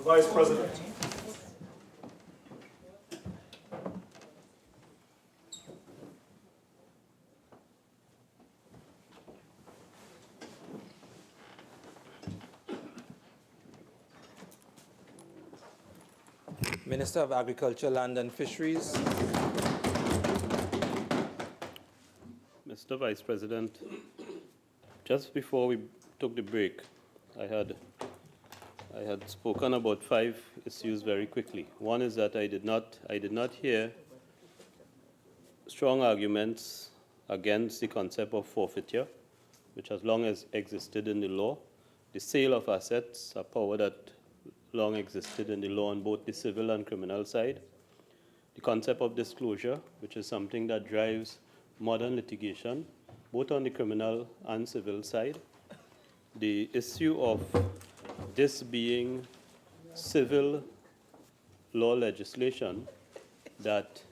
Vice President. Minister of Agriculture, Land and Fisheries. Mr. Vice President, just before we took the break, I had spoken about 5 issues very quickly. One is that I did not hear strong arguments against the concept of forfeiture, which has long existed in the law. The sale of assets, a power that long existed in the law on both the civil and criminal side. The concept of disclosure, which is something that drives modern litigation, both on the criminal and civil side. The issue of this being civil law legislation that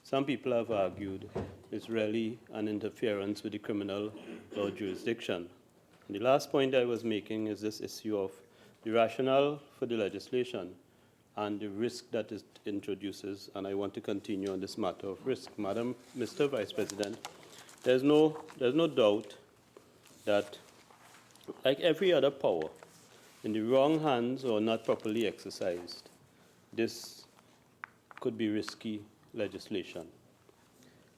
some people have argued is really an interference with the criminal law jurisdiction. And the last point I was making is this issue of the rationale for the legislation and the risk that it introduces, and I want to continue on this matter of risk. Mr. Vice President, there's no doubt that, like every other power, in the wrong hands or not properly exercised, this could be risky legislation.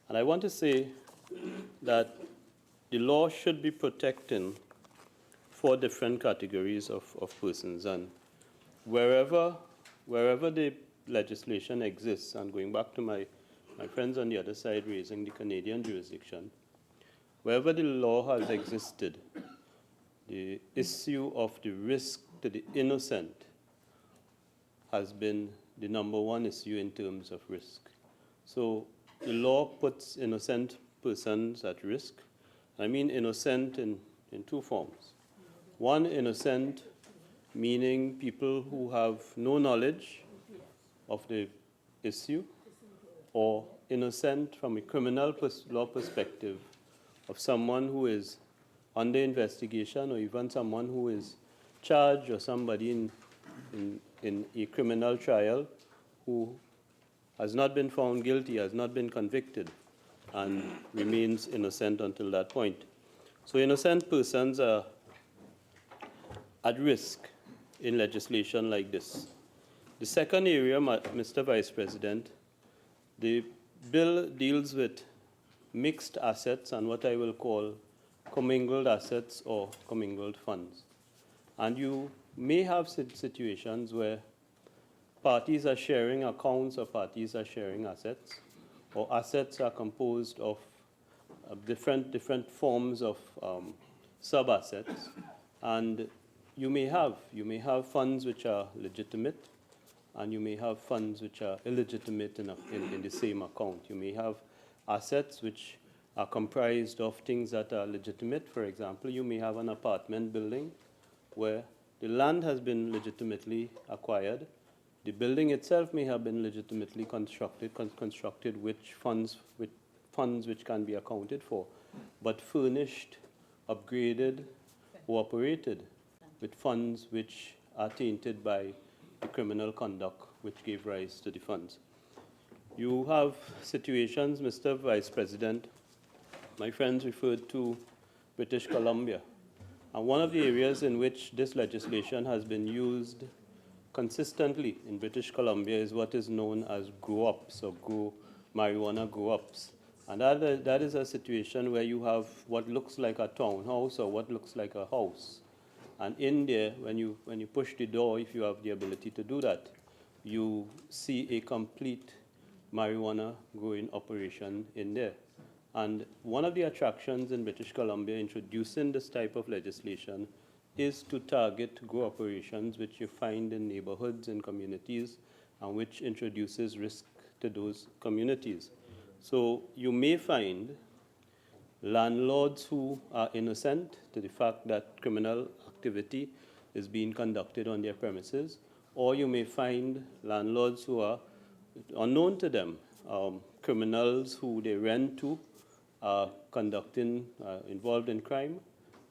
And I want to say that the law should be protecting 4 different categories of persons, and wherever the legislation exists, and going back to my friends on the other side raising the Canadian jurisdiction, wherever the law has existed, the issue of the risk to the innocent has been the number 1 issue in terms of risk. So the law puts innocent persons at risk. I mean innocent in 2 forms. One, innocent, meaning people who have no knowledge of the issue, or innocent from a criminal law perspective of someone who is under investigation, or even someone who is charged, or somebody in a criminal trial who has not been found guilty, has not been convicted, and remains innocent until that point. So innocent persons are at risk in legislation like this. The second area, Mr. Vice President, the bill deals with mixed assets and what I will call commingled assets or commingled funds. And you may have situations where parties are sharing accounts or parties are sharing assets, or assets are composed of different forms of sub-assets. And you may have funds which are legitimate, and you may have funds which are illegitimate in the same account. You may have assets which are comprised of things that are legitimate. For example, you may have an apartment building where the land has been legitimately acquired. The building itself may have been legitimately constructed with funds which can be accounted for, but furnished, upgraded, or operated with funds which are tainted by the criminal conduct which gave rise to the funds. You have situations, Mr. Vice President, my friends referred to British Columbia. And one of the areas in which this legislation has been used consistently in British Columbia is what is known as grow-ups, or marijuana grow-ups. And that is a situation where you have what looks like a townhouse or what looks like a house. And in there, when you push the door, if you have the ability to do that, you see a complete marijuana growing operation in there. And one of the attractions in British Columbia introducing this type of legislation is to target grow operations which you find in neighborhoods and communities, and which introduces risk to those communities. So you may find landlords who are innocent to the fact that criminal activity is being conducted on their premises, or you may find landlords who are unknown to them, criminals who they rent to are involved in crime,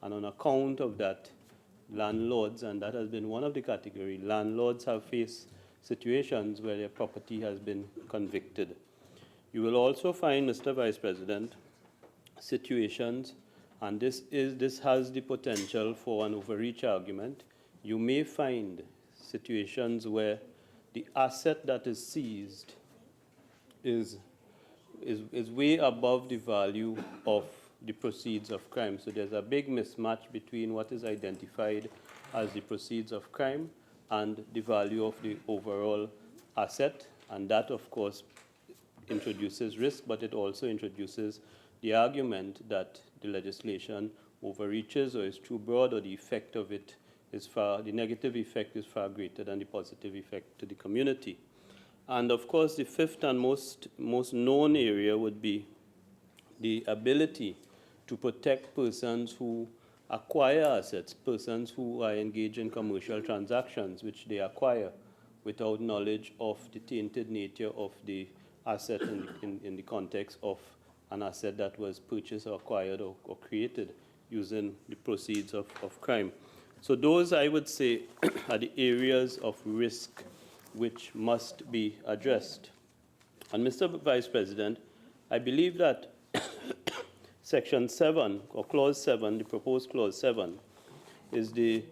and on account of that, landlords, and that has been one of the categories. Landlords have faced situations where their property has been convicted. You will also find, Mr. Vice President, situations, and this has the potential for an overreach argument. You may find situations where the asset that is seized is way above the value of the proceeds of crime. So there's a big mismatch between what is identified as the proceeds of crime and the value of the overall asset. And that, of course, introduces risk, but it also introduces the argument that the legislation overreaches or is too broad, or the effect of it is the negative effect is far greater than the positive effect to the community. And of course, the fifth and most known area would be the ability to protect persons who acquire assets, persons who are engaged in commercial transactions, which they acquire without knowledge of the tainted nature of the asset in the context of an asset that was purchased or acquired or created using the proceeds of crime. So those, I would say, are the areas of risk which must be addressed. And Mr. Vice President, I believe that Section 7, or Clause 7, the proposed Clause 7, is the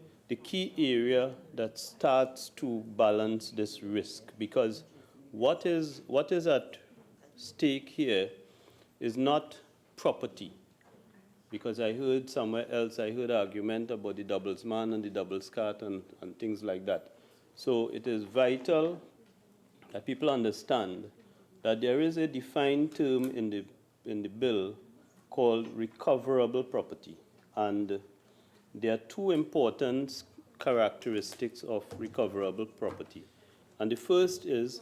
key area that starts to balance this risk, because what is at stake here is not property. Because I heard somewhere else, I heard argument about the doubles man and the doubles cat and things like that. So it is vital that people understand that there is a defined term in the bill called recoverable property. And there are two important characteristics of recoverable property. And the first is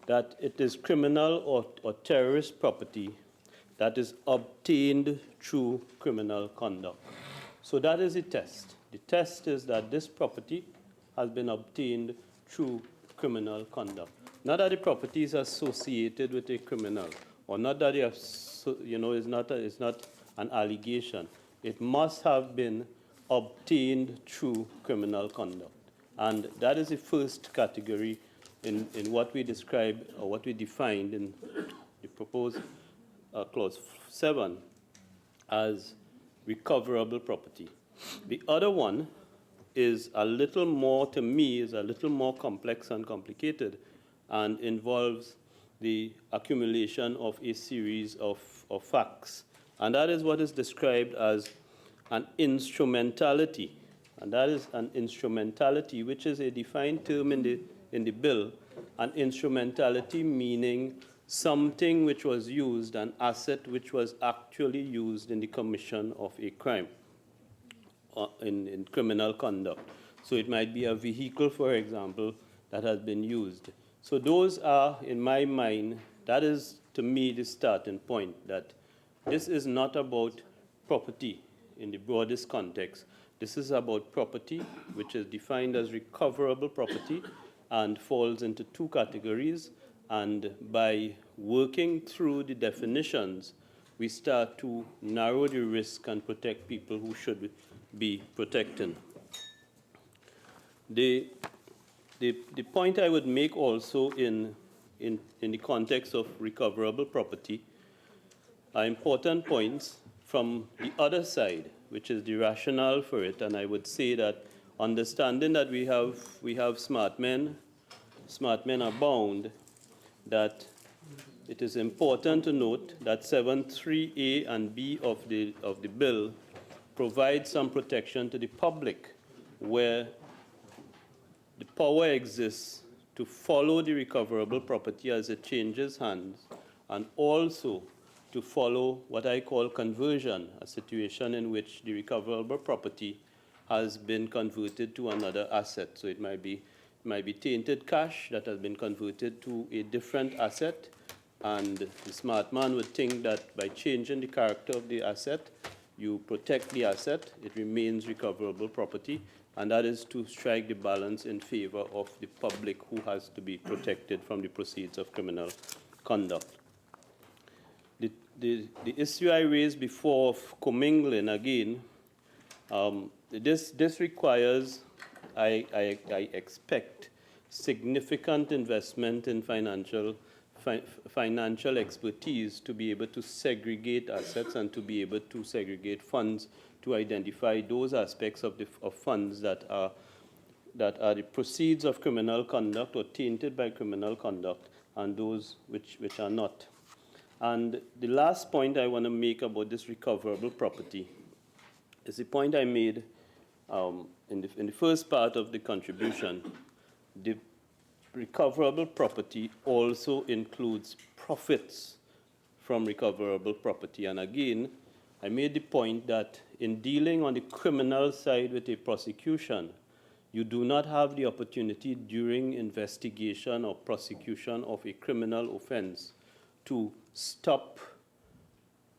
that it is criminal or terrorist property that is obtained through criminal conduct. So that is the test. The test is that this property has been obtained through criminal conduct. Not that the property is associated with a criminal, or not that it is not an allegation. It must have been obtained through criminal conduct. And that is the first category in what we describe, or what we defined in the proposed Clause 7 as recoverable property. The other one is a little more, to me, is a little more complex and complicated, and involves the accumulation of a series of facts. And that is what is described as an instrumentality. And that is an instrumentality, which is a defined term in the bill. An instrumentality meaning something which was used, an asset which was actually used in the commission of a crime, in criminal conduct. So it might be a vehicle, for example, that has been used. So those are, in my mind, that is, to me, the starting point, that this is not about property in the broadest context. This is about property, which is defined as recoverable property and falls into two categories. And by working through the definitions, we start to narrow the risk and protect people who should be protected. The point I would make also in the context of recoverable property are important points from the other side, which is the rationale for it. And I would say that understanding that we have smart men abound, that it is important to note that 7.3a and b of the bill provide some protection to the public, where the power exists to follow the recoverable property as it changes hands, and also to follow what I call conversion, a situation in which the recoverable property has been converted to another asset. So it might be tainted cash that has been converted to a different asset, and the smart man would think that by changing the character of the asset, you protect the asset, it remains recoverable property, and that is to strike the balance in favor of the public, who has to be protected from the proceeds of criminal conduct. The issue I raised before of commingling, again, this requires, I expect, significant investment in financial expertise to be able to segregate assets and to be able to segregate funds to identify those aspects of funds that are the proceeds of criminal conduct or tainted by criminal conduct, and those which are not. And the last point I want to make about this recoverable property is the point I made in the first part of the contribution. The recoverable property also includes profits from recoverable property. And again, I made the point that in dealing on the criminal side with a prosecution, you do not have the opportunity during investigation or prosecution of a criminal offense to stop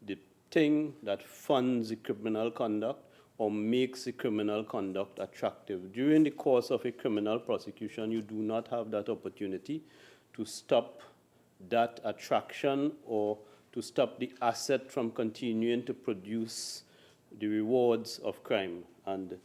the thing that funds the criminal conduct or makes the criminal conduct attractive. During the course of a criminal prosecution, you do not have that opportunity to stop that attraction or to stop the asset from continuing to produce the rewards of crime. And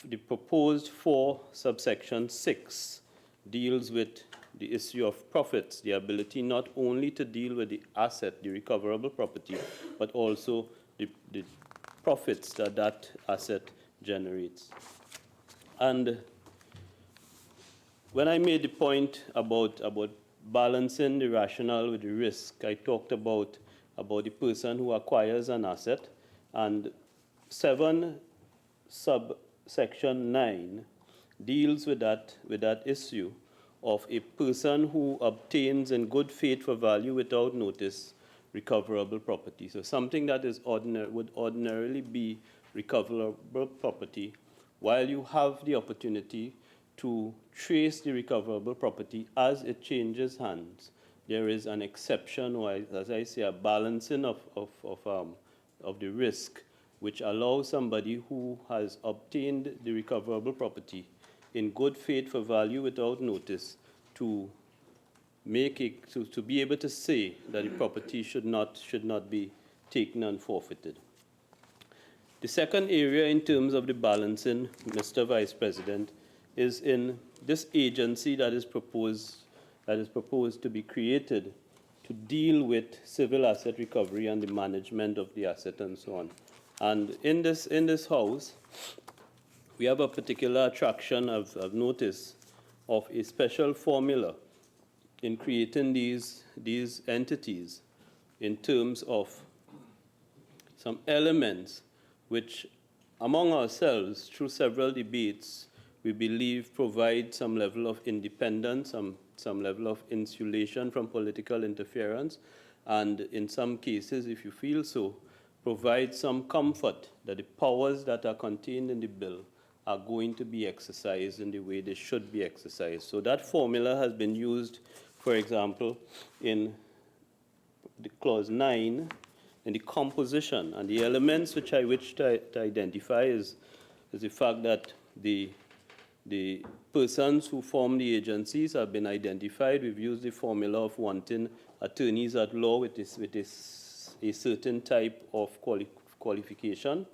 the proposed 4 subsection 6 deals with the issue of profits, the ability not only to deal with the asset, the recoverable property, but also the profits that asset generates. And when I made the point about balancing the rationale with the risk, I talked about the person who acquires an asset, and 7 subsection 9 deals with that issue of a person who obtains in good faith for value without notice recoverable property. So something that is would ordinarily be recoverable property, while you have the opportunity to trace the recoverable property as it changes hands, there is an exception, or as I say, a balancing of the risk, which allows somebody who has obtained the recoverable property in good faith for value without notice to make it to be able to say that the property should not be taken and forfeited. The second area in terms of the balancing, Mr. Vice President, is in this agency that is proposed to be created to deal with civil asset recovery and the management of the asset and so on. And in this house, we have a particular attraction I've noticed of a special formula in creating these entities in terms of some elements which, among ourselves, through several debates, we believe provide some level of independence, some level of insulation from political interference, and in some cases, if you feel so, provide some comfort that the powers that are contained in the bill are going to be exercised in the way they should be exercised. So that formula has been used, for example, in the clause 9, in the composition, and the elements which I wish to identify is the fact that the persons who form the agencies have been identified. We've used the formula of wanting attorneys at law with a certain type of qualification.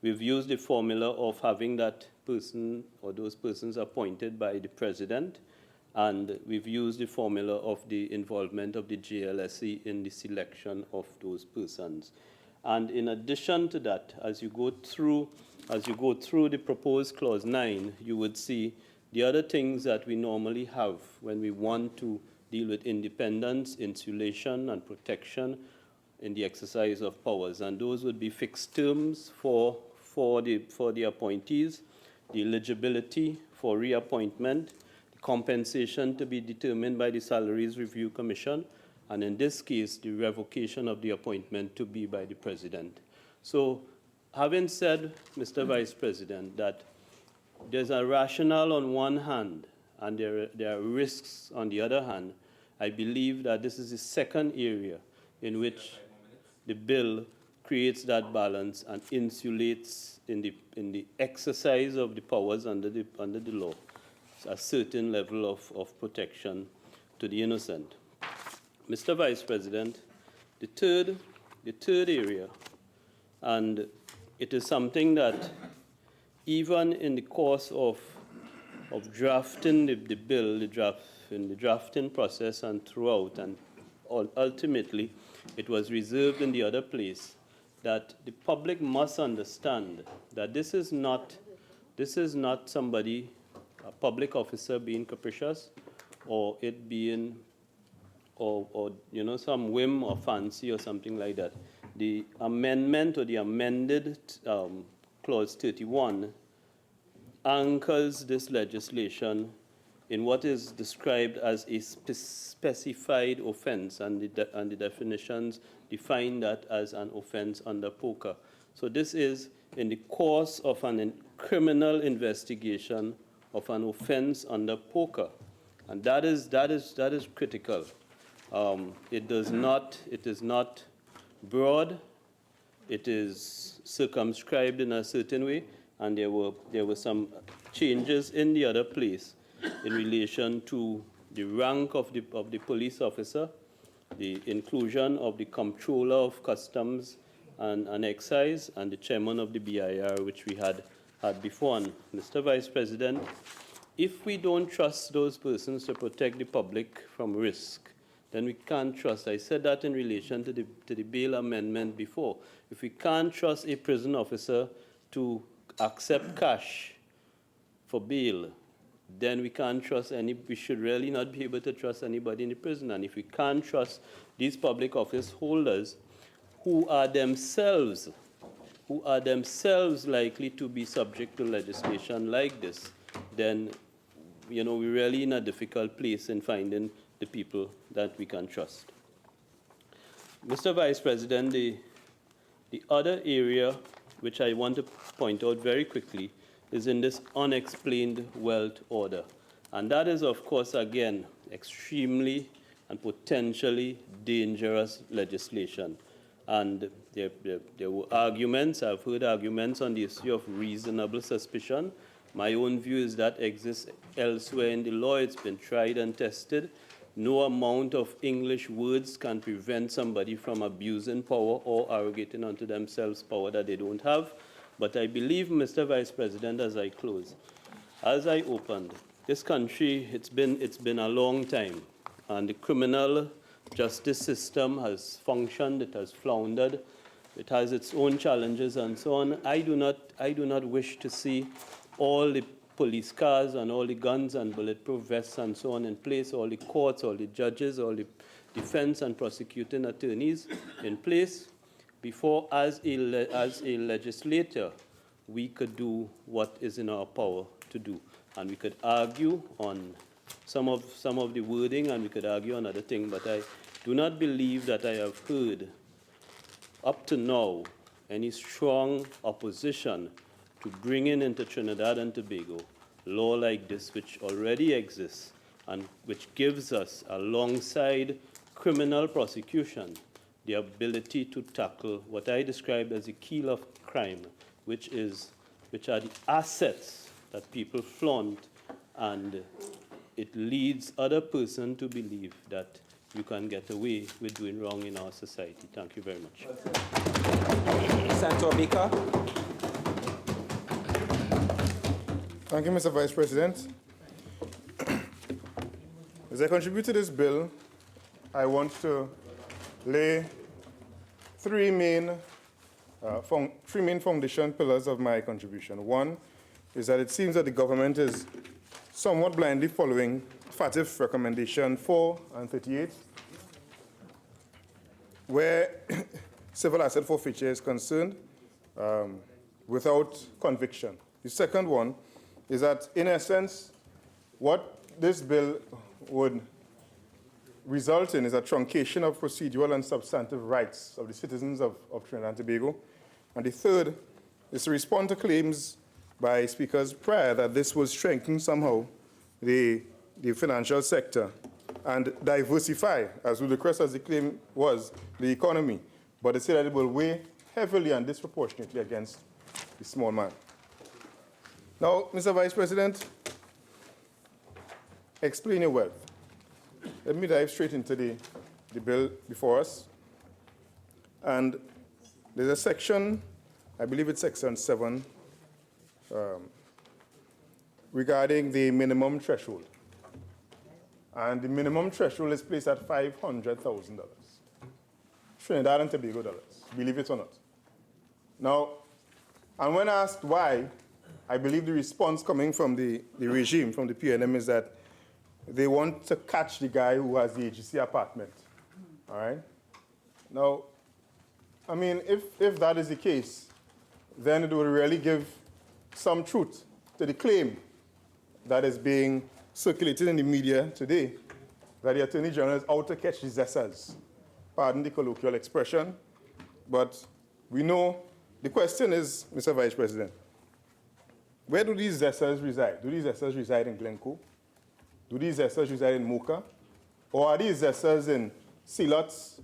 We've used the formula of having that person or those persons appointed by the president, and we've used the formula of the involvement of the JLSE in the selection of those persons. And in addition to that, as you go through the proposed clause 9, you would see the other things that we normally have when we want to deal with independence, insulation, and protection in the exercise of powers. And those would be fixed terms for the appointees, the eligibility for reappointment, the compensation to be determined by the Salaries Review Commission, and in this case, the revocation of the appointment to be by the President. So, having said, Mr. Vice President, that there's a rationale on one hand, and there are risks on the other hand, I believe that this is the second area in which the bill creates that balance and insulates in the exercise of the powers under the law a certain level of protection to the innocent. Mr. Vice President, the third area, and it is something that even in the course of drafting the bill, in the drafting process and throughout, and ultimately it was reserved in the other place, that the public must understand that this is not somebody, a public officer, being capricious, or it being, or some whim or fancy or something like that. The amendment or the amended Clause 31 anchors this legislation in what is described as a specified offense, and the definitions define that as an offense under POCA. So this is in the course of an criminal investigation of an offense under POCA, and that is critical. It is not broad. It is circumscribed in a certain way, and there were some changes in the other place in relation to the rank of the police officer, the inclusion of the Comptroller of Customs and Excise, and the chairman of the BIR, which we had before. And Mr. Vice President, if we don't trust those persons to protect the public from risk, then we can't trust. I said that in relation to the bail amendment before. If we can't trust a prison officer to accept cash for bail, then we can't trust we should really not be able to trust anybody in the prison. And if we can't trust these public office holders who are themselves likely to be subject to legislation like this, then we're really in a difficult place in finding the people that we can trust. Mr. Vice President, the other area which I want to point out very quickly is in this unexplained wealth order. And that is, of course, again, extremely and potentially dangerous legislation. And there were arguments, I've heard arguments on the issue of reasonable suspicion. My own view is that exists elsewhere in the law. It's been tried and tested. No amount of English words can prevent somebody from abusing power or arrogating unto themselves power that they don't have. But I believe, Mr. Vice President, as I close, as I opened, this country, it's been a long time, and the criminal justice system has functioned, it has floundered, it has its own challenges and so on. I do not wish to see all the police cars and all the guns and bulletproof vests and so on in place, all the courts, all the judges, all the defense and prosecuting attorneys in place before, as a legislator, we could do what is in our power to do. And we could argue on some of the wording, and we could argue on other things, but I do not believe that I have heard up to now any strong opposition to bringing into Trinidad and Tobago law like this, which already exists and which gives us, alongside criminal prosecution, the ability to tackle what I described as the keel of crime, which are the assets that people flaunt, and it leads other person to believe that you can get away with doing wrong in our society. Thank you very much. Senator Obika. Thank you, Mr. Vice President. As I contribute to this bill, I want to lay three main foundation pillars of my contribution. One is that it seems that the government is somewhat blindly following FATF recommendation 4 and 38, where civil asset forfeiture is concerned without conviction. The second one is that, in essence, what this bill would result in is a truncation of procedural and substantive rights of the citizens of Trinidad and Tobago. And the third is to respond to claims by speakers prior that this will strengthen somehow the financial sector and diversify, as ludicrous as the claim was, the economy. But they say that it will weigh heavily and disproportionately against the small man. Now, Mr. Vice President, explain your wealth. Let me dive straight into the bill before us. And there's a section, I believe it's section 7, regarding the minimum threshold. And the minimum threshold is placed at $500,000. Trinidad and Tobago dollars, believe it or not. Now, and when asked why, I believe the response coming from the regime, from the PNM, is that they want to catch the guy who has the AGC apartment. All right? Now, I mean, if that is the case, then it would really give some truth to the claim that is being circulated in the media today, that the Attorney General is out to catch the zessers. Pardon the colloquial expression, but we know the question is, Mr. Vice President, where do these zessers reside? Do these zessers reside in Glencoe? Do these zessers reside in Mocha? Or are these zessers in Silots,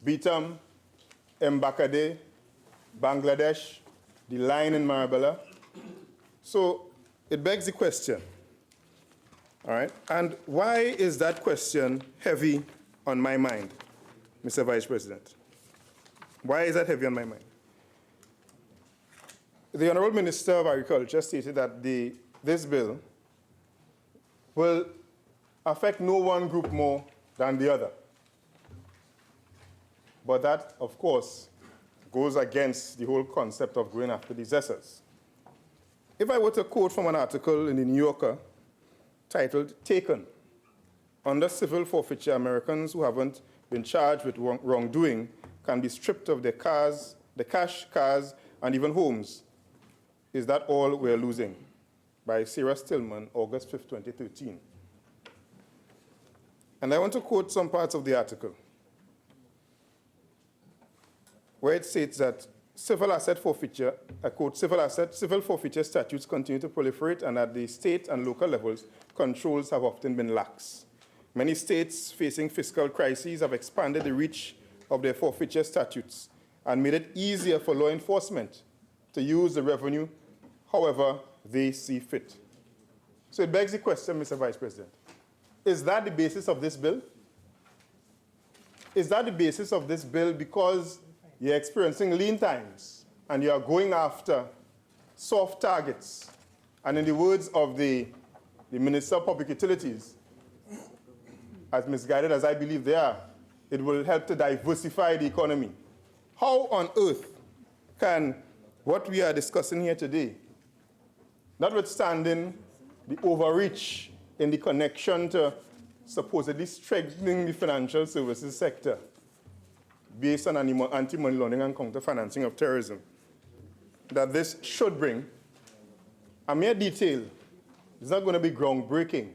Beetham, Mbakade, Bangladesh, the line in Marabella? So it begs the question, all right? And why is that question heavy on my mind, Mr. Vice President? Why is that heavy on my mind? The Honorable Minister of Agriculture stated that this bill will affect no one group more than the other. But that, of course, goes against the whole concept of going after the zessers. If I were to quote from an article in the New Yorker titled, "Taken, under civil forfeiture, Americans who haven't been charged with wrongdoing can be stripped of their cars, the cash, cars, and even homes. Is that all we're losing?" By Sarah Stillman, August 5, 2013. And I want to quote some parts of the article, where it states that civil asset forfeiture, I quote, civil forfeiture statutes continue to proliferate, and at the state and local levels, controls have often been lax. Many states facing fiscal crises have expanded the reach of their forfeiture statutes and made it easier for law enforcement to use the revenue however they see fit. So it begs the question, Mr. Vice President, is that the basis of this bill? Is that the basis of this bill because you're experiencing lean times and you're going after soft targets? And in the words of the Minister of Public Utilities, as misguided as I believe they are, it will help to diversify the economy. How on earth can what we are discussing here today, notwithstanding the overreach in the connection to supposedly strengthening the financial services sector based on anti-money laundering and counter-financing of terrorism, that this should bring a mere detail? It's not going to be groundbreaking.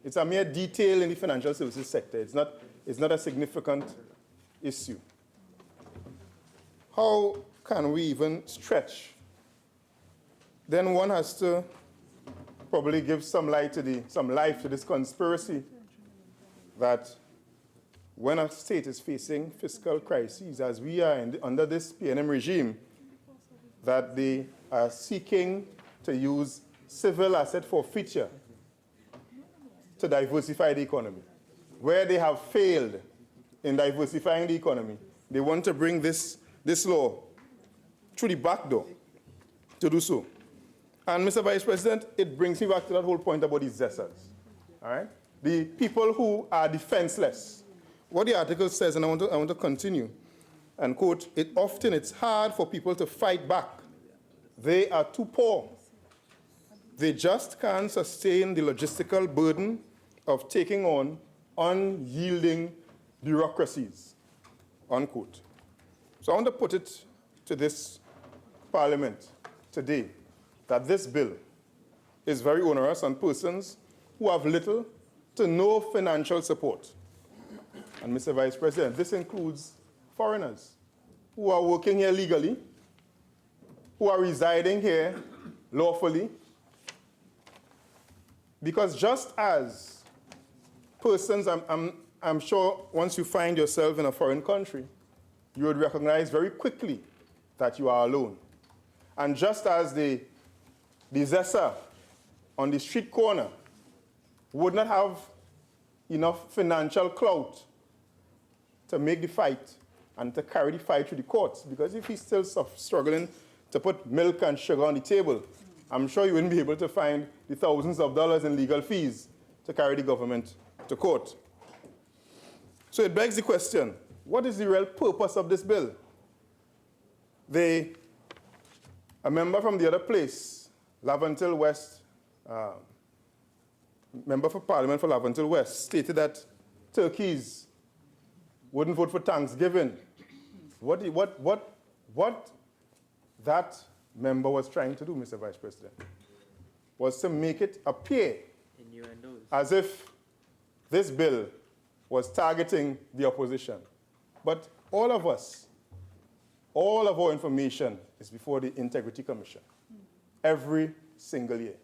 It's a mere detail in the financial services sector. It's not a significant issue. How can we even stretch? Then one has to probably give some life to this conspiracy that when a state is facing fiscal crises, as we are under this PNM regime, that they are seeking to use civil asset forfeiture to diversify the economy. Where they have failed in diversifying the economy, they want to bring this law through the back door to do so. And Mr. Vice President, it brings me back to that whole point about these zessers, all right? The people who are defenseless. What the article says, and I want to continue, and quote, it's hard for people to fight back. They are too poor. They just can't sustain the logistical burden of taking on unyielding bureaucracies, unquote. So I want to put it to this Parliament today that this bill is very onerous on persons who have little to no financial support. And Mr. Vice President, this includes foreigners who are working here legally, who are residing here lawfully, because just as persons, I'm sure once you find yourself in a foreign country, you would recognize very quickly that you are alone. And just as the zesser on the street corner would not have enough financial clout to make the fight and to carry the fight through the courts, because if he's still struggling to put milk and sugar on the table, I'm sure you wouldn't be able to find the thousands of dollars in legal fees to carry the government to court. So it begs the question, what is the real purpose of this bill? A member from the other place, Laventille West, member for Parliament for Laventille West, stated that turkeys wouldn't vote for Thanksgiving. What that member was trying to do, Mr. Vice President, was to make it appear as if this bill was targeting the opposition. But all of us, all of our information is before the Integrity Commission every single year.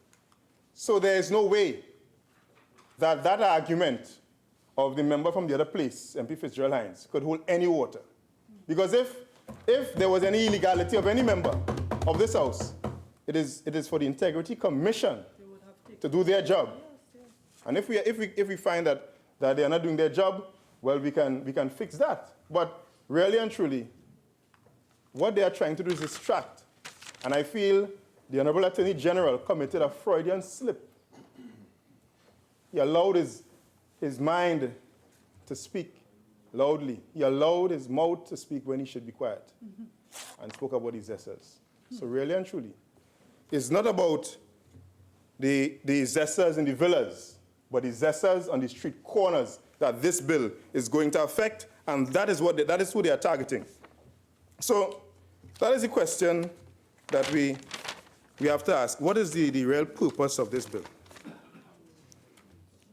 So there is no way that that argument of the member from the other place, MP Fitzgerald Hines, could hold any water. Because if there was any illegality of any member of this House, it is for the Integrity Commission to do their job. And if we find that they are not doing their job, well, we can fix that. But really and truly, what they are trying to do is distract. And I feel the Honorable Attorney General committed a Freudian slip. He allowed his mind to speak loudly. He allowed his mouth to speak when he should be quiet, and spoke about his zesters. So really and truly, it's not about the zesters in the villas, but the zesters on the street corners that this bill is going to affect, and that is who they are targeting. So that is the question that we have to ask. What is the real purpose of this bill?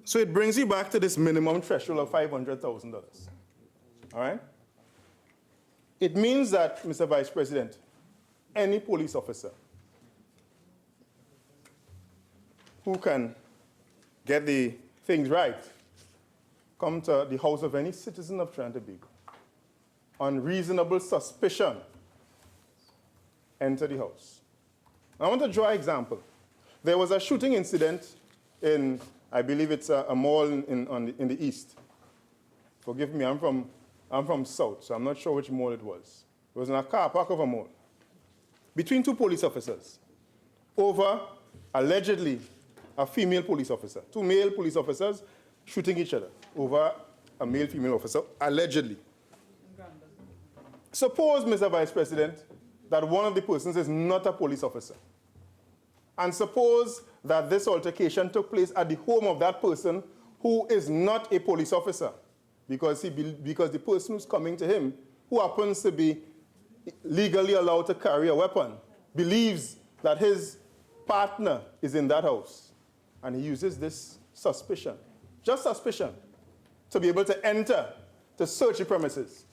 So it brings you back to this minimum threshold of $500,000. All right? It means that, Mr. Vice President, any police officer who can get the things right come to the house of any citizen of Trinidad and Tobago on reasonable suspicion, enter the house. I want to draw an example. There was a shooting incident in, I believe it's a mall in the east. Forgive me, I'm from South, so I'm not sure which mall it was. It was in a car park of a mall. Between two police officers over, allegedly, a female police officer. Two male police officers shooting each other over a male-female officer, allegedly. Suppose, Mr. Vice President, that one of the persons is not a police officer. And suppose that this altercation took place at the home of that person who is not a police officer, because the person who's coming to him, who happens to be legally allowed to carry a weapon, believes that his partner is in that house. And he uses this suspicion, just suspicion, to be able to enter, to search the premises.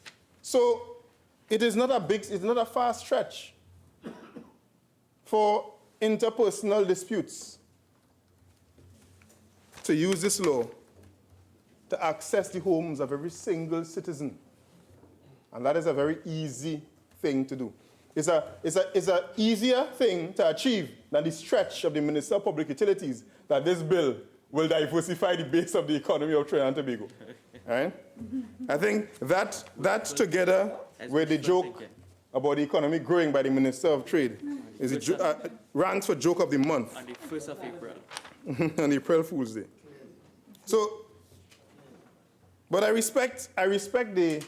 So it's not a far stretch for interpersonal disputes to use this law to access the homes of every single citizen. And that is a very easy thing to do. It's an easier thing to achieve than the stretch of the Minister of Public Utilities that this bill will diversify the base of the economy of Trinidad and Tobago. Right? I think that together with the joke about the economy growing by the Minister of Trade is ranks for joke of the month. On the 1st of April. On April Fool's Day. So, but I respect the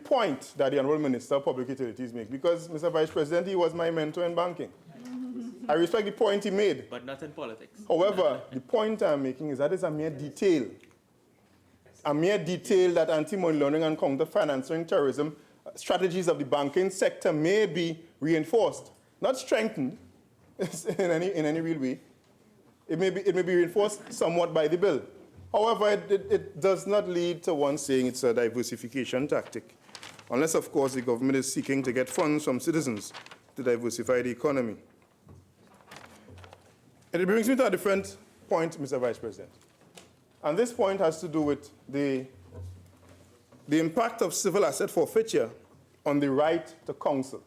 point that the Honorable Minister of Public Utilities makes, because, Mr. Vice President, he was my mentor in banking. I respect the point he made. But not in politics. However, the point I'm making is that it's a mere detail. A mere detail that anti-money laundering and counter-financing terrorism strategies of the banking sector may be reinforced, not strengthened in any real way. It may be reinforced somewhat by the bill. However, it does not lead to one saying it's a diversification tactic, unless, of course, the government is seeking to get funds from citizens to diversify the economy. And it brings me to a different point, Mr. Vice President. And this point has to do with the impact of civil asset forfeiture on the right to counsel.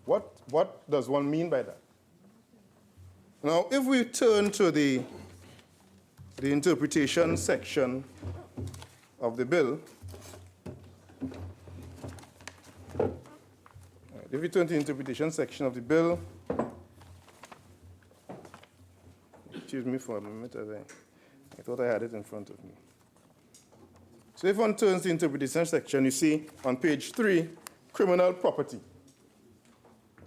What does one mean by that? Now, if we turn to the interpretation section of the bill, if we turn to the interpretation section of the bill, Excuse me for a moment, as I thought I had it in front of me. So if one turns to the interpretation section, you see on page 3, criminal property.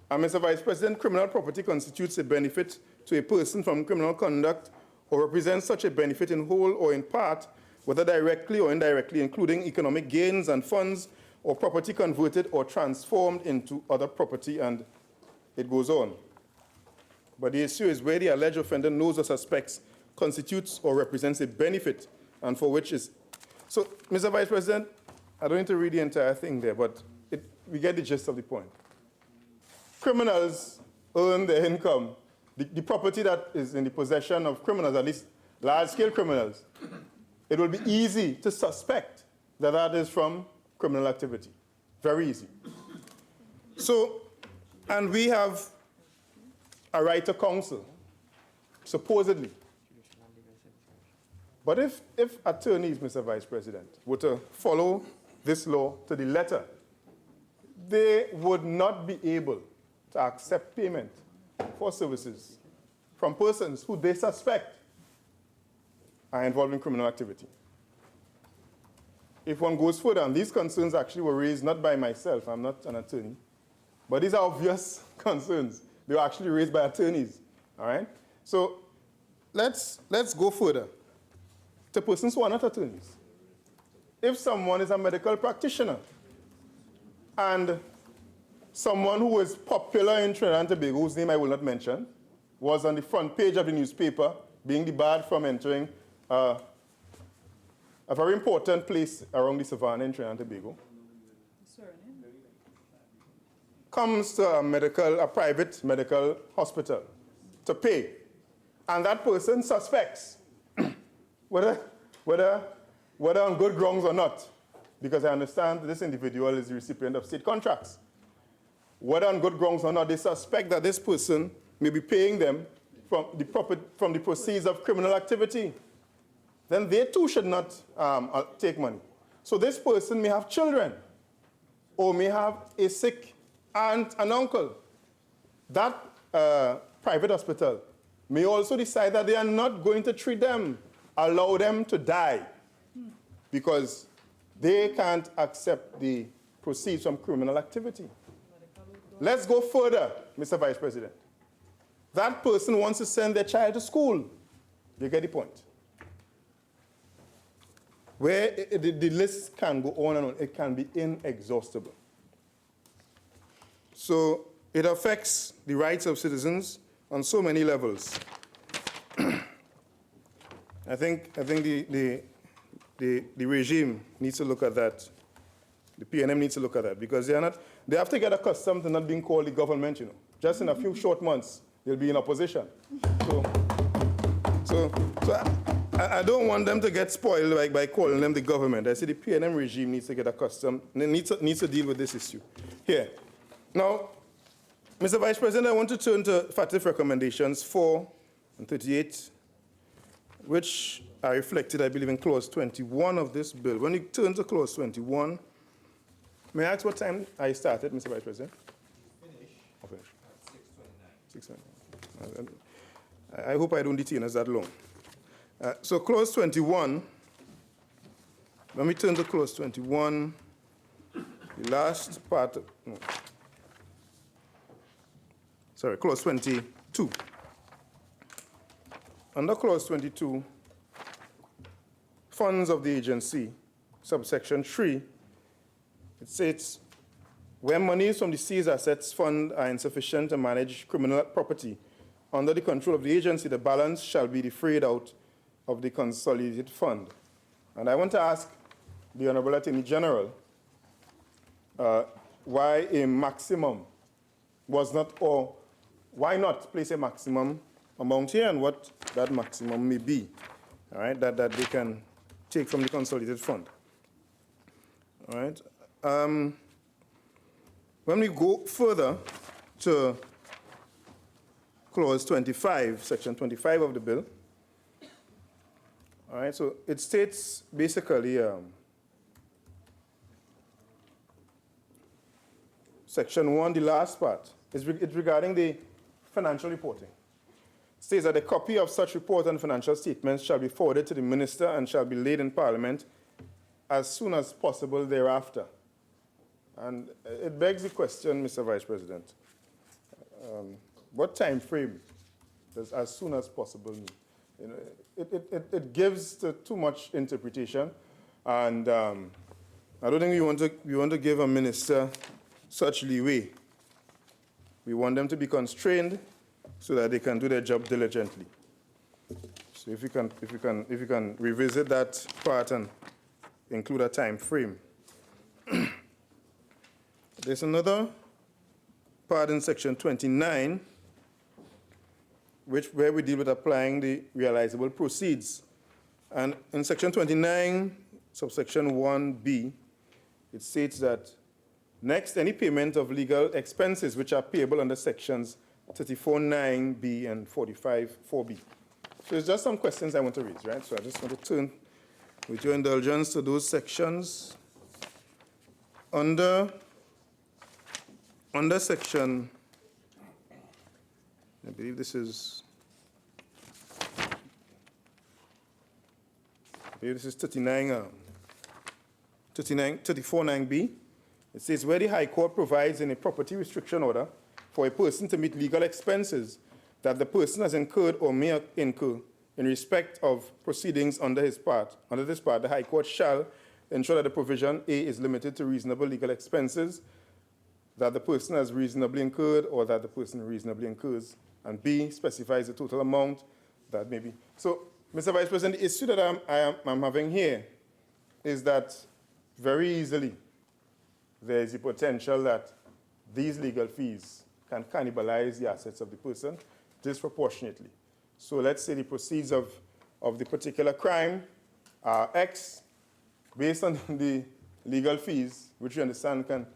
And Mr. Vice President, criminal property constitutes a benefit to a person from criminal conduct or represents such a benefit in whole or in part, whether directly or indirectly, including economic gains and funds or property converted or transformed into other property, and it goes on. But the issue is where the alleged offender knows or suspects constitutes or represents a benefit and for which is. So, Mr. Vice President, I don't need to read the entire thing there, but we get the gist of the point. Criminals earn their income. The property that is in the possession of criminals, at least large-scale criminals, it will be easy to suspect that that is from criminal activity. Very easy. So, and we have a right to counsel, supposedly. But if attorneys, Mr. Vice President, were to follow this law to the letter, they would not be able to accept payment for services from persons who they suspect are involved in criminal activity. If one goes further, and these concerns actually were raised not by myself, I'm not an attorney, but these are obvious concerns. They were actually raised by attorneys, all right? So let's go further to persons who are not attorneys. If someone is a medical practitioner and someone who is popular in Trinidad and Tobago, whose name I will not mention, was on the front page of the newspaper, being debarred from entering a very important place around the savannah in Trinidad and Tobago, comes to a private medical hospital to pay, and that person suspects, whether on good grounds or not, because I understand this individual is the recipient of state contracts. Whether on good grounds or not, they suspect that this person may be paying them from the proceeds of criminal activity. Then they too should not take money. So this person may have children or may have a sick aunt and uncle. That private hospital may also decide that they are not going to treat them, allow them to die, because they can't accept the proceeds from criminal activity. Let's go further, Mr. Vice President. That person wants to send their child to school. You get the point. Where the list can go on and on. It can be inexhaustible. So it affects the rights of citizens on so many levels. I think the regime needs to look at that. The PNM needs to look at that, because they have to get accustomed to not being called the government, you know. Just in a few short months, they'll be in opposition. So I don't want them to get spoiled by calling them the government. I say the PNM regime needs to get accustomed, and needs to deal with this issue. Here. Now, Mr. Vice President, I want to turn to FATF recommendations 4 and 38, which are reflected, I believe, in clause 21 of this bill. When you turn to clause 21, may I ask what time I started, Mr. Vice President? Finish. 6:29. I hope I don't detain us that long. So clause 21, let me turn to clause 21, the last part, clause 22. Under clause 22, funds of the agency, subsection 3, it states, where monies from the seized assets fund are insufficient to manage criminal property under the control of the agency, the balance shall be defrayed out of the consolidated fund. And I want to ask the Honorable Attorney General why a maximum was not, or why not place a maximum amount here, and what that maximum may be, all right, that they can take from the consolidated fund. All right. When we go further to clause 25, section 25 of the bill, all right, so it states basically section 1, the last part, it's regarding the financial reporting. states that a copy of such report and financial statements shall be forwarded to the minister and shall be laid in Parliament as soon as possible thereafter. And it begs the question, Mr. Vice President, what time frame does as soon as possible mean? You know, it gives too much interpretation, and I don't think we want to give a minister such leeway. We want them to be constrained so that they can do their job diligently. So if you can revisit that part and include a time frame. There's another part in section 29 where we deal with applying the realizable proceeds. And in section 29, subsection 1b, it states that next, any payment of legal expenses which are payable under sections 34(9)b and 45(4)b. So it's just some questions I want to raise, right? So I just want to turn, with your indulgence, to those sections. Under section, I believe this is 34(9)b. It says, where the High Court provides in a property restriction order for a person to meet legal expenses that the person has incurred or may incur in respect of proceedings under this part, the High Court shall ensure that the provision A is limited to reasonable legal expenses that the person has reasonably incurred or that the person reasonably incurs, and B specifies the total amount that may be. So, Mr. Vice President, the issue that I'm having here is that very easily there is the potential that these legal fees can cannibalize the assets of the person disproportionately. So let's say the proceeds of the particular crime are X, based on the legal fees, which you understand can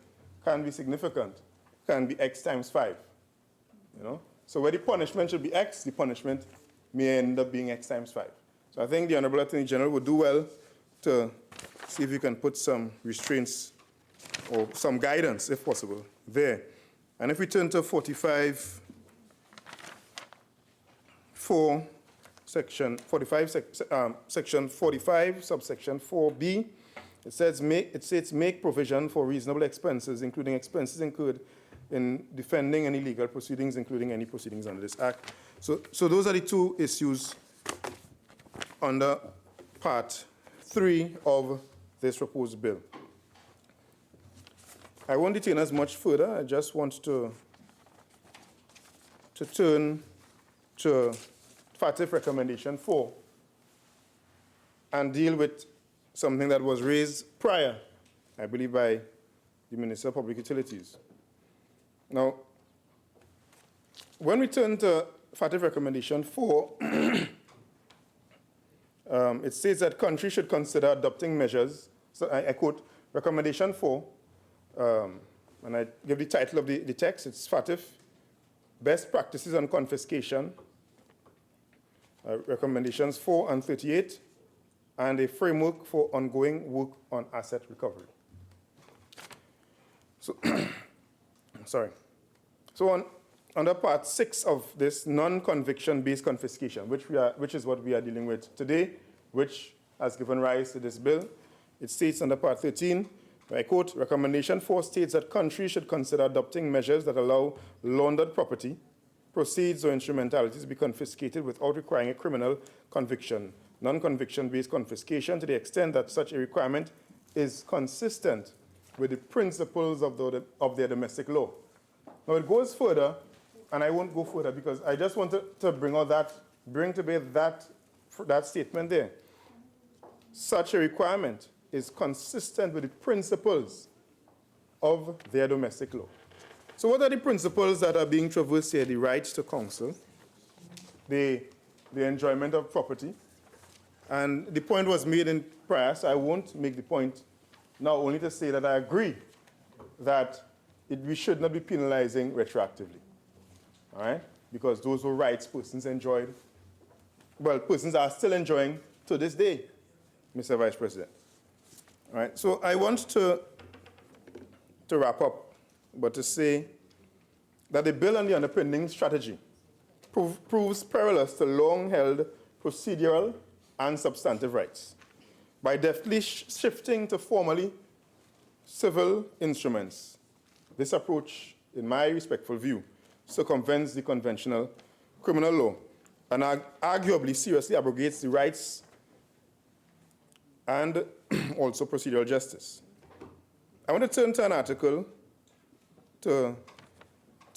be significant, can be X times 5. You know? So where the punishment should be X, the punishment may end up being X times 5. So I think the Honorable Attorney General would do well to see if you can put some restraints or some guidance, if possible, there. And if we turn to 45(4), section 45, subsection 4b, it says make provision for reasonable expenses, including expenses incurred in defending any legal proceedings, including any proceedings under this Act. So those are the two issues under Part 3 of this proposed bill. I won't detain us much further. I just want to turn to FATF recommendation 4 and deal with something that was raised prior, I believe, by the Minister of Public Utilities. Now, when we turn to FATF recommendation 4, it states that countries should consider adopting measures. So I quote recommendation 4, and I give the title of the text. It's FATF, Best Practices on Confiscation, recommendations 4 and 38, and a framework for ongoing work on asset recovery. So, sorry. So under Part 6 of this non-conviction-based confiscation, which is what we are dealing with today, which has given rise to this bill, it states under Part 13, I quote, recommendation 4 states that countries should consider adopting measures that allow laundered property, proceeds, or instrumentalities to be confiscated without requiring a criminal conviction, non-conviction-based confiscation, to the extent that such a requirement is consistent with the principles of their domestic law. Now, it goes further, and I won't go further because I just want to bring to bear that statement there. Such a requirement is consistent with the principles of their domestic law. So what are the principles that are being traversed here? The right to counsel, the enjoyment of property, and the point was made in prior, so I won't make the point now, only to say that I agree that we should not be penalizing retroactively, all right? Because those were rights persons enjoyed, well, persons are still enjoying to this day, Mr. Vice President. All right, so I want to wrap up, but to say that the bill and the underpinning strategy proves perilous to long-held procedural and substantive rights. By deftly shifting to formally civil instruments, this approach, in my respectful view, circumvents the conventional criminal law and arguably seriously abrogates the rights and also procedural justice. I want to turn to an article to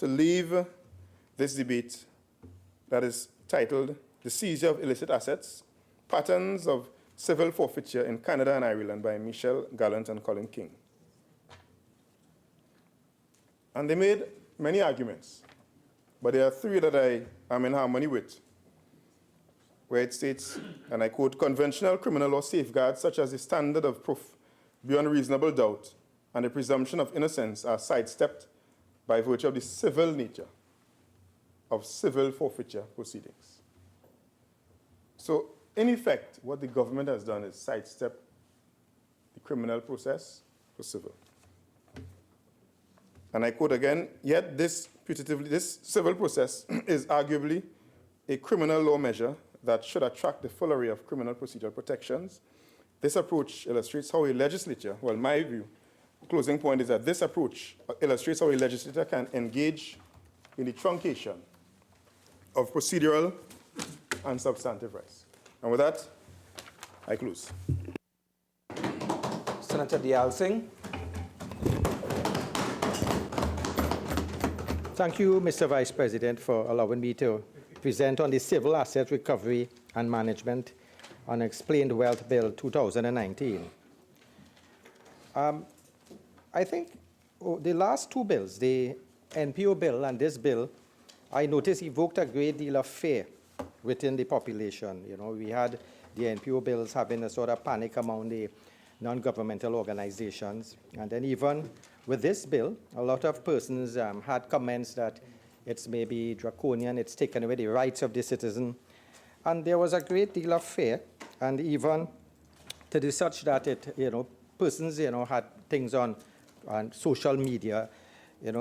leave this debate that is titled "The Seizure of Illicit Assets, Patterns of Civil Forfeiture in Canada and Ireland" by Michelle Gallant and Colin King. And they made many arguments, but there are three that I am in harmony with, where it states, and I quote, "Conventional criminal law safeguards such as the standard of proof beyond reasonable doubt and the presumption of innocence are sidestepped by virtue of the civil nature of civil forfeiture proceedings." So, in effect, what the government has done is sidestep the criminal process for civil. And I quote again, "Yet this civil process is arguably a criminal law measure that should attract the full array of criminal procedural protections. This approach illustrates how a legislature, well, my view, closing point is that this approach illustrates how a legislature can engage in the truncation of procedural and substantive rights." And with that, I close. Senator Deyalsingh. Thank you, Mr. Vice President, for allowing me to present on the Civil Asset Recovery and Management Unexplained Wealth Bill 2019. I think the last two bills, the NPO bill and this bill, I noticed evoked a great deal of fear within the population. You know, we had the NPO bills having a sort of panic among the non-governmental organizations. And then even with this bill, a lot of persons had comments that it's maybe draconian, it's taken away the rights of the citizen. And there was a great deal of fear, and even to the such that it, persons, had things on social media,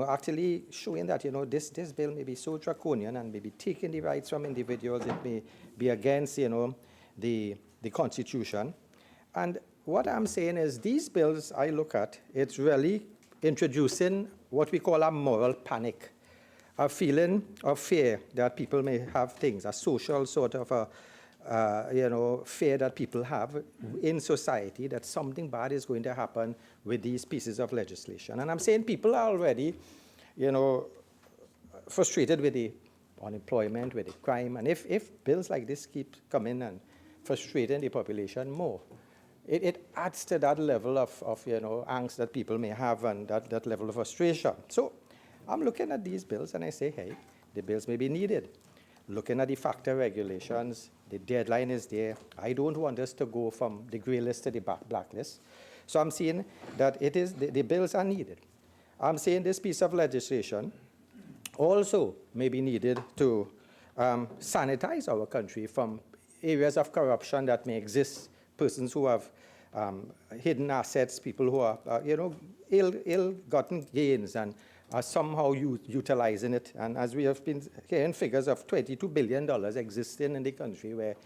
actually showing that, this bill may be so draconian and may be taking the rights from individuals. It may be against, the Constitution. And what I'm saying is these bills I look at, it's really introducing what we call a moral panic, a feeling of fear that people may have things, a social sort of fear that people have in society that something bad is going to happen with these pieces of legislation. And I'm saying people are already, frustrated with the unemployment, with the crime. And if bills like this keep coming and frustrating the population more, it adds to that level of angst that people may have and that level of frustration. So I'm looking at these bills and I say, hey, the bills may be needed. Looking at the FACTA regulations, the deadline is there. I don't want us to go from the gray list to the blacklist. So I'm saying that the bills are needed. I'm saying this piece of legislation also may be needed to sanitize our country from areas of corruption that may exist, persons who have hidden assets, people who are, ill-gotten gains and are somehow utilizing it. And as we have been hearing figures of $22 billion existing in the country where,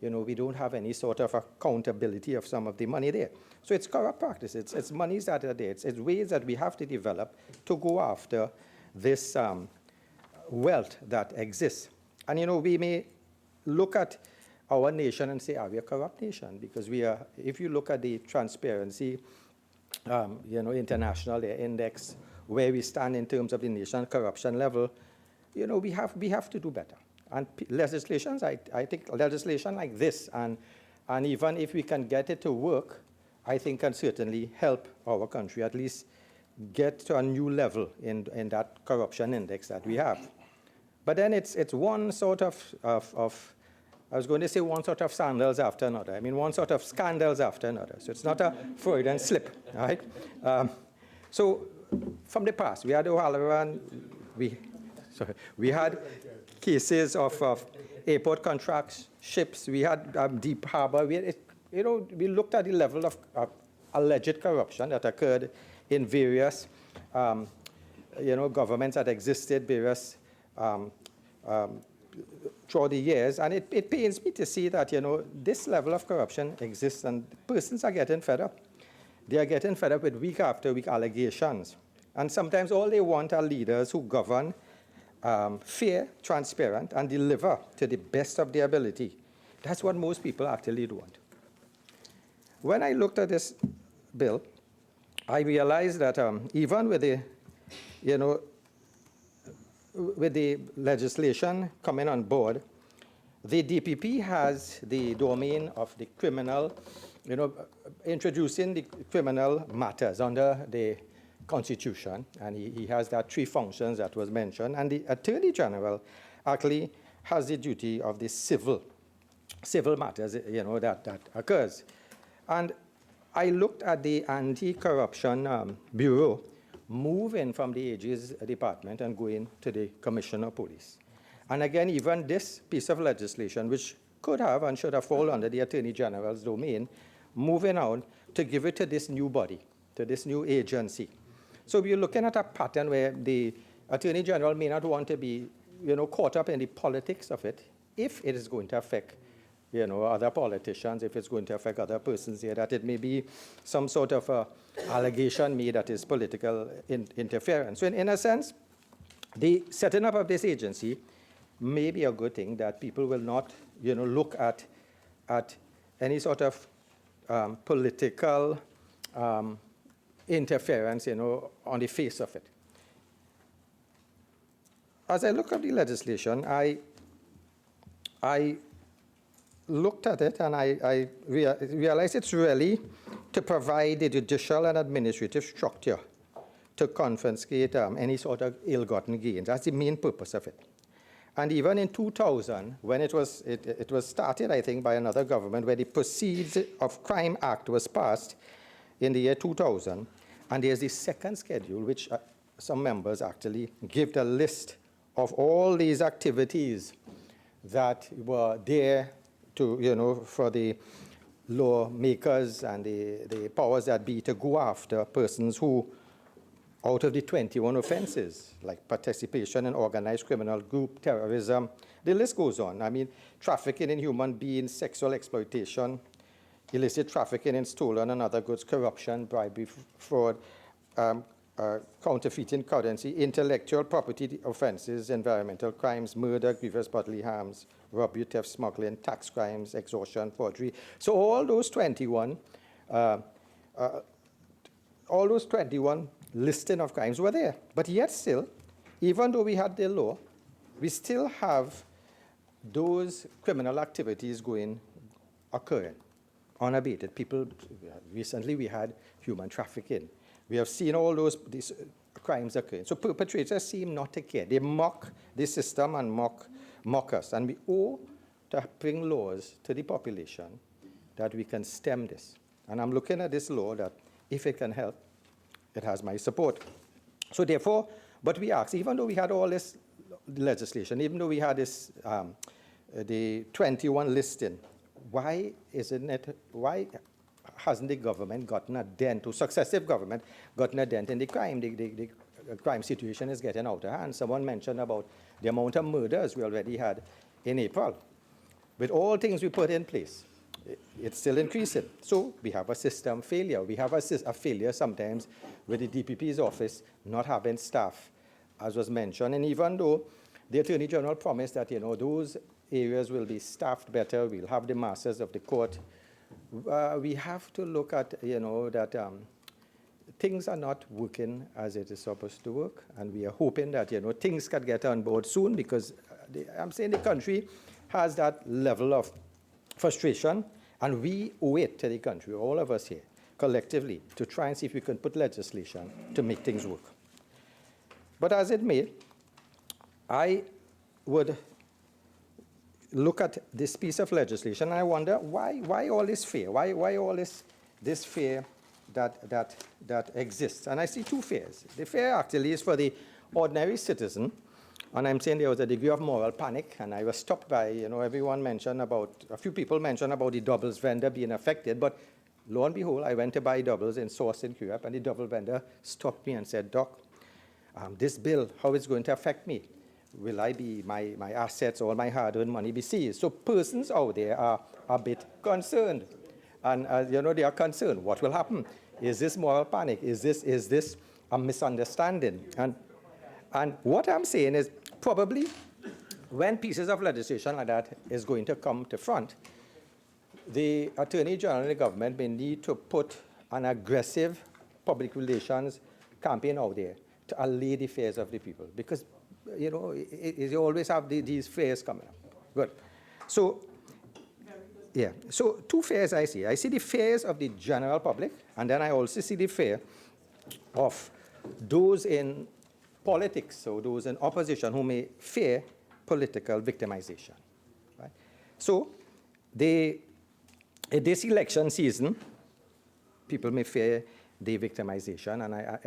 we don't have any sort of accountability of some of the money there. So it's corrupt practice. It's monies that are there. It's ways that we have to develop to go after this wealth that exists. And, we may look at our nation and say, are we a corrupt nation? Because we are, if you look at the transparency, international index, where we stand in terms of the national corruption level, we have to do better. And legislations, I think legislation like this, and even if we can get it to work, I think can certainly help our country at least get to a new level in that corruption index that we have. But then it's one sort of I was going to say one sort of sandals after another. I mean, one sort of scandals after another. So it's not a Freudian slip, right? So from the past, we had O'Halloran, we had cases of airport contracts, ships, we had Deep Harbor. We looked at the level of alleged corruption that occurred in various, governments that existed, various throughout the years, and it pains me to see that, this level of corruption exists, and persons are getting fed up. They are getting fed up with week after week allegations. And sometimes all they want are leaders who govern fair, transparent, and deliver to the best of their ability. That's what most people actually want. When I looked at this bill, I realized that even with the legislation coming on board, the DPP has the domain of the criminal, introducing the criminal matters under the Constitution, and he has that 3 functions that was mentioned, and the Attorney General actually has the duty of the civil matters, that occurs. And I looked at the Anti-Corruption Bureau moving from the AG's department and going to the Commissioner of Police. And again, even this piece of legislation, which could have and should have fallen under the Attorney General's domain, moving on to give it to this new body, to this new agency. So we're looking at a pattern where the Attorney General may not want to be, caught up in the politics of it, if it is going to affect, other politicians, if it's going to affect other persons here, that it may be some sort of allegation made that is political interference. So in a sense, the setting up of this agency may be a good thing, that people will not, look at any sort of political interference, on the face of it. As I look at the legislation, I looked at it and I realized it's really to provide the judicial and administrative structure to confiscate any sort of ill-gotten gains. That's the main purpose of it. And even in 2000, when it was started, I think, by another government, where the Proceeds of Crime Act was passed in the year 2000, and there's the second schedule, which some members actually give the list of all these activities that were there to, for the lawmakers and the powers that be to go after persons who, out of the 21 offenses, like participation in organized criminal group, terrorism, the list goes on. I mean, trafficking in human beings, sexual exploitation, illicit trafficking in stolen and other goods, corruption, bribery, fraud, counterfeiting currency, intellectual property offenses, environmental crimes, murder, grievous bodily harms, robbery, theft, smuggling, tax crimes, extortion, forgery. So all those 21 listing of crimes were there. But yet still, even though we had the law, we still have those criminal activities occurring unabated. Recently we had human trafficking. We have seen all these crimes occurring. So perpetrators seem not to care. They mock the system and mock us. And we owe to bring laws to the population that we can stem this. And I'm looking at this law that, if it can help, it has my support. So therefore, but we ask, even though we had all this legislation, even though we had this, the 21 listing, why hasn't the government gotten a dent, or successive government gotten a dent in the crime? The crime situation is getting out of hand. Someone mentioned about the amount of murders we already had in April. With all things we put in place, it's still increasing. So we have a system failure. We have a failure sometimes with the DPP's office not having staff, as was mentioned. And even though the Attorney General promised that, those areas will be staffed better, we'll have the masters of the court, we have to look at, that things are not working as it is supposed to work. And we are hoping that, things can get on board soon, because I'm saying the country has that level of frustration, and we owe it to the country, all of us here, collectively, to try and see if we can put legislation to make things work. But as it may, I would look at this piece of legislation, and I wonder why all this fear? Why all this fear that exists? And I see two fears. The fear actually is for the ordinary citizen, and I'm saying there was a degree of moral panic, and I was stopped by, everyone mentioned about, a few people mentioned about the doubles vendor being affected, but lo and behold, I went to buy doubles in Source in Curepe, and the double vendor stopped me and said, Doc, this bill, how it's going to affect me? will I be, my assets, all my hard-earned money be seized? So persons out there are a bit concerned. And they are concerned. What will happen? Is this moral panic? Is this a misunderstanding? And what I'm saying is probably when pieces of legislation like that is going to come to front, the Attorney General and the government may need to put an aggressive public relations campaign out there to allay the fears of the people. Because, you always have these fears coming up. Good. So, yeah. So two fears I see. I see the fears of the general public, and then I also see the fear of those in politics, so those in opposition who may fear political victimization. Right? So in this election season, people may fear the victimization,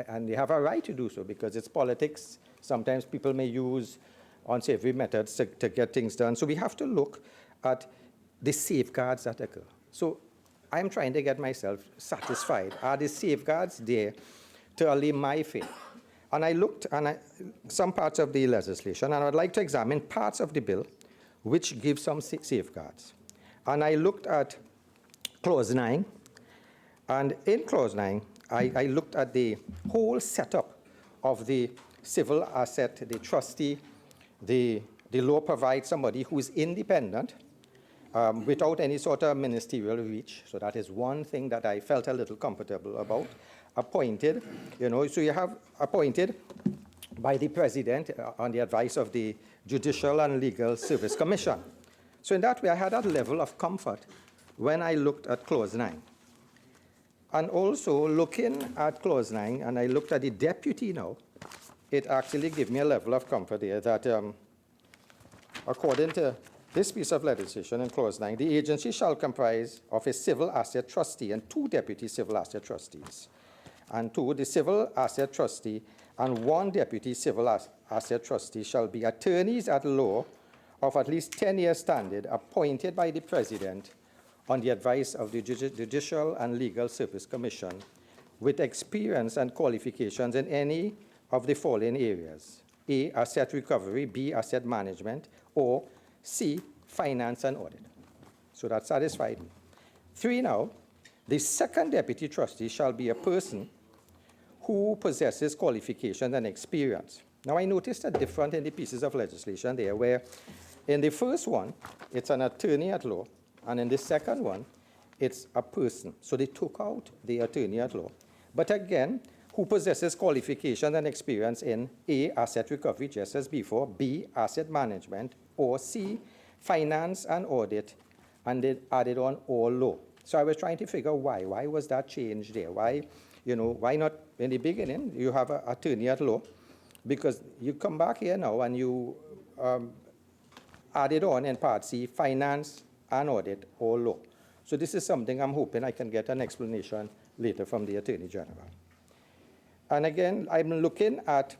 and they have a right to do so because it's politics. Sometimes people may use unsavory methods to get things done. So we have to look at the safeguards that occur. So I'm trying to get myself satisfied. Are the safeguards there to allay my fear? And I looked at some parts of the legislation, and I'd like to examine parts of the bill which give some safeguards. And I looked at Clause 9, and in Clause 9, I looked at the whole setup of the civil asset, the trustee. The law provides somebody who is independent, without any sort of ministerial reach. So that is one thing that I felt a little comfortable about. Appointed, so you have appointed by the president on the advice of the Judicial and Legal Service Commission. So in that way, I had that level of comfort when I looked at Clause 9. And also looking at Clause 9, and I looked at the deputy now, it actually gave me a level of comfort there that according to this piece of legislation in Clause 9, the agency shall comprise of a civil asset trustee and 2 deputy civil asset trustees. And 2, the civil asset trustee and 1 deputy civil asset trustee shall be attorneys at law of at least 10 years standing, appointed by the president on the advice of the Judicial and Legal Service Commission, with experience and qualifications in any of the following areas: A, asset recovery; B, asset management; or C, finance and audit. So that satisfied me. 3 now, the second deputy trustee shall be a person who possesses qualifications and experience. Now I noticed a difference in the pieces of legislation there, where in the first one, it's an attorney at law, and in the second one, it's a person. So they took out the attorney at law. But again, who possesses qualifications and experience in A, asset recovery, just as before; B, asset management; or C, finance and audit, and they added on all law. So I was trying to figure why. Why was that change there? Why, why not in the beginning you have an attorney at law? Because you come back here now and you added on in Part C, finance and audit, all law. So this is something I'm hoping I can get an explanation later from the Attorney General. And again, I'm looking at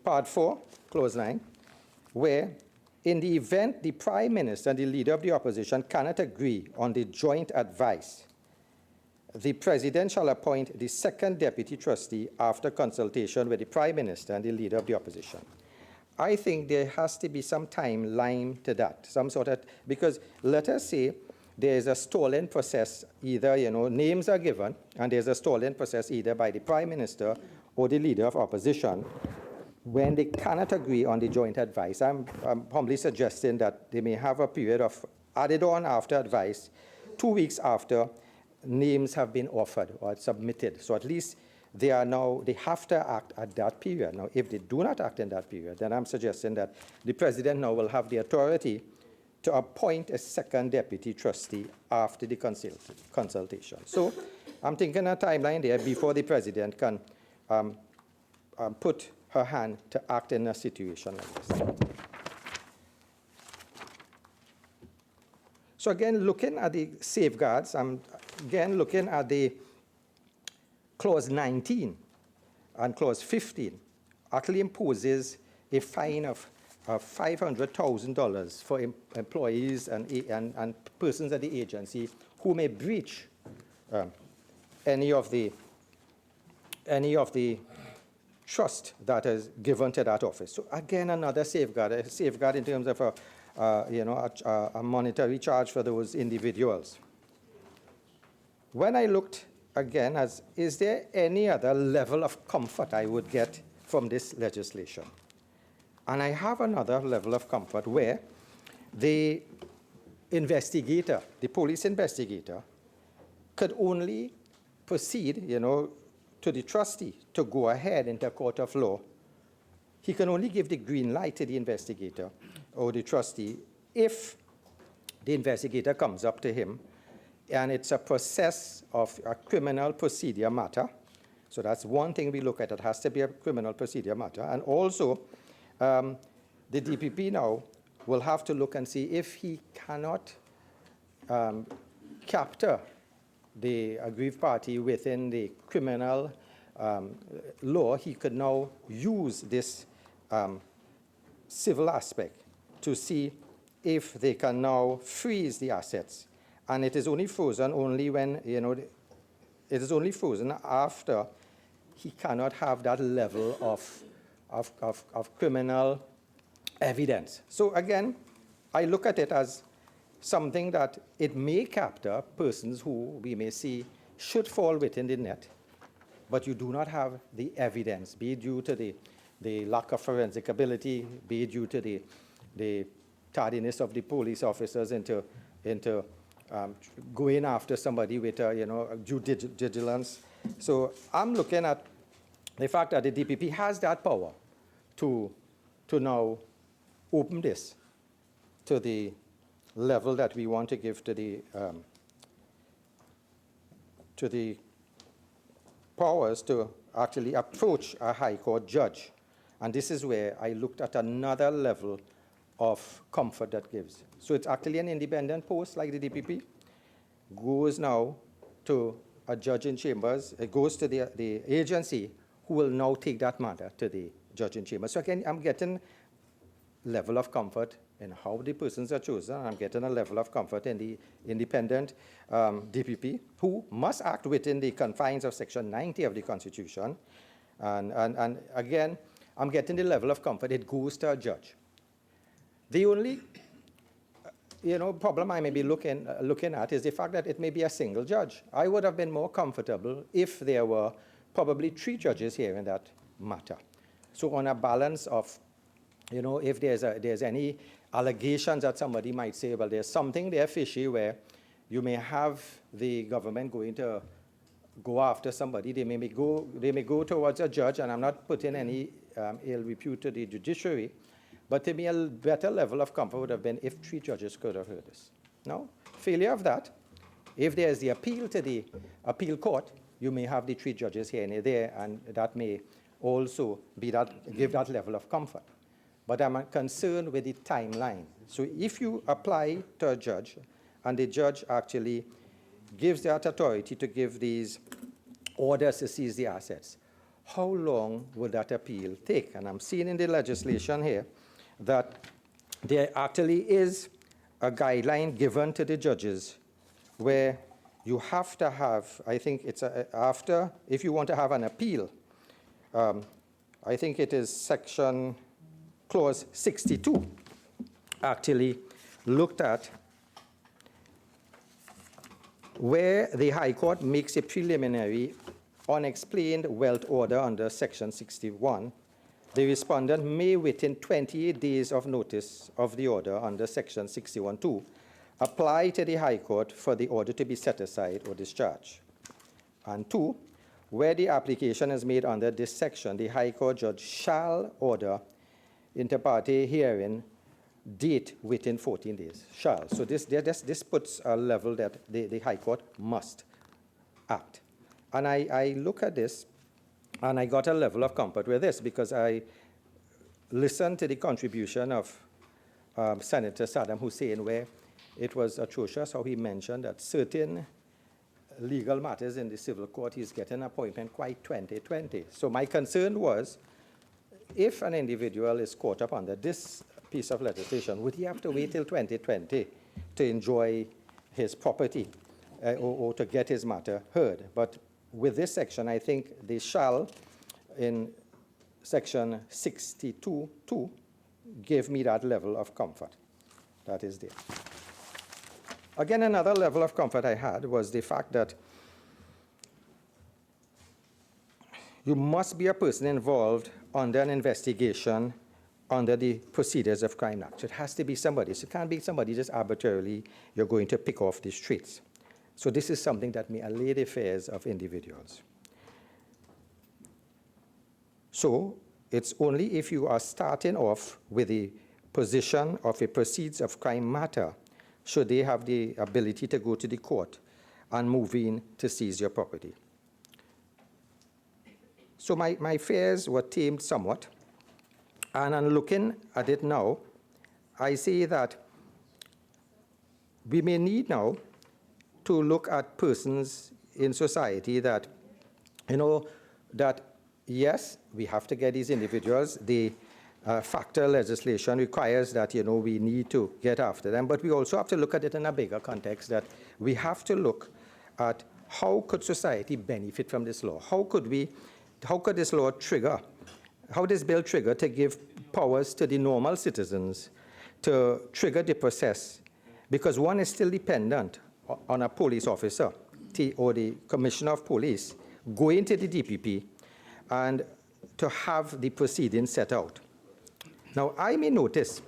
Part 4, Clause 9, where in the event the Prime Minister and the Leader of the Opposition cannot agree on the joint advice, the President shall appoint the second deputy trustee after consultation with the Prime Minister and the Leader of the Opposition. I think there has to be some timeline to that, some sort of, because let us say there is a stalling process, either, names are given, and there's a stalling process either by the Prime Minister or the Leader of Opposition when they cannot agree on the joint advice. I'm humbly suggesting that they may have a period of added on after advice, 2 weeks after names have been offered or submitted. So at least they have to act at that period. Now, if they do not act in that period, then I'm suggesting that the President now will have the authority to appoint a second deputy trustee after the consultation. So I'm thinking a timeline there before the President can put her hand to act in a situation like this. So again, looking at the safeguards, I'm again looking at the Clause 19 and Clause 15 actually imposes a fine of $500,000 for employees and persons at the agency who may breach any of the trust that is given to that office. So again, another safeguard, a safeguard in terms of a monetary charge for those individuals. When I looked again, is there any other level of comfort I would get from this legislation? And I have another level of comfort where the investigator, the police investigator, could only proceed, to the trustee to go ahead into a court of law. He can only give the green light to the investigator or the trustee if the investigator comes up to him and it's a process of a criminal procedure matter. So that's one thing we look at. It has to be a criminal procedure matter. And also, the DPP now will have to look and see if he cannot capture the aggrieved party within the criminal law, he could now use this civil aspect to see if they can now freeze the assets. And it is only frozen only when, it is only frozen after he cannot have that level of criminal evidence. So again, I look at it as something that it may capture persons who we may see should fall within the net, but you do not have the evidence, be it due to the lack of forensic ability, be it due to the tardiness of the police officers into going after somebody with due diligence. So I'm looking at the fact that the DPP has that power to now open this to the level that we want to give to the powers to actually approach a high court judge. And this is where I looked at another level of comfort that gives. So it's actually an independent post like the DPP, goes now to a judge in chambers, it goes to the agency who will now take that matter to the judge in chambers. So again, I'm getting level of comfort in how the persons are chosen. I'm getting a level of comfort in the independent DPP, who must act within the confines of Section 90 of the Constitution. And again, I'm getting the level of comfort. It goes to a judge. The only problem I may be looking at is the fact that it may be a single judge. I would have been more comfortable if there were probably 3 judges here in that matter. So on a balance of, if there's any allegations that somebody might say, well, there's something there fishy where you may have the government going to go after somebody. They may go towards a judge, and I'm not putting any ill repute to the judiciary, but to me a better level of comfort would have been if 3 judges could have heard this. No? Failure of that, if there's the appeal to the appeal court, you may have the 3 judges here and there, and that may also give that level of comfort. But I'm concerned with the timeline. So if you apply to a judge, and the judge actually gives that authority to give these orders to seize the assets, how long would that appeal take? And I'm seeing in the legislation here that there actually is a guideline given to the judges where you have to have, I think it's after, if you want to have an appeal, I think it is section clause 62 actually looked at where the High Court makes a preliminary unexplained wealth order under section 61. The respondent may, within 28 days of notice of the order under section 61(2), apply to the High Court for the order to be set aside or discharged. And 2, where the application is made under this section, the High Court judge shall order inter partes hearing date within 14 days. Shall. So this puts a level that the High Court must act. And I look at this, and I got a level of comfort with this because I listened to the contribution of Senator Saddam Hussein, where it was atrocious how he mentioned that certain legal matters in the civil court, he's getting an appointment quite 2020. So my concern was, if an individual is caught up under this piece of legislation, would he have to wait till 2020 to enjoy his property or to get his matter heard? But with this section, I think they shall, in Section 62(2) gave me that level of comfort that is there. Again, another level of comfort I had was the fact that you must be a person involved under an investigation under the Procedures of Crime Act. It has to be somebody. So it can't be somebody just arbitrarily you're going to pick off the streets. So this is something that may allay the fears of individuals. So it's only if you are starting off with the position of a proceeds of crime matter should they have the ability to go to the court and move in to seize your property. So my fears were tamed somewhat. And on looking at it now, I say that we may need now to look at persons in society that, that yes, we have to get these individuals. The FACTA legislation requires that, we need to get after them, but we also have to look at it in a bigger context, that we have to look at how could society benefit from this law? How could this law trigger, how this bill trigger to give powers to the normal citizens to trigger the process? Because one is still dependent on a police officer or the commissioner of police going to the DPP and to have the proceedings set out. Now, I may notice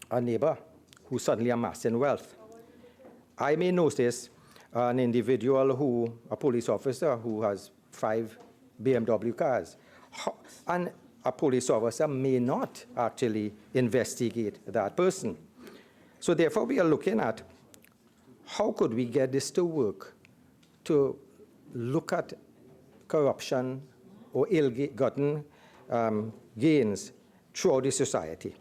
a neighbor who's suddenly amassing wealth. I may notice an individual a police officer who has 5 BMW cars. And a police officer may not actually investigate that person. So therefore, we are looking at how could we get this to work to look at corruption or ill-gotten gains throughout the society.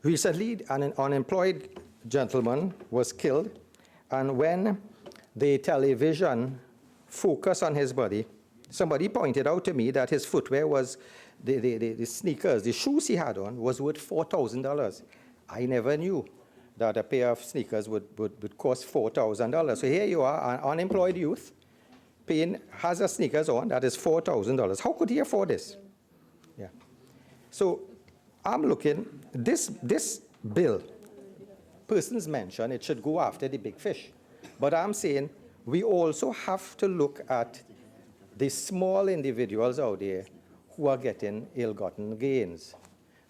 Recently, an unemployed gentleman was killed, and when the television focused on his body, somebody pointed out to me that his footwear was, the sneakers, the shoes he had on was worth $4,000. I never knew that a pair of sneakers would cost $4,000. So here you are, an unemployed youth, has a sneakers on that is $4,000. How could he afford this? Yeah. So I'm looking, this bill, persons mentioned it should go after the big fish. But I'm saying we also have to look at the small individuals out there who are getting ill-gotten gains.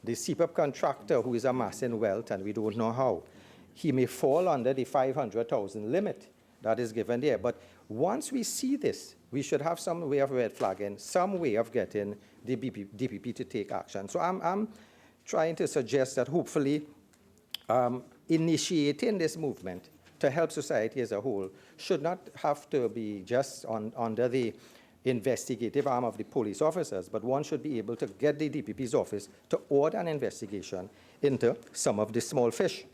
The CPAP contractor who is amassing wealth and we don't know how. He may fall under the 500,000 limit that is given there. But once we see this, we should have some way of red flagging, some way of getting the DPP to take action. So I'm trying to suggest that hopefully initiating this movement to help society as a whole should not have to be just under the investigative arm of the police officers, but one should be able to get the DPP's office to order an investigation into some of the small fish.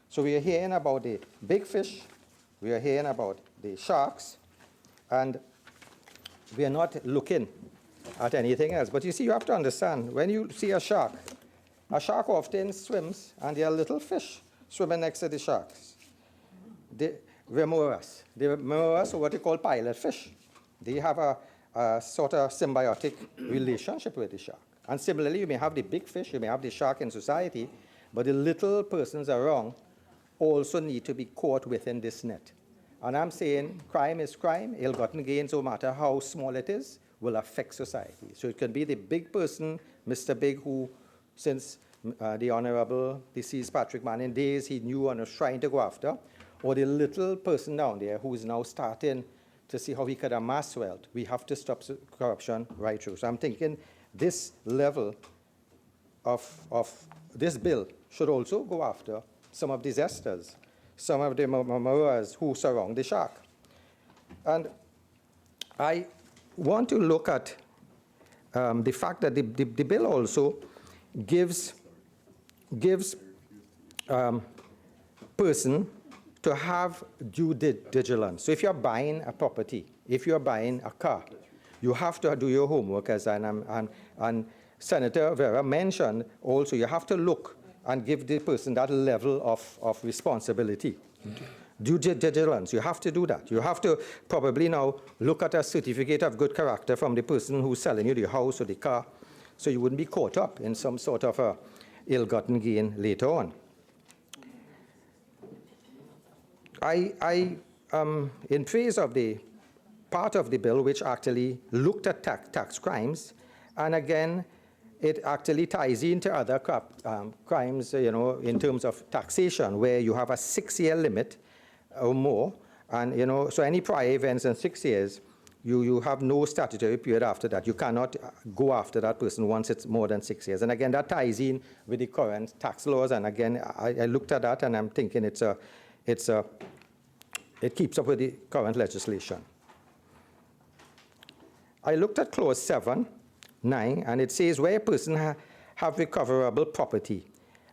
So we are hearing about the big fish, we are hearing about the sharks, and we are not looking at anything else. But you see, you have to understand, when you see a shark often swims, and there are little fish swimming next to the sharks. The remoras are what you call pilot fish. They have a sort of symbiotic relationship with the shark. And similarly, you may have the big fish, you may have the shark in society, but the little persons around also need to be caught within this net. And I'm saying crime is crime, ill-gotten gains, no matter how small it is, will affect society. So it can be the big person, Mr. Big, who since the Honorable deceased Patrick Manning days, he knew and was trying to go after, or the little person down there who is now starting to see how he could amass wealth. We have to stop corruption right through. So I'm thinking this level of this bill should also go after some of the zesters, some of the mamoras who surround the shark. And I want to look at the fact that the bill also gives person to have due diligence. So if you're buying a property, if you're buying a car, you have to do your homework, as and Senator Vera mentioned also, you have to look and give the person that level of responsibility. due diligence. You have to do that. You have to probably now look at a certificate of good character from the person who's selling you the house or the car, so you wouldn't be caught up in some sort of a ill-gotten gain later on. I in praise of the part of the bill which actually looked at tax crimes, and again, it actually ties into other crimes, in terms of taxation, where you have a 6-year limit or more, and so any prior events in 6 years, you have no statutory period after that. You cannot go after that person once it's more than 6 years. And again, that ties in with the current tax laws. And again, I looked at that, and I'm thinking it keeps up with the current legislation. I looked at clause 7, 9, and it says where a person have recoverable property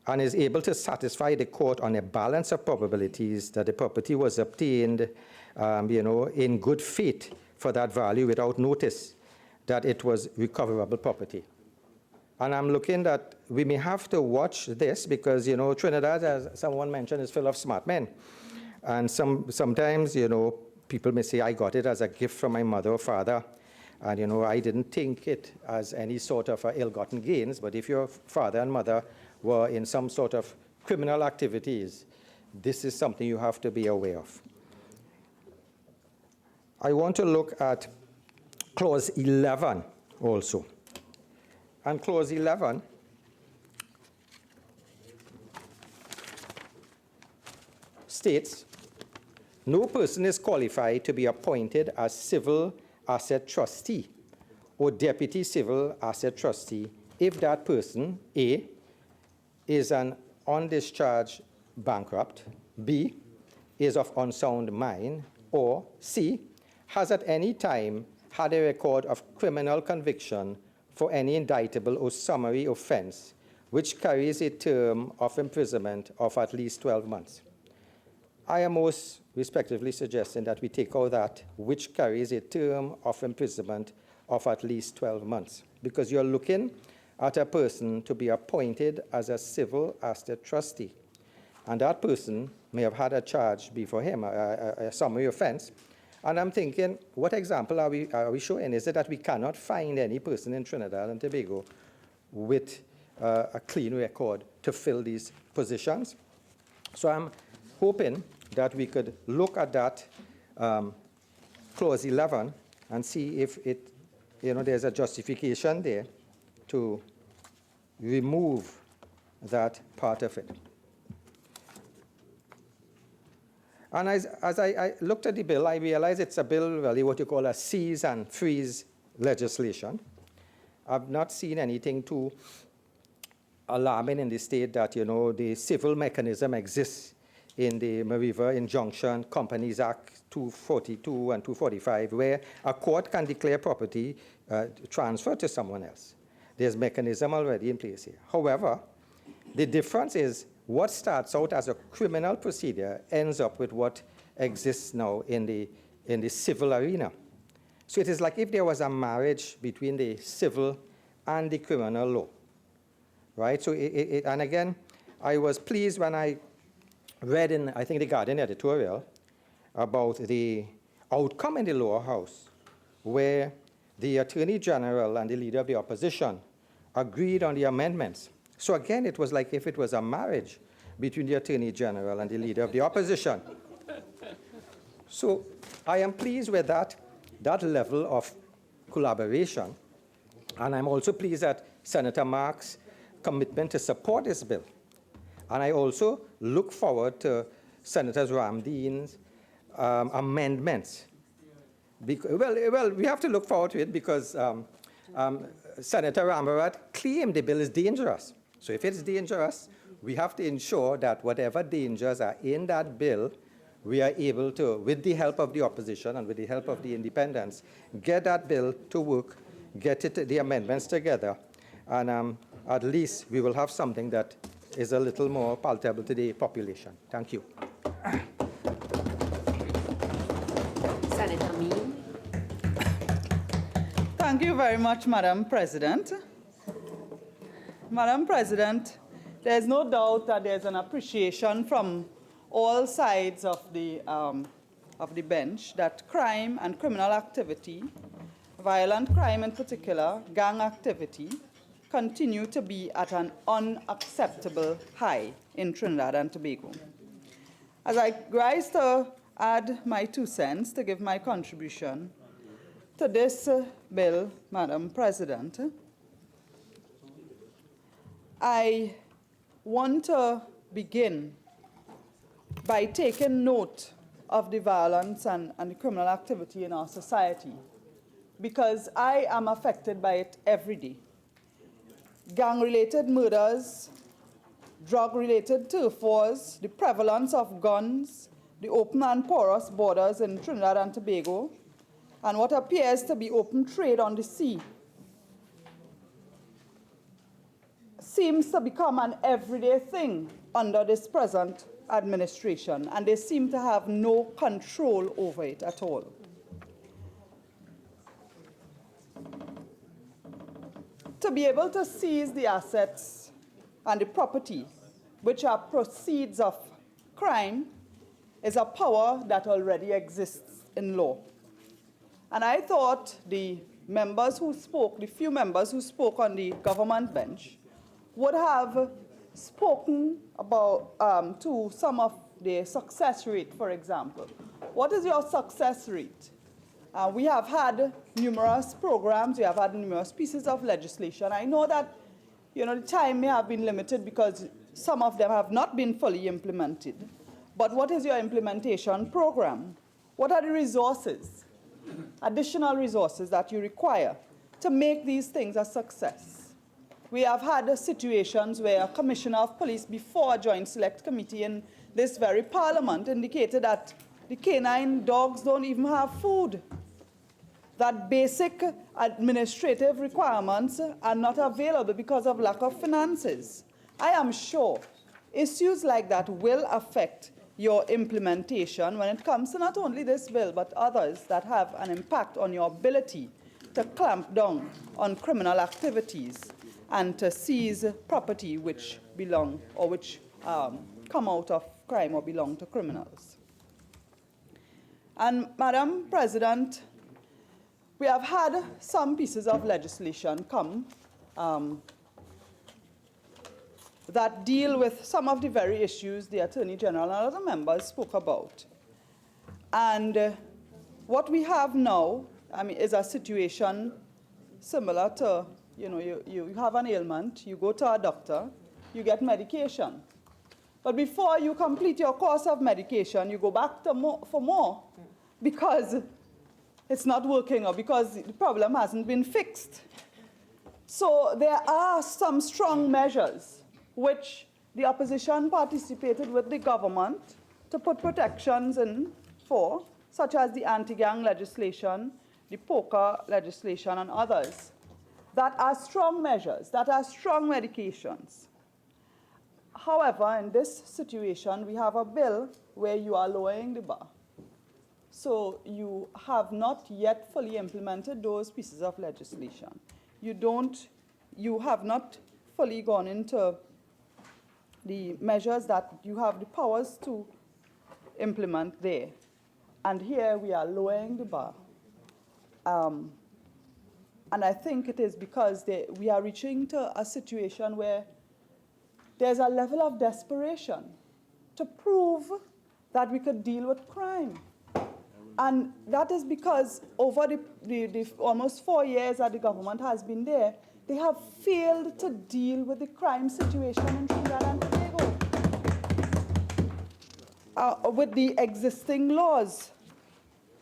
and is able to satisfy the court on a balance of probabilities that the property was obtained, in good faith for that value without notice that it was recoverable property. And I'm looking that we may have to watch this because, Trinidad, as someone mentioned, is full of smart men. And sometimes, people may say, I got it as a gift from my mother or father. And, I didn't think it as any sort of ill-gotten gains. But if your father and mother were in some sort of criminal activities, this is something you have to be aware of. I want to look at clause 11 also. And clause 11 states, no person is qualified to be appointed as civil asset trustee or deputy civil asset trustee if that person, A, is an undischarged bankrupt, B, is of unsound mind, or C, has at any time had a record of criminal conviction for any indictable or summary offense which carries a term of imprisonment of at least 12 months. I am most respectively suggesting that we take out that which carries a term of imprisonment of at least 12 months, because you're looking at a person to be appointed as a civil asset trustee. And that person may have had a charge before him, a summary offense. And I'm thinking, what example are we showing? Is it that we cannot find any person in Trinidad and Tobago with a clean record to fill these positions? So I'm hoping that we could look at that clause 11 and see if there's a justification there to remove that part of it. And as I looked at the bill, I realized it's a bill really what you call a seize and freeze legislation. I've not seen anything too alarming in the state that, the civil mechanism exists in the Mariva Injunction Companies Act 242 and 245, where a court can declare property transferred to someone else. There's mechanism already in place here. However, the difference is what starts out as a criminal procedure ends up with what exists now in the civil arena. So it is like if there was a marriage between the civil and the criminal law, right? So and again, I was pleased when I read in, I think, the Guardian editorial about the outcome in the lower house, where the Attorney General and the Leader of the Opposition agreed on the amendments. So again, it was like if it was a marriage between the Attorney General and the Leader of the Opposition. So I am pleased with that level of collaboration. And I'm also pleased at Senator Mark's commitment to support this bill. And I also look forward to Senator Ramdean's amendments. Well, we have to look forward to it because Senator Rambharat claimed the bill is dangerous. So if it's dangerous, we have to ensure that whatever dangers are in that bill, we are able to, with the help of the opposition and with the help of the independents, get that bill to work, get the amendments together, and at least we will have something that is a little more palatable to the population. Thank you. Senator Ameen. Thank you very much, Madam President. Madam President, there's no doubt that there's an appreciation from all sides of the bench that crime and criminal activity, violent crime in particular, gang activity, continue to be at an unacceptable high in Trinidad and Tobago. As I rise to add my 2 cents to give my contribution to this bill, Madam President, I want to begin by taking note of the violence and the criminal activity in our society, because I am affected by it every day. Gang-related murders, drug-related turf wars, the prevalence of guns, the open and porous borders in Trinidad and Tobago, and what appears to be open trade on the sea seems to become an everyday thing under this present administration, and they seem to have no control over it at all. To be able to seize the assets and the property which are proceeds of crime is a power that already exists in law. And I thought the members who spoke, the few members who spoke on the government bench, would have spoken about to some of the success rate, for example. What is your success rate? We have had numerous programs, we have had numerous pieces of legislation. I know that the time may have been limited because some of them have not been fully implemented. But what is your implementation program? What are the resources, additional resources that you require to make these things a success? We have had situations where a commissioner of police before a joint select committee in this very parliament indicated that the canine dogs don't even have food, that basic administrative requirements are not available because of lack of finances. I am sure issues like that will affect your implementation when it comes to not only this bill, but others that have an impact on your ability to clamp down on criminal activities and to seize property which belong or which come out of crime or belong to criminals. And Madam President, we have had some pieces of legislation come that deal with some of the very issues the Attorney General and other members spoke about. And what we have now, is a situation similar to, you have an ailment, you go to a doctor, you get medication. But before you complete your course of medication, you go back for more because it's not working or because the problem hasn't been fixed. So there are some strong measures which the opposition participated with the government to put protections in for, such as the anti-gang legislation, the poker legislation, and others, that are strong measures, that are strong medications. However, in this situation, we have a bill where you are lowering the bar. So you have not yet fully implemented those pieces of legislation. You have not fully gone into the measures that you have the powers to implement there. And here we are lowering the bar. And I think it is because we are reaching to a situation where there's a level of desperation to prove that we could deal with crime. And that is because over the almost 4 years that the government has been there, they have failed to deal with the crime situation in Trinidad and Tobago with the existing laws.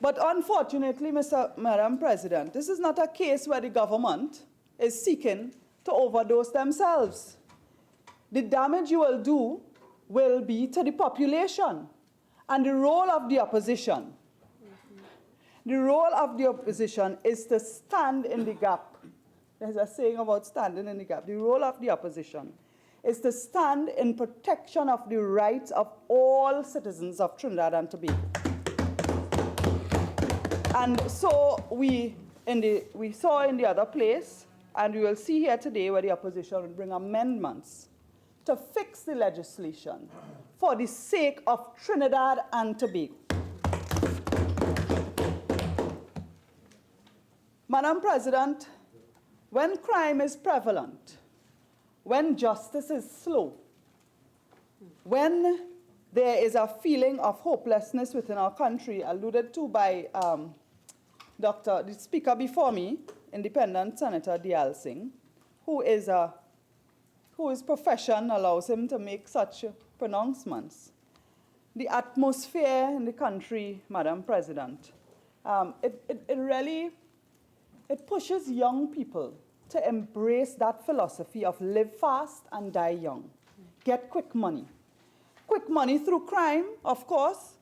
But unfortunately, Madam President, this is not a case where the government is seeking to overdose themselves. The damage you will do will be to the population. And the role of the opposition, is to stand in the gap. There's a saying about standing in the gap. The role of the opposition is to stand in protection of the rights of all citizens of Trinidad and Tobago. And so we saw in the other place, and we will see here today where the opposition will bring amendments to fix the legislation for the sake of Trinidad and Tobago. Madam President, when crime is prevalent, when justice is slow, when there is a feeling of hopelessness within our country, alluded to by the speaker before me, Independent Senator Deyalsingh, whose profession allows him to make such pronouncements. The atmosphere in the country, Madam President, it pushes young people to embrace that philosophy of live fast and die young. Get quick money. Quick money through crime, of course.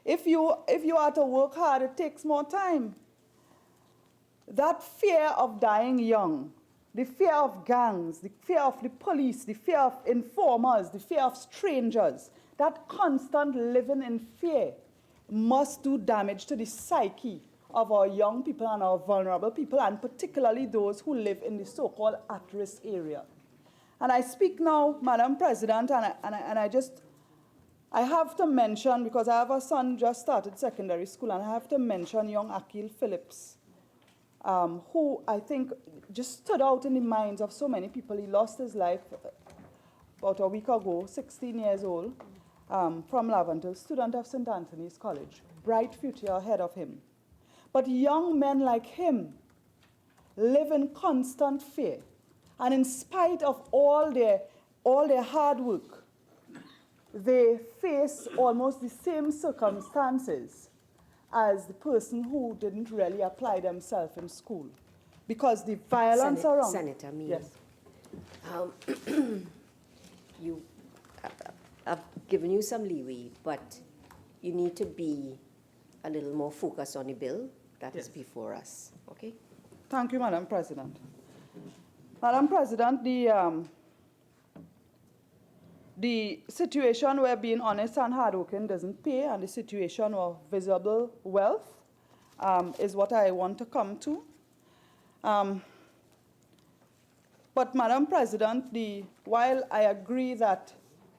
If you are to work hard, it takes more time. That fear of dying young, the fear of gangs, the fear of the police, the fear of informers, the fear of strangers, that constant living in fear must do damage to the psyche of our young people and our vulnerable people, and particularly those who live in the so-called at-risk area. And I speak now, Madam President, I have to mention, because I have a son just started secondary school, and I have to mention young Akil Phillips, who I think just stood out in the minds of so many people. He lost his life about a week ago, 16 years old, from Laventille, student of St. Anthony's College. Bright future ahead of him. But young men like him live in constant fear. And in spite of all their hard work, they face almost the same circumstances as the person who didn't really apply themselves in school. Because the violence around... Senator Ameen. Yes. I've given you some leeway, but you need to be a little more focused on the bill that is before us, okay? Thank you, Madam President. Madam President, the situation where being honest and hardworking doesn't pay, and the situation of visible wealth is what I want to come to. But Madam President, while I agree that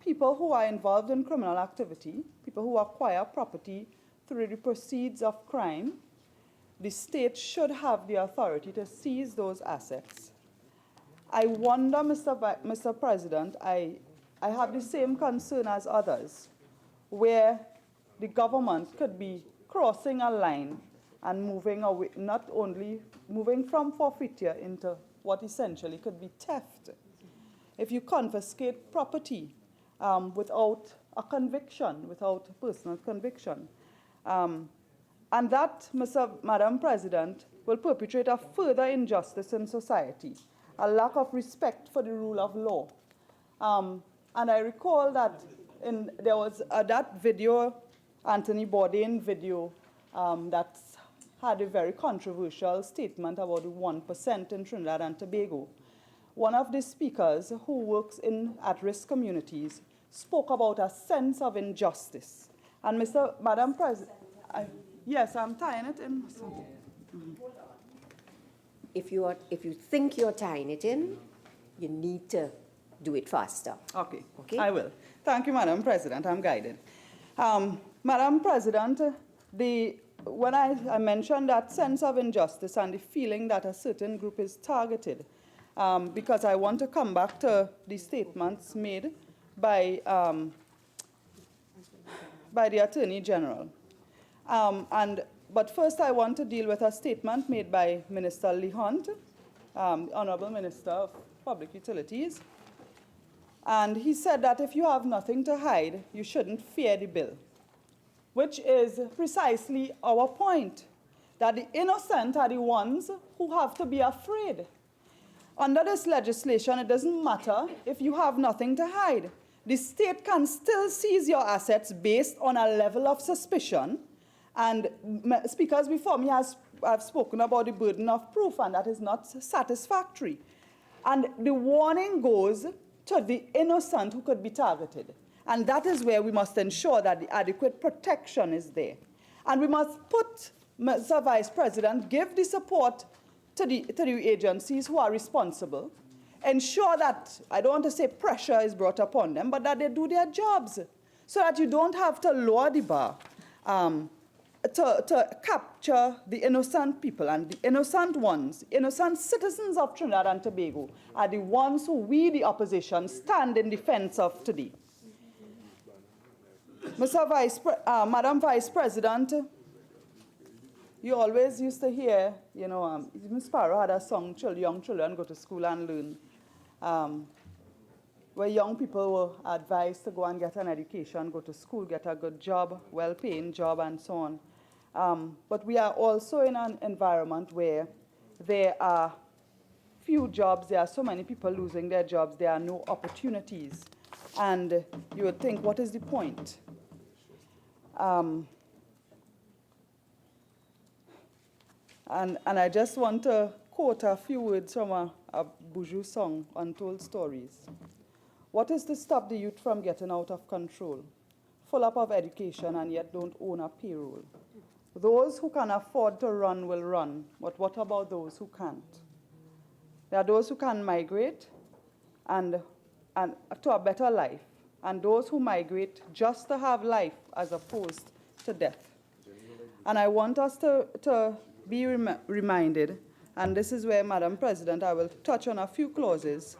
people who are involved in criminal activity, people who acquire property through the proceeds of crime, the state should have the authority to seize those assets. I wonder, Mr. President, I have the same concern as others, where the government could be crossing a line and moving away, not only moving from forfeiture into what essentially could be theft. If you confiscate property without a conviction, without personal conviction, and that, Madam President, will perpetrate a further injustice in society, a lack of respect for the rule of law. And I recall that there was that video, Anthony Bourdain video, that had a very controversial statement about the 1% in Trinidad and Tobago. One of the speakers who works in at-risk communities spoke about a sense of injustice. And Madam President, yes, I'm tying it in. If you think you're tying it in, you need to do it faster. Okay, Okay? I will. Thank you, Madam President. I'm guided. Madam President, when I mentioned that sense of injustice and the feeling that a certain group is targeted, because I want to come back to the statements made by the Attorney General. But first I want to deal with a statement made by Minister Lee Hunt, Honorable Minister of Public Utilities. And he said that if you have nothing to hide, you shouldn't fear the bill, which is precisely our point, that the innocent are the ones who have to be afraid. Under this legislation, it doesn't matter if you have nothing to hide. The state can still seize your assets based on a level of suspicion. And speakers before me have spoken about the burden of proof, and that is not satisfactory. And the warning goes to the innocent who could be targeted. And that is where we must ensure that the adequate protection is there. And we must put, Mr. Vice President, give the support to the agencies who are responsible. ensure that, I don't want to say pressure is brought upon them, but that they do their jobs so that you don't have to lower the bar to capture the innocent people. And the innocent ones, innocent citizens of Trinidad and Tobago are the ones who we, the opposition, stand in defense of today. Madam Vice President, you always used to hear, even Sparrow had a song, Young Children Go to School and Learn, where young people were advised to go and get an education, go to school, get a good job, well-paying job, and so on. But we are also in an environment where there are few jobs, there are so many people losing their jobs, there are no opportunities. And you would think, what is the point? And I just want to quote a few words from a Buju song, Untold Stories. What is to stop the youth from getting out of control? Full up of education and yet don't own a payroll. Those who can afford to run will run, but what about those who can't? There are those who can migrate and to a better life, and those who migrate just to have life as opposed to death. And I want us to be reminded, and this is where, Madam President, I will touch on a few clauses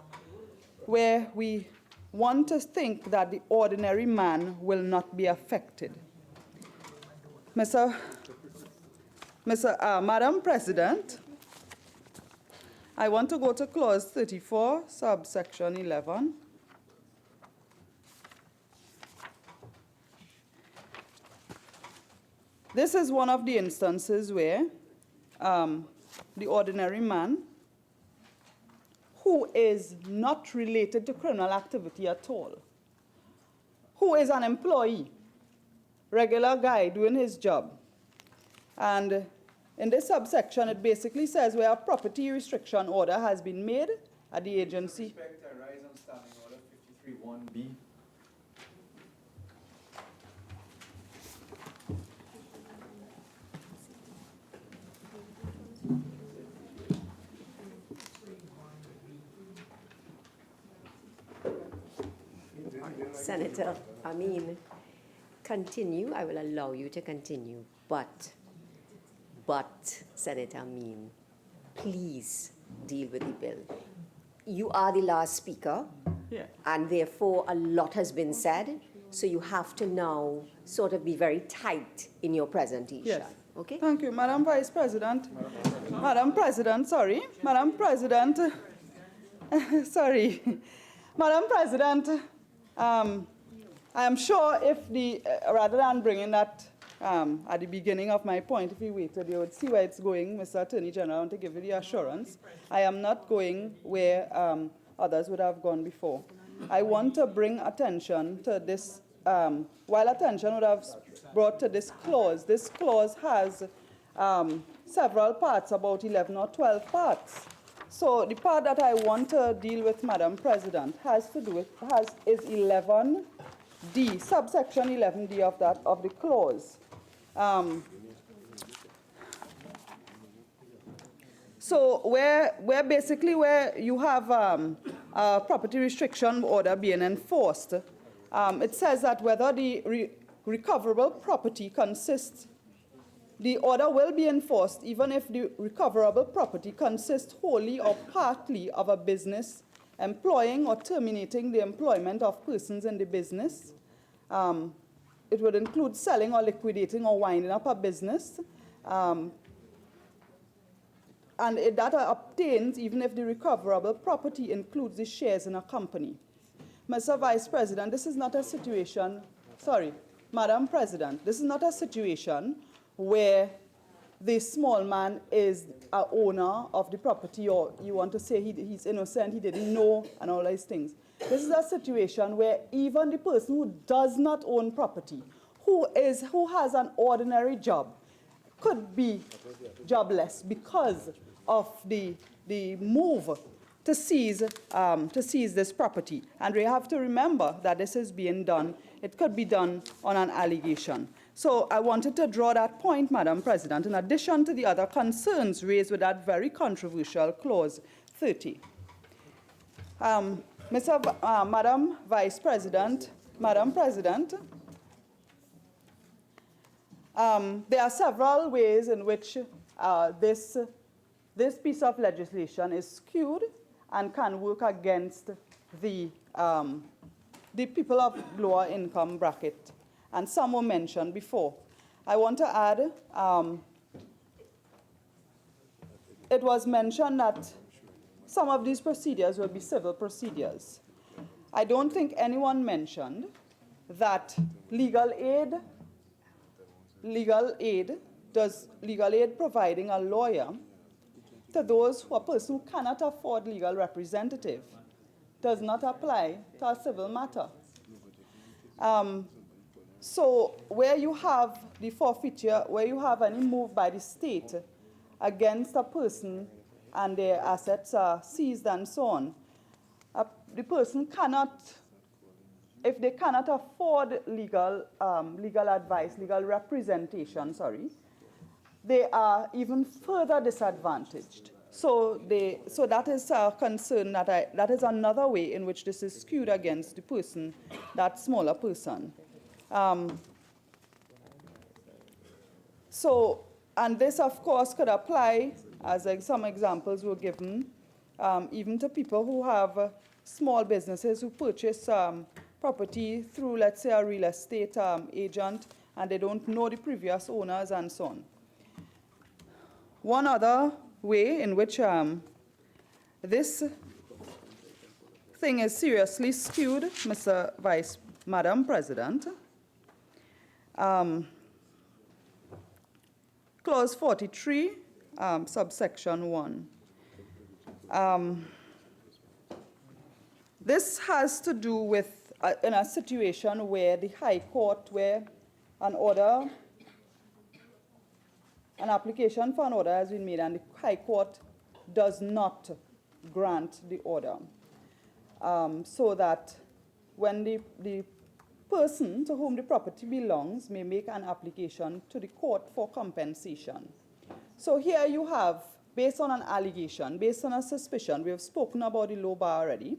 where we want to think that the ordinary man will not be affected. Madam President, I want to go to clause 34, subsection 11. This is one of the instances where the ordinary man, who is not related to criminal activity at all, who is an employee, regular guy doing his job. And in this subsection, it basically says where a property restriction order has been made at the agency. Respect to rise on standing order 53(1)B. Senator Ameen, continue. I will allow you to continue. But, Senator Ameen, please deal with the bill. You are the last speaker, and therefore a lot has been said, so you have to now sort of be very tight in your presentation. Yes. Okay? Thank you, Madam Vice President. Madam President, sorry. Madam President, sorry. Madam President, I am sure if rather than bringing that at the beginning of my point, if you waited, you would see where it's going, Mr. Attorney General. I want to give you the assurance. I am not going where others would have gone before. I want to bring attention to this, while attention would have brought to this clause has several parts, about 11 or 12 parts. So the part that I want to deal with, Madam President, has to do with, is 11D, subsection 11D of the clause. So where you have a property restriction order being enforced, it says that whether the recoverable property consists, the order will be enforced even if the recoverable property consists wholly or partly of a business employing or terminating the employment of persons in the business. It would include selling or liquidating or winding up a business. And that obtains even if the recoverable property includes the shares in a company. Mr. Vice President, this is not a situation, sorry, Madam President, this is not a situation where the small man is an owner of the property, or you want to say he's innocent, he didn't know, and all these things. This is a situation where even the person who does not own property, who has an ordinary job, could be jobless because of the move to seize this property. And we have to remember that this is being done. It could be done on an allegation. So I wanted to draw that point, Madam President, in addition to the other concerns raised with that very controversial clause 30. Madam Vice President, Madam President, there are several ways in which this piece of legislation is skewed and can work against the people of lower income bracket, and some were mentioned before. I want to add, it was mentioned that some of these procedures will be civil procedures. I don't think anyone mentioned that legal aid providing a lawyer to those a person who cannot afford legal representative does not apply to a civil matter. So where you have the forfeiture, where you have any move by the state against a person and their assets are seized and so on, the person cannot, if they cannot afford legal advice, legal representation, they are even further disadvantaged. So that is a concern that is another way in which this is skewed against the person, that smaller person. And this, of course, could apply, as some examples were given, even to people who have small businesses who purchase property through, let's say, a real estate agent, and they don't know the previous owners and so on. One other way in which this thing is seriously skewed, Madam President, Clause 43, subsection 1. This has to do with in a situation where the High Court, where an application for an order has been made and the High Court does not grant the order. So that when the person to whom the property belongs may make an application to the court for compensation. So here you have, based on an allegation, based on a suspicion, we have spoken about the low bar already,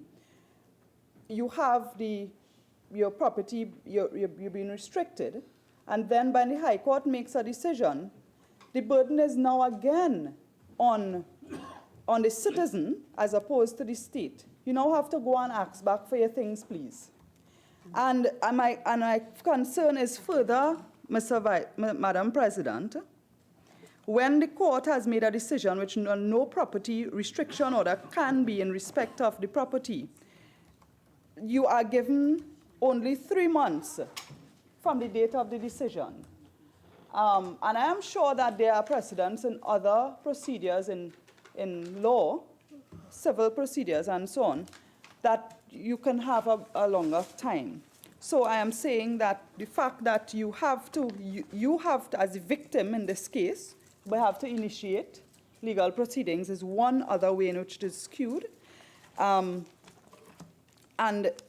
you have your property, you're being restricted, and then when the High Court makes a decision, the burden is now again on the citizen as opposed to the state. You now have to go and ask back for your things, please. And my concern is further, Madam President, when the court has made a decision which no property restriction order can be in respect of the property, you are given only 3 months from the date of the decision. And I am sure that there are precedents in other procedures in law, civil procedures and so on, that you can have a longer time. So I am saying that the fact that you have to, as a victim in this case, we have to initiate legal proceedings is one other way in which it is skewed. And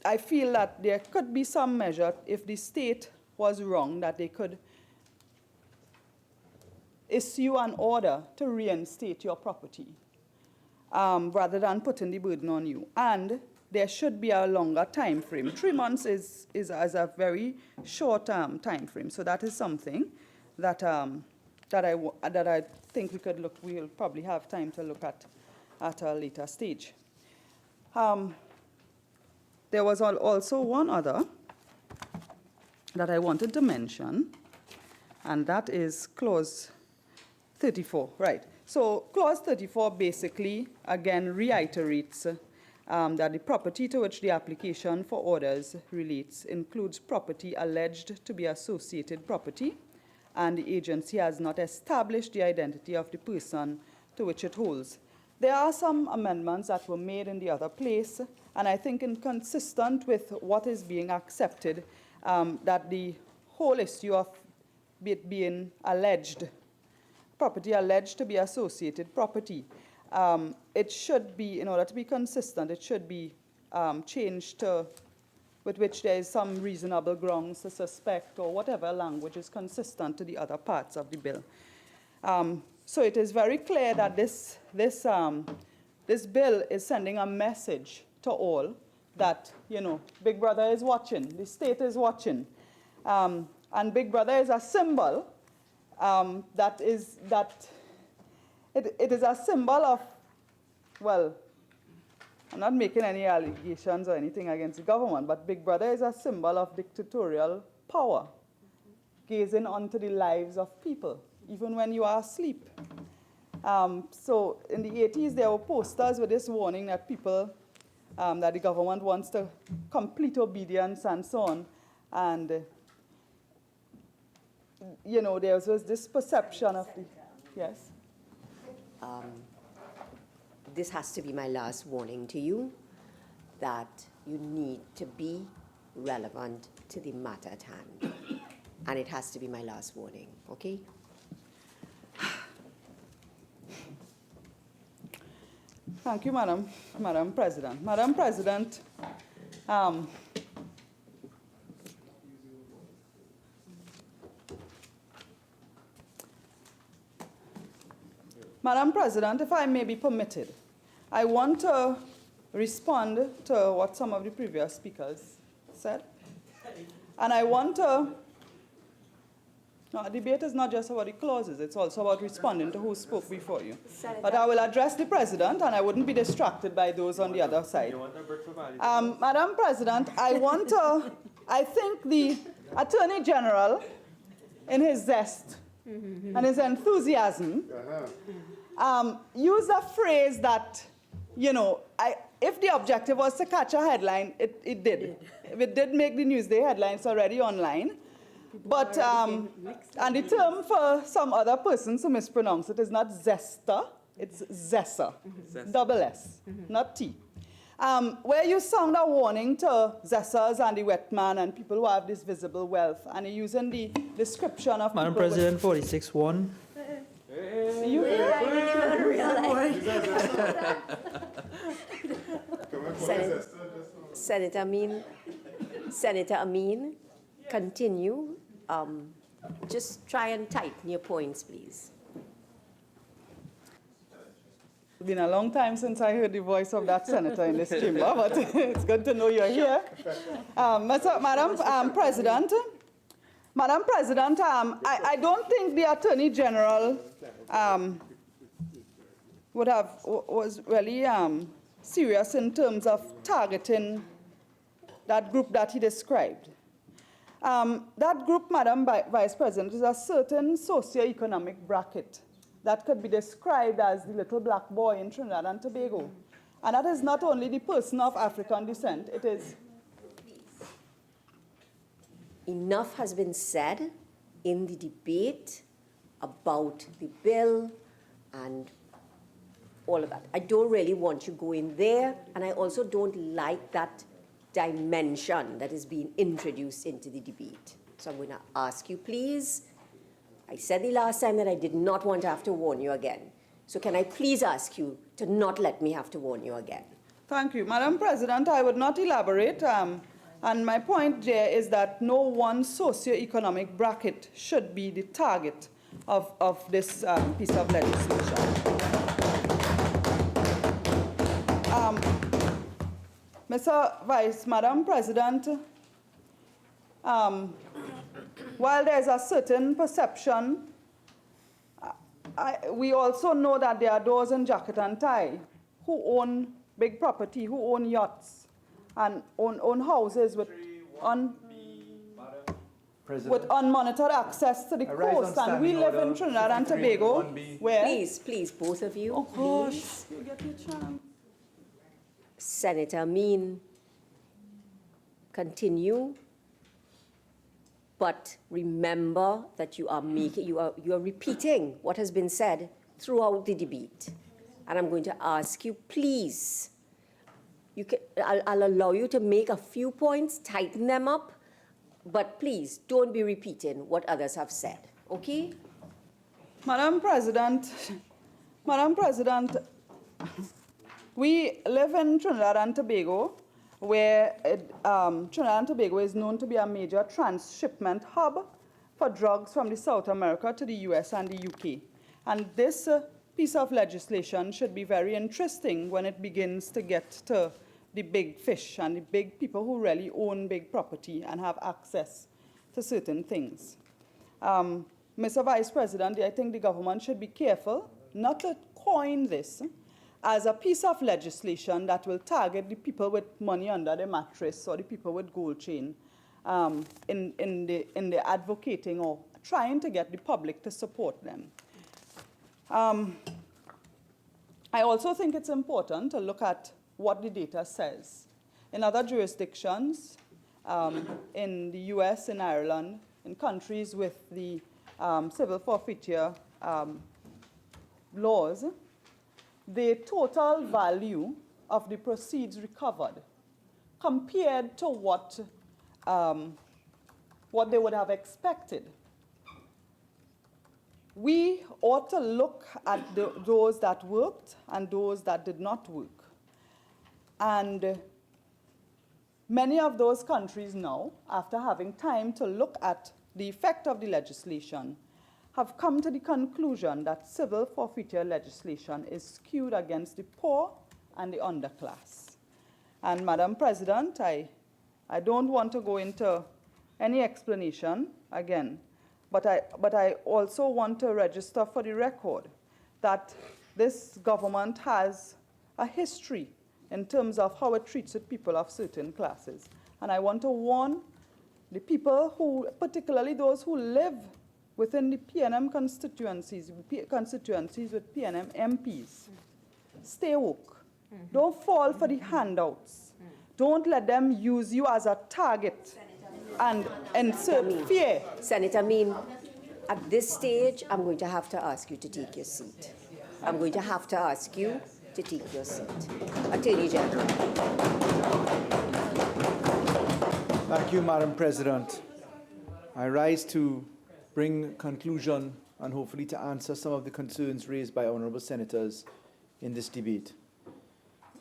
I feel that there could be some measure, if the state was wrong, that they could issue an order to reinstate your property rather than putting the burden on you. And there should be a longer time frame. 3 months is a very short time frame. So that is something that I think we'll probably have time to look at a later stage. There was also one other that I wanted to mention, and that is Clause 34, right. So Clause 34 basically, again, reiterates that the property to which the application for orders relates includes property alleged to be associated property, and the agency has not established the identity of the person to which it holds. There are some amendments that were made in the other place, and I think inconsistent with what is being accepted, that the whole issue of it being alleged, property alleged to be associated property, it should be, in order to be consistent, it should be changed to with which there is some reasonable grounds to suspect, or whatever language is consistent to the other parts of the bill. So it is very clear that this bill is sending a message to all that, Big Brother is watching, the state is watching. And Big Brother is a symbol it is a symbol of, well, I'm not making any allegations or anything against the government, but Big Brother is a symbol of dictatorial power, gazing onto the lives of people, even when you are asleep. So in the 80s, there were posters with this warning that people, that the government wants to complete obedience and so on. And, there was this perception of the, yes? This has to be my last warning to you, that you need to be relevant to the matter at hand. And it has to be my last warning, okay? Thank you, Madam President. Madam President, Madam President, if I may be permitted, I want to respond to what some of the previous speakers said. And I want to, no, a debate is not just about the clauses, it's also about responding to who spoke before you. But I will address the President, and I wouldn't be distracted by those on the other side. Madam President, I think the Attorney General, in his zest and his enthusiasm, used a phrase that, if the objective was to catch a headline, it did. It did make the Newsday headlines already online. But, and the term for some other persons who mispronounce it is not zester, it's zesser, double S, not T. Where you sound a warning to zessers and the wet man and people who have this visible wealth, and you're using the description of Madam President, 46-1. You didn't realize. Senator Ameen, continue. Just try and tighten your points, please. It's been a long time since I heard the voice of that senator in this chamber, but it's good to know you're here. Madam President, I don't think the Attorney General was really serious in terms of targeting that group that he described. That group, Madam Vice President, is a certain socioeconomic bracket that could be described as the little black boy in Trinidad and Tobago. And that is not only the person of African descent, it is. Enough has been said in the debate about the bill and all of that. I don't really want you going there, and I also don't like that dimension that is being introduced into the debate. So I'm going to ask you, please. I said the last time that I did not want to have to warn you again. So can I please ask you to not let me have to warn you again? Thank you. Madam President, I would not elaborate. And my point there is that no one socioeconomic bracket should be the target of this piece of legislation. Madam President, while there's a certain perception, we also know that there are those in jacket and tie who own big property, who own yachts, and own houses with unmonitored access to the coast. And we live in Trinidad and Tobago, where... Please, both of you. Oh, gosh. You get your chance. Senator Ameen, continue. But remember that you are repeating what has been said throughout the debate. And I'm going to ask you, please, I'll allow you to make a few points, tighten them up, but please don't be repeating what others have said, okay? Madam President, we live in Trinidad and Tobago, where Trinidad and Tobago is known to be a major transshipment hub for drugs from the South America to the US and the UK. And this piece of legislation should be very interesting when it begins to get to the big fish and the big people who really own big property and have access to certain things. Mr. Vice President, I think the government should be careful not to coin this as a piece of legislation that will target the people with money under the mattress or the people with gold chain in the advocating or trying to get the public to support them. I also think it's important to look at what the data says. In other jurisdictions, in the US, in Ireland, in countries with the civil forfeiture laws, the total value of the proceeds recovered compared to what they would have expected. We ought to look at those that worked and those that did not work. And many of those countries now, after having time to look at the effect of the legislation, have come to the conclusion that civil forfeiture legislation is skewed against the poor and the underclass. And Madam President, I don't want to go into any explanation again, but I also want to register for the record that this government has a history in terms of how it treats the people of certain classes. And I want to warn the people who, particularly those who live within the PNM constituencies with PNM MPs, stay woke. Don't fall for the handouts. Don't let them use you as a target and insert fear. Senator Ameen, at this stage, I'm going to have to ask you to take your seat. I'm going to have to ask you to take your seat. Attorney General. Thank you, Madam President. I rise to bring conclusion and hopefully to answer some of the concerns raised by honourable senators in this debate.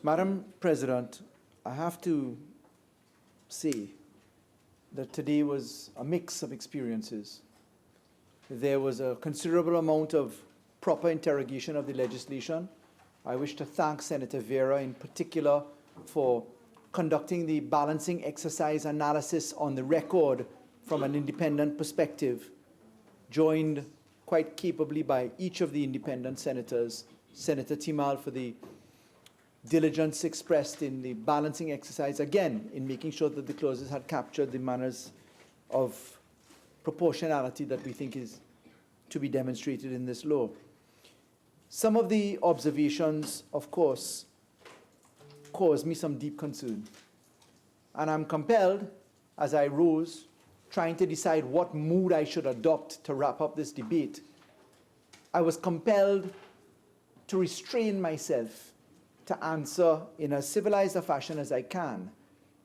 Madam President, I have to say that today was a mix of experiences. There was a considerable amount of proper interrogation of the legislation. I wish to thank Senator Vera in particular for conducting the balancing exercise analysis on the record from an independent perspective, joined quite capably by each of the independent senators, Senator Timal for the diligence expressed in the balancing exercise, again, in making sure that the clauses had captured the manners of proportionality that we think is to be demonstrated in this law. Some of the observations, of course, caused me some deep concern. And I'm compelled, as I rose, trying to decide what mood I should adopt to wrap up this debate, I was compelled to restrain myself to answer in as civilized a fashion as I can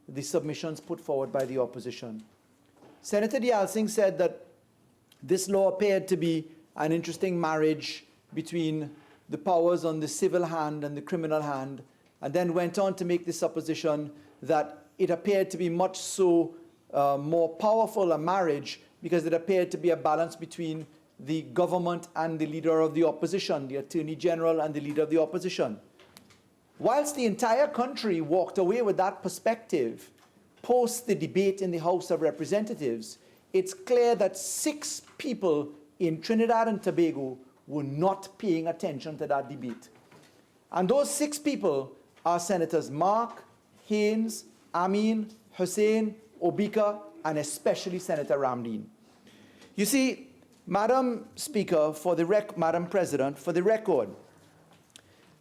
the submissions put forward by the opposition. Senator Deyalsingh said that this law appeared to be an interesting marriage between the powers on the civil hand and the criminal hand, and then went on to make the supposition that it appeared to be much so more powerful a marriage because it appeared to be a balance between the government and the leader of the opposition, the Attorney General and the leader of the opposition. Whilst the entire country walked away with that perspective, post the debate in the House of Representatives, it's clear that 6 people in Trinidad and Tobago were not paying attention to that debate. And those 6 people are Senators Mark, Haynes, Ameen, Hussain, Obika, and especially Senator Ramdeen. You see, Madam Speaker, Madam President, for the record,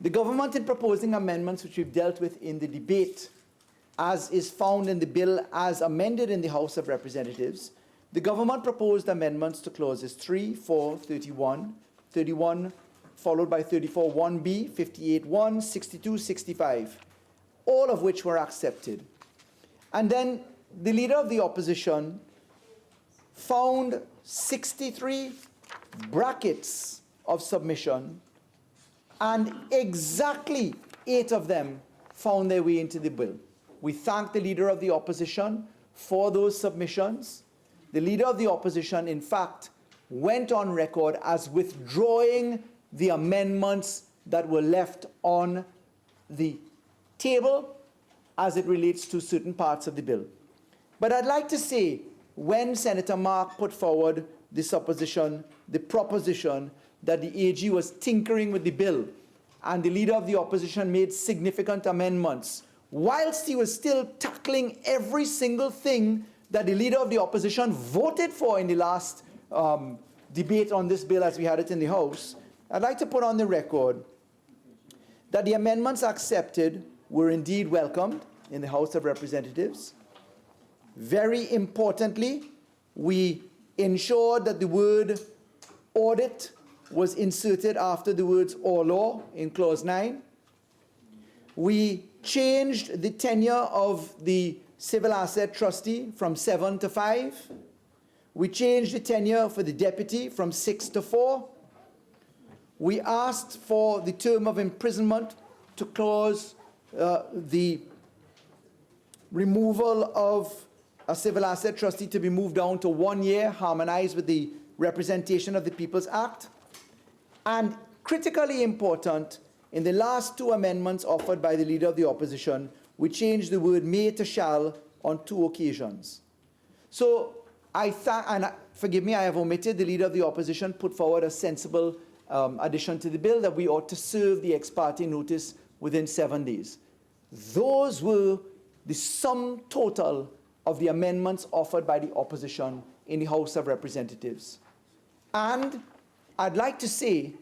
the government in proposing amendments which we've dealt with in the debate, as is found in the bill as amended in the House of Representatives, the government proposed amendments to clauses 3, 4, 31, 31, followed by 34(1)(b), 58(1), 62, 65, all of which were accepted. And then the leader of the opposition found 63 brackets of submission, and exactly 8 of them found their way into the bill. We thank the leader of the opposition for those submissions. The leader of the opposition, in fact, went on record as withdrawing the amendments that were left on the table as it relates to certain parts of the bill. But I'd like to say, when Senator Mark put forward this opposition, the proposition that the AG was tinkering with the bill, and the leader of the opposition made significant amendments, whilst he was still tackling every single thing that the leader of the opposition voted for in the last debate on this bill as we had it in the House, I'd like to put on the record that the amendments accepted were indeed welcomed in the House of Representatives. Very importantly, we ensured that the word audit was inserted after the words or law in Clause 9. We changed the tenure of the civil asset trustee from 7 to 5. We changed the tenure for the deputy from 6 to 4. We asked for the term of imprisonment to cause the removal of a civil asset trustee to be moved down to 1 year, harmonized with the Representation of the People's Act. And critically important, in the last 2 amendments offered by the leader of the opposition, we changed the word may to shall on 2 occasions. So and forgive me, I have omitted, the leader of the opposition put forward a sensible addition to the bill that we ought to serve the ex parte notice within 7 days. Those were the sum total of the amendments offered by the opposition in the House of Representatives. And I'd like to say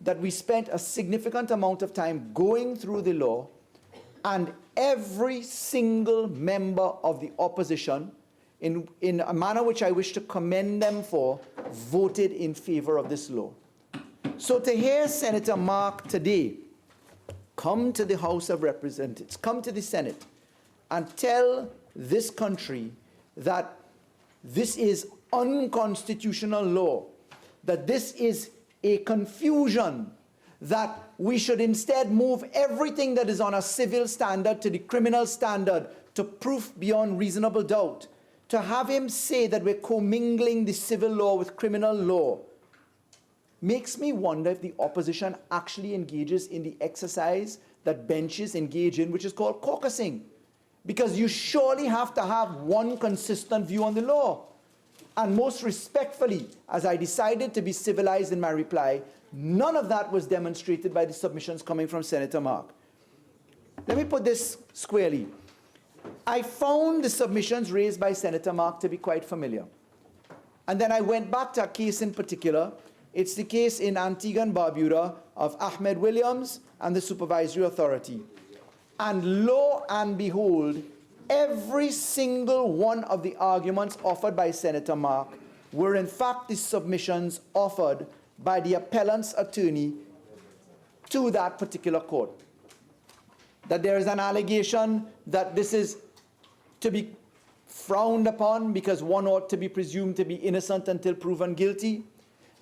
that we spent a significant amount of time going through the law, and every single member of the opposition, in a manner which I wish to commend them for, voted in favor of this law. So to hear Senator Mark today come to the House of Representatives, come to the Senate, and tell this country that this is unconstitutional law, that this is a confusion, that we should instead move everything that is on a civil standard to the criminal standard to proof beyond reasonable doubt, to have him say that we're commingling the civil law with criminal law, makes me wonder if the opposition actually engages in the exercise that benches engage in, which is called caucusing. Because you surely have to have one consistent view on the law. And most respectfully, as I decided to be civilized in my reply, none of that was demonstrated by the submissions coming from Senator Mark. Let me put this squarely. I found the submissions raised by Senator Mark to be quite familiar. And then I went back to a case in particular. It's the case in Antigua and Barbuda of Ahmed Williams and the Supervisory Authority. And lo and behold, every single one of the arguments offered by Senator Mark were in fact the submissions offered by the appellant's attorney to that particular court. That there is an allegation that this is to be frowned upon because one ought to be presumed to be innocent until proven guilty,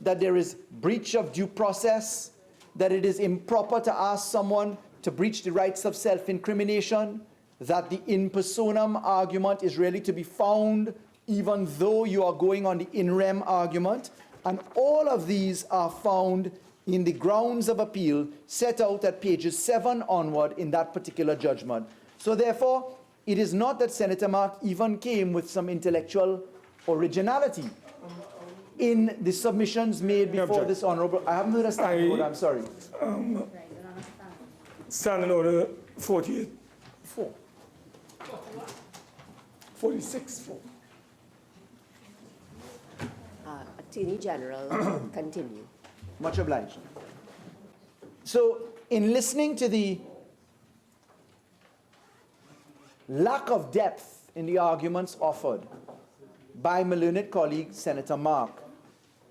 that there is breach of due process, that it is improper to ask someone to breach the rights of self-incrimination, that the in personam argument is really to be found even though you are going on the in rem argument. And all of these are found in the grounds of appeal set out at pages 7 onward in that particular judgment. So therefore, it is not that Senator Mark even came with some intellectual originality in the submissions made before this honorable. I haven't heard a standing order, I'm sorry. Standing order 48-4. 46-4. Attorney General, continue. Much obliged. So, in listening to the lack of depth in the arguments offered by my learned colleague, Senator Mark,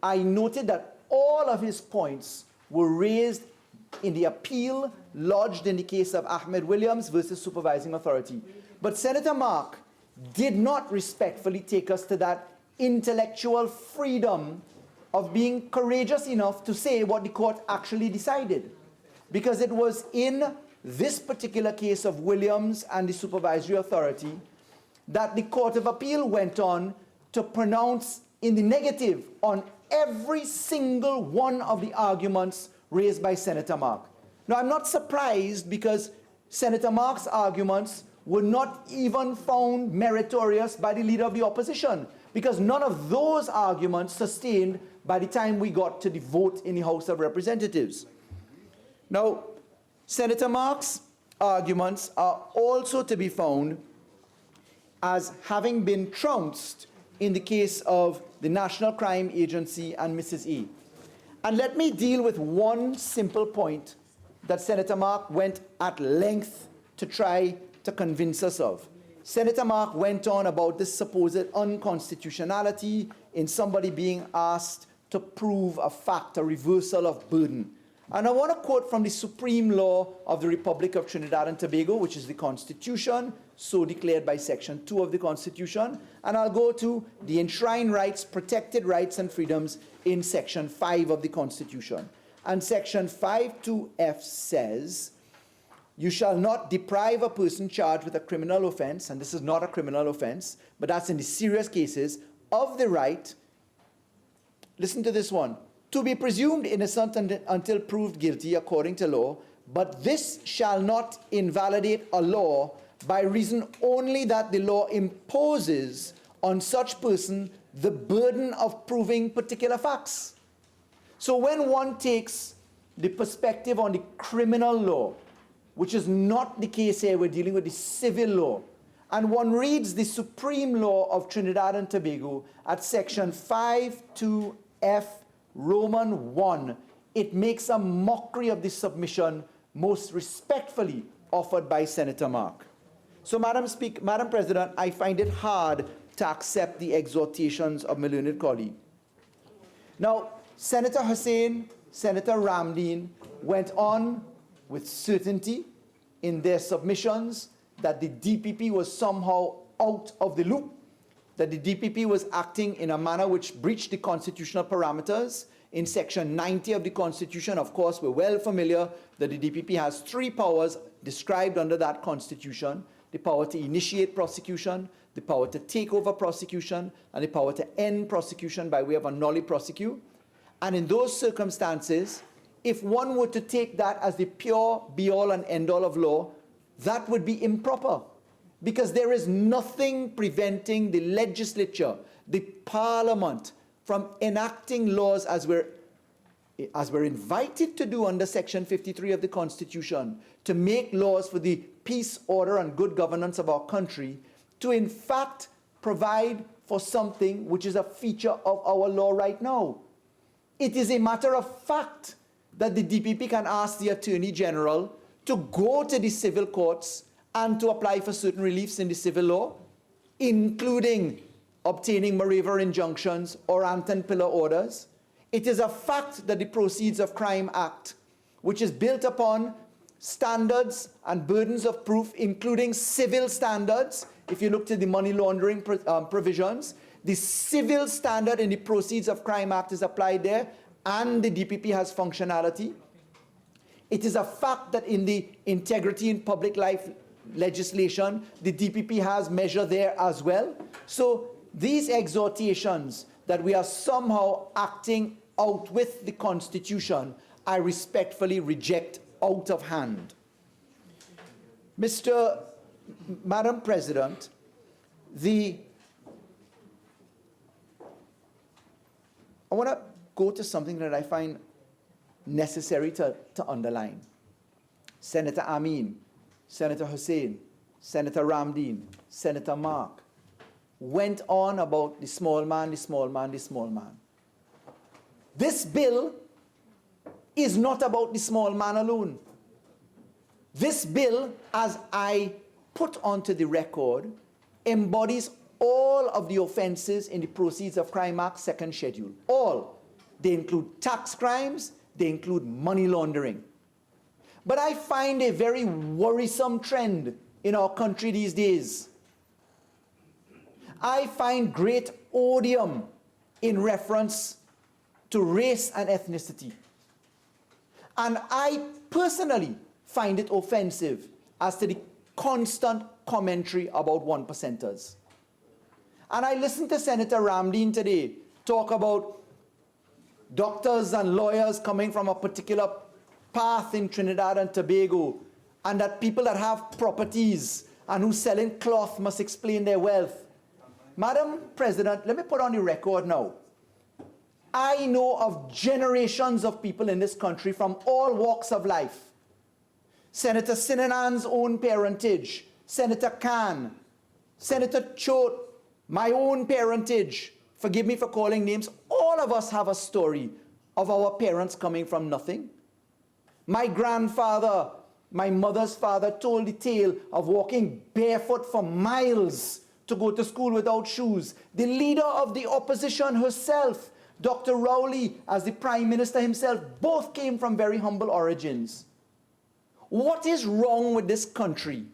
I noted that all of his points were raised in the appeal lodged in the case of Ahmed Williams versus Supervising Authority. But Senator Mark did not respectfully take us to that intellectual freedom of being courageous enough to say what the court actually decided. Because it was in this particular case of Williams and the Supervisory Authority that the Court of Appeal went on to pronounce in the negative on every single one of the arguments raised by Senator Mark. Now, I'm not surprised because Senator Mark's arguments were not even found meritorious by the leader of the opposition, because none of those arguments sustained by the time we got to the vote in the House of Representatives. Now, Senator Mark's arguments are also to be found as having been trounced in the case of the National Crime Agency and Mrs. E. And let me deal with one simple point that Senator Mark went at length to try to convince us of. Senator Mark went on about this supposed unconstitutionality in somebody being asked to prove a fact, a reversal of burden. And I want to quote from the supreme law of the Republic of Trinidad and Tobago, which is the Constitution, so declared by Section 2 of the Constitution. And I'll go to the enshrined rights, protected rights and freedoms in Section 5 of the Constitution. And Section 5(2)(f) says, you shall not deprive a person charged with a criminal offense, and this is not a criminal offense, but that's in the serious cases, of the right, listen to this one, to be presumed innocent until proved guilty according to law, but this shall not invalidate a law by reason only that the law imposes on such person the burden of proving particular facts. So when one takes the perspective on the criminal law, which is not the case here, we're dealing with the civil law, and one reads the supreme law of Trinidad and Tobago at Section 5(2)(f) Roman 1, it makes a mockery of the submission most respectfully offered by Senator Mark. So, Madam President, I find it hard to accept the exhortations of my learned colleague. Now, Senator Hussain, Senator Ramdeen went on with certainty in their submissions that the DPP was somehow out of the loop, that the DPP was acting in a manner which breached the constitutional parameters. In Section 90 of the Constitution, of course, we're well familiar that the DPP has 3 powers described under that Constitution: the power to initiate prosecution, the power to take over prosecution, and the power to end prosecution by way of a nolle prosecute. And in those circumstances, if one were to take that as the pure be-all and end-all of law, that would be improper, because there is nothing preventing the legislature, the parliament, from enacting laws as we're invited to do under Section 53 of the Constitution, to make laws for the peace, order, and good governance of our country, to in fact provide for something which is a feature of our law right now. It is a matter of fact that the DPP can ask the Attorney General to go to the civil courts and to apply for certain reliefs in the civil law, including obtaining moreover injunctions or ante and pillar orders. It is a fact that the Proceeds of Crime Act, which is built upon standards and burdens of proof, including civil standards, if you look to the money laundering provisions, the civil standard in the Proceeds of Crime Act is applied there, and the DPP has functionality. It is a fact that in the Integrity in Public Life legislation, the DPP has measure there as well. So these exhortations that we are somehow acting out with the Constitution, I respectfully reject out of hand. Madam President, I want to go to something that I find necessary to underline. Senator Ameen, Senator Hussain, Senator Ramdeen, Senator Mark went on about the small man, the small man, the small man. This bill is not about the small man alone. This bill, as I put onto the record, embodies all of the offenses in the Proceeds of Crime Act second schedule. All. They include tax crimes, they include money laundering. But I find a very worrisome trend in our country these days. I find great odium in reference to race and ethnicity. And I personally find it offensive as to the constant commentary about 1%ers. And I listened to Senator Ramdeen today talk about doctors and lawyers coming from a particular path in Trinidad and Tobago, and that people that have properties and who's selling cloth must explain their wealth. Madam President, let me put on the record now. I know of generations of people in this country from all walks of life. Senator Sinanan's own parentage, Senator Khan, Senator Chote, my own parentage, forgive me for calling names, all of us have a story of our parents coming from nothing. My grandfather, my mother's father, told the tale of walking barefoot for miles to go to school without shoes. The leader of the opposition herself, Dr. Rowley, as the Prime Minister himself, both came from very humble origins. What is wrong with this country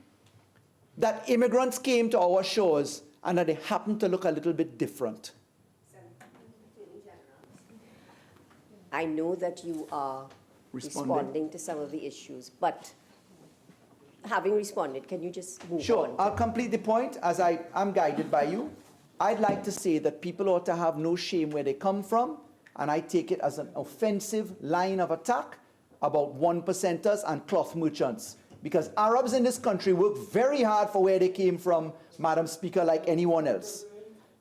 that immigrants came to our shores and that they happen to look a little bit different? I know that you are responding to some of the issues, but having responded, can you just move on? Sure, I'll complete the point as I am guided by you. I'd like to say that people ought to have no shame where they come from, and I take it as an offensive line of attack about 1%ers and cloth merchants. Because Arabs in this country work very hard for where they came from, Madam Speaker, like anyone else.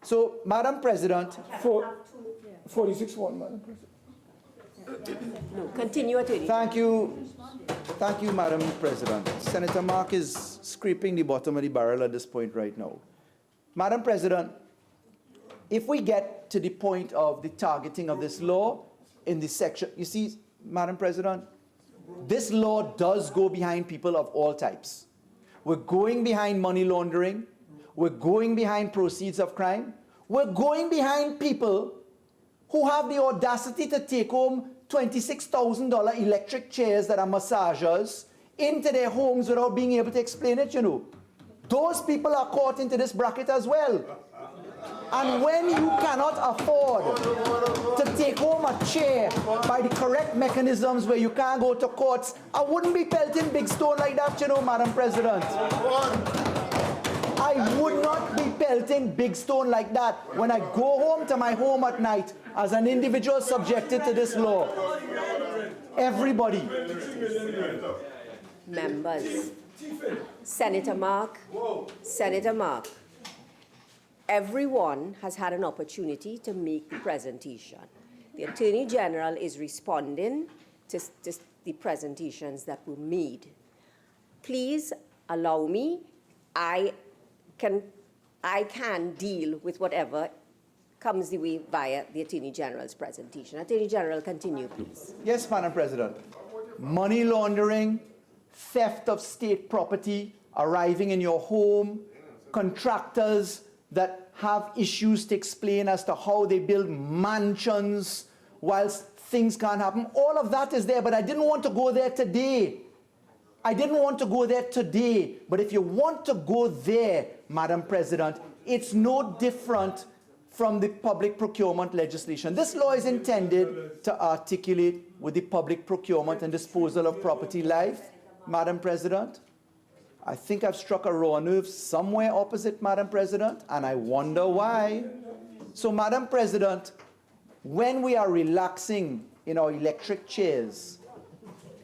So, Madam President. 46-1, Madam President. No, continue, Attorney. Thank you. Thank you, Madam President. Senator Mark is scraping the bottom of the barrel at this point right now. Madam President, if we get to the point of the targeting of this law in this section, you see, Madam President, this law does go behind people of all types. We're going behind money laundering. We're going behind proceeds of crime. We're going behind people who have the audacity to take home $26,000 electric chairs that are massagers into their homes without being able to explain it, you know. Those people are caught into this bracket as well. And when you cannot afford to take home a chair by the correct mechanisms where you can't go to courts, I wouldn't be pelting big stone like that, you know, Madam President. I would not be pelting big stone like that when I go home to my home at night as an individual subjected to this law. Everybody. Members. Senator Mark. Senator Mark. Everyone has had an opportunity to make the presentation. The Attorney General is responding to the presentations that were made. Please allow me. I can deal with whatever comes the way via the Attorney General's presentation. Attorney General, continue, please. Yes, Madam President. Money laundering, theft of state property, arriving in your home, contractors that have issues to explain as to how they build mansions whilst things can't happen. All of that is there, but I didn't want to go there today. I didn't want to go there today. But if you want to go there, Madam President, it's no different from the public procurement legislation. This law is intended to articulate with the public procurement and disposal of property life, Madam President. I think I've struck a raw nerve somewhere opposite, Madam President, and I wonder why. So, Madam President, when we are relaxing in our electric chairs,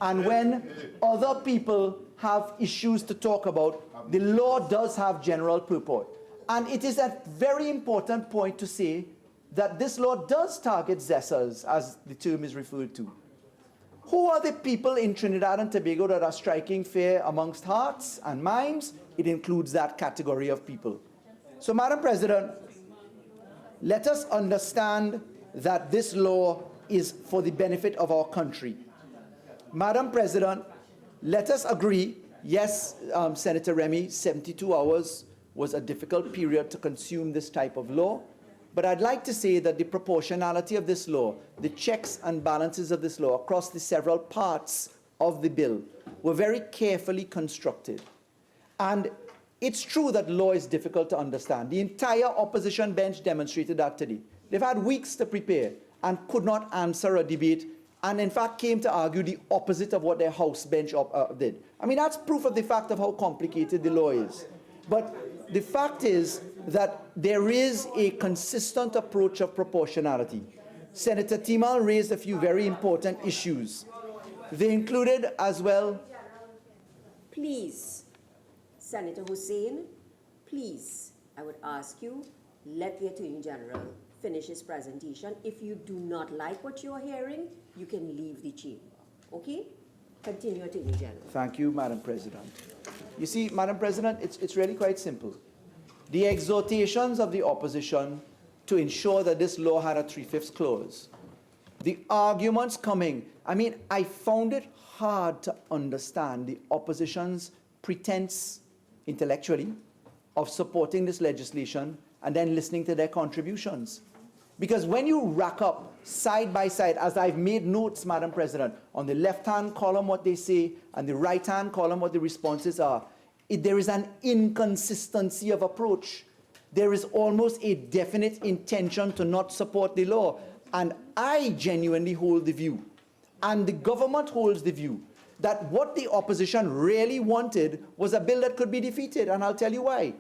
and when other people have issues to talk about, the law does have general purport. And it is a very important point to say that this law does target zessers, as the term is referred to. Who are the people in Trinidad and Tobago that are striking fear amongst hearts and minds? It includes that category of people. So, Madam President, let us understand that this law is for the benefit of our country. Madam President, let us agree, yes, Senator Remy, 72 hours was a difficult period to consume this type of law. But I'd like to say that the proportionality of this law, the checks and balances of this law across the several parts of the bill were very carefully constructed. And it's true that law is difficult to understand. The entire opposition bench demonstrated that today. They've had weeks to prepare and could not answer a debate, and in fact came to argue the opposite of what their House bench did. I mean, that's proof of the fact of how complicated the law is. But the fact is that there is a consistent approach of proportionality. Senator Timal raised a few very important issues. They included as well. Please, Senator Hussain, please, I would ask you, let the Attorney General finish his presentation. If you do not like what you're hearing, you can leave the chamber. Okay? Continue, Attorney General. Thank you, Madam President. You see, Madam President, it's really quite simple. The exhortations of the opposition to ensure that this law had a 3/5 clause, the arguments coming, I mean, I found it hard to understand the opposition's pretense intellectually of supporting this legislation and then listening to their contributions. Because when you rack up side by side, as I've made notes, Madam President, on the left-hand column what they say and the right-hand column what the responses are, there is an inconsistency of approach. There is almost a definite intention to not support the law. And I genuinely hold the view, and the government holds the view, that what the opposition really wanted was a bill that could be defeated, and I'll tell you why.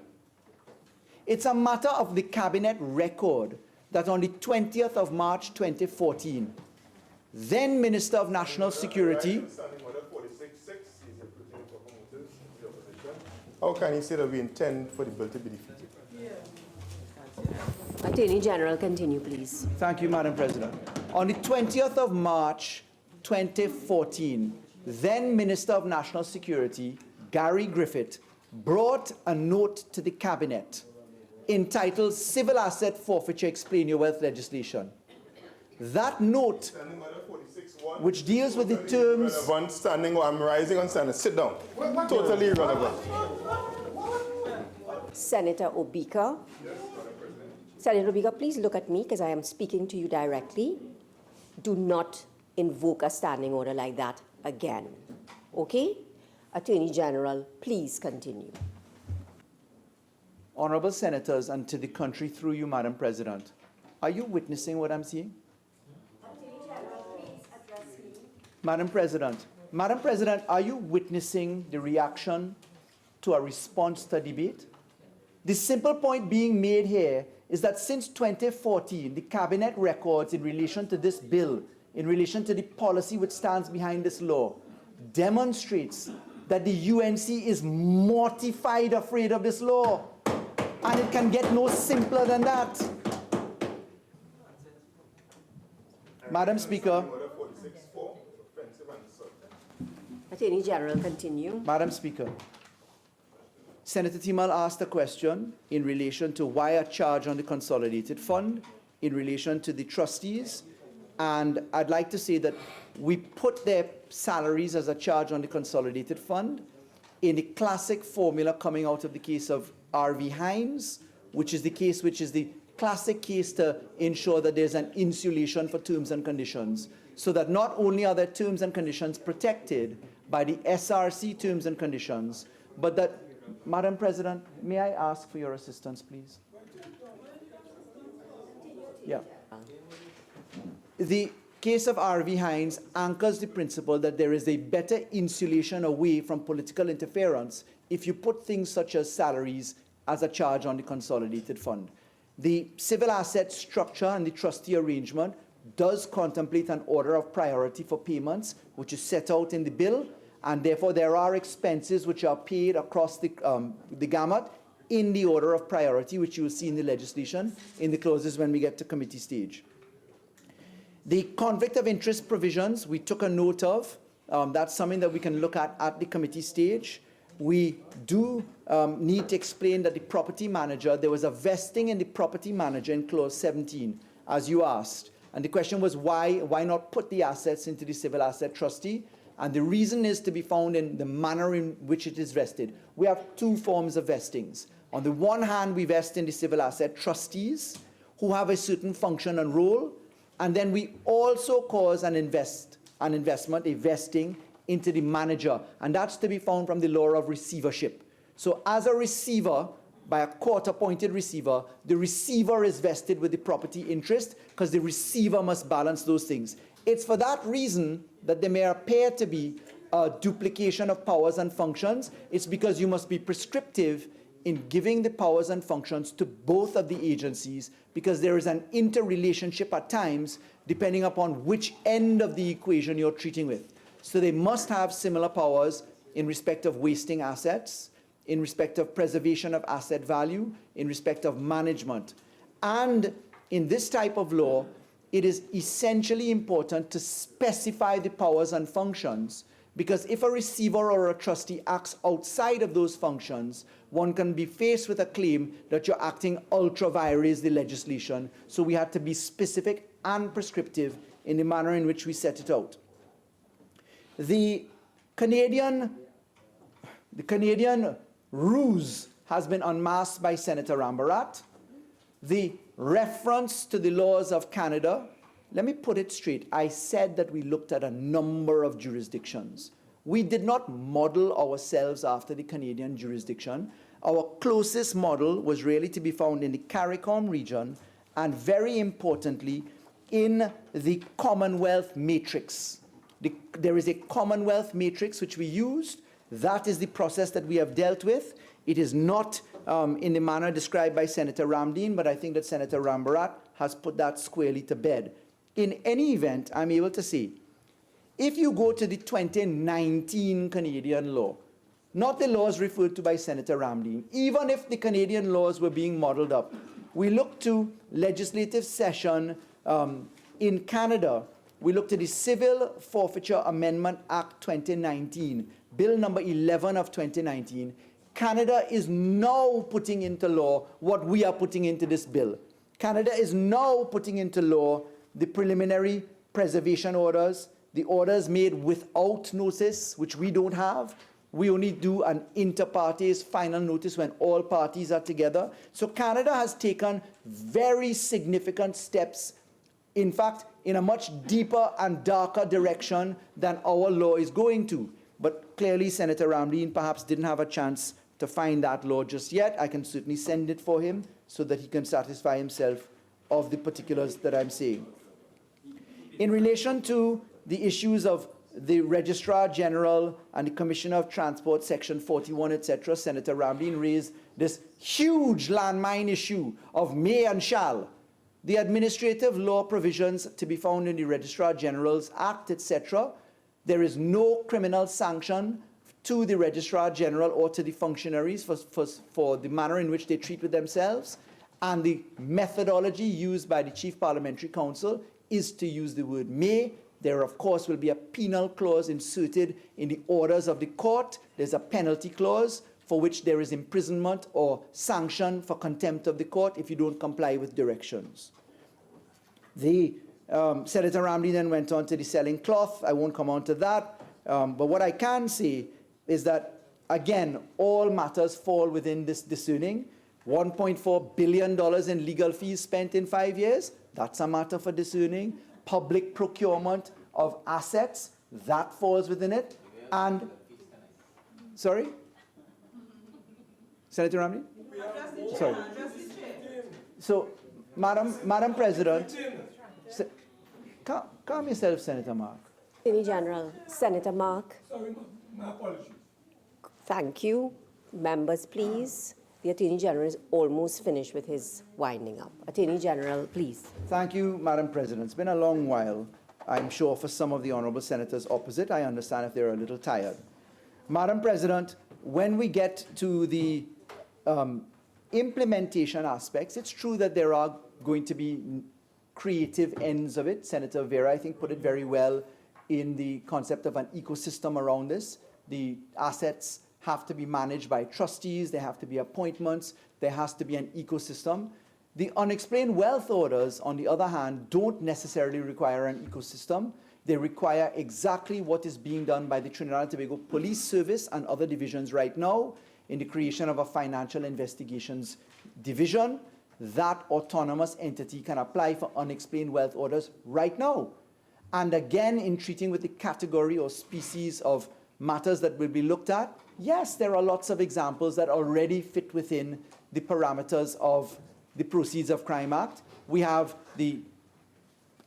It's a matter of the cabinet record that on the 20th of March 2014, then Minister of National Security... How can he say that we intend for the bill to be defeated? Attorney General, continue, please. Thank you, Madam President. On the 20th of March 2014, then Minister of National Security, Gary Griffith, brought a note to the Cabinet entitled Civil Asset Forfeiture Explain Your Wealth Legislation. That note, which deals with the terms... Irrelevant, standing, I'm rising on standing. Sit down. Totally irrelevant. Senator Obika. Senator Obika, please look at me because I am speaking to you directly. Do not invoke a standing order like that again. Okay? Attorney General, please continue. Honorable Senators, and to the country through you, Madam President, are you witnessing what I'm seeing? Attorney General, please address me. Madam President, are you witnessing the reaction to a response to debate? The simple point being made here is that since 2014, the Cabinet records in relation to this bill, in relation to the policy which stands behind this law, demonstrates that the UNC is mortified afraid of this law. And it can get no simpler than that. Madam Speaker. Attorney General, continue. Madam Speaker. Senator Timal asked a question in relation to why a charge on the consolidated fund, in relation to the trustees, and I'd like to say that we put their salaries as a charge on the consolidated fund in the classic formula coming out of the case of R.V. Hines, which is the classic case to ensure that there's an insulation for terms and conditions, so that not only are their terms and conditions protected by the SRC terms and conditions, but that, Madam President, may I ask for your assistance, please? Yeah. The case of R.V. Hines anchors the principle that there is a better insulation away from political interference if you put things such as salaries as a charge on the consolidated fund. The civil asset structure and the trustee arrangement does contemplate an order of priority for payments, which is set out in the bill, and therefore there are expenses which are paid across the gamut in the order of priority, which you will see in the legislation in the clauses when we get to committee stage. The conflict of interest provisions we took a note of. That's something that we can look at the committee stage. We do need to explain that the property manager, there was a vesting in the property manager in clause 17, as you asked. And the question was why not put the assets into the civil asset trustee? And the reason is to be found in the manner in which it is vested. We have two forms of vestings. On the one hand, we vest in the civil asset trustees who have a certain function and role. And then we also cause a vesting into the manager. And that's to be found from the law of receivership. So as a receiver, by a court-appointed receiver, the receiver is vested with the property interest because the receiver must balance those things. It's for that reason that there may appear to be a duplication of powers and functions. It's because you must be prescriptive in giving the powers and functions to both of the agencies, because there is an interrelationship at times depending upon which end of the equation you're treating with. So they must have similar powers in respect of wasting assets, in respect of preservation of asset value, in respect of management. And in this type of law, it is essentially important to specify the powers and functions, because if a receiver or a trustee acts outside of those functions, one can be faced with a claim that you're acting ultra vires the legislation. So we had to be specific and prescriptive in the manner in which we set it out. The Canadian ruse has been unmasked by Senator Rambharat. The reference to the laws of Canada, let me put it straight. I said that we looked at a number of jurisdictions. We did not model ourselves after the Canadian jurisdiction. Our closest model was really to be found in the CARICOM region, and very importantly, in the Commonwealth matrix. There is a Commonwealth matrix which we used. That is the process that we have dealt with. It is not in the manner described by Senator Ramdeen, but I think that Senator Rambharat has put that squarely to bed. In any event, I'm able to say, if you go to the 2019 Canadian law, not the laws referred to by Senator Ramdeen, even if the Canadian laws were being modeled up, we look to legislative session in Canada. We looked at the Civil Forfeiture Amendment Act 2019, Bill number 11 of 2019. Canada is now putting into law what we are putting into this bill. Canada is now putting into law the preliminary preservation orders, the orders made without notice, which we don't have. We only do an inter partes final notice when all parties are together. So Canada has taken very significant steps, in fact, in a much deeper and darker direction than our law is going to. But clearly, Senator Ramdeen perhaps didn't have a chance to find that law just yet. I can certainly send it for him so that he can satisfy himself of the particulars that I'm saying. In relation to the issues of the Registrar General and the Commissioner of Transport, Section 41, etc., Senator Ramdeen raised this huge landmine issue of may and shall. The administrative law provisions to be found in the Registrar General's Act, etc., there is no criminal sanction to the Registrar General or to the functionaries for the manner in which they treat with themselves. And the methodology used by the Chief Parliamentary Counsel is to use the word may. There, of course, will be a penal clause inserted in the orders of the court. There's a penalty clause for which there is imprisonment or sanction for contempt of the court if you don't comply with directions. The Senator Ramdeen then went on to the selling cloth. I won't come on to that. But what I can say is that, again, all matters fall within this discerning. $1.4 billion in legal fees spent in 5 years, that's a matter for discerning. Public procurement of assets, that falls within it. And, sorry? Senator Ramdeen? Sorry. So, Madam President, calm yourself, Senator Mark. Attorney General, Senator Mark. Sorry, my apologies. Thank you. Members, please. The Attorney General is almost finished with his winding up. Attorney General, please. Thank you, Madam President. It's been a long while, I'm sure, for some of the honourable senators opposite. I understand if they're a little tired. Madam President, when we get to the implementation aspects, it's true that there are going to be creative ends of it. Senator Vera, I think, put it very well in the concept of an ecosystem around this. The assets have to be managed by trustees, there have to be appointments, there has to be an ecosystem. The unexplained wealth orders, on the other hand, don't necessarily require an ecosystem. They require exactly what is being done by the Trinidad and Tobago Police Service and other divisions right now in the creation of a financial investigations division. That autonomous entity can apply for unexplained wealth orders right now. And again, in treating with the category or species of matters that will be looked at, yes, there are lots of examples that already fit within the parameters of the Proceeds of Crime Act. We have the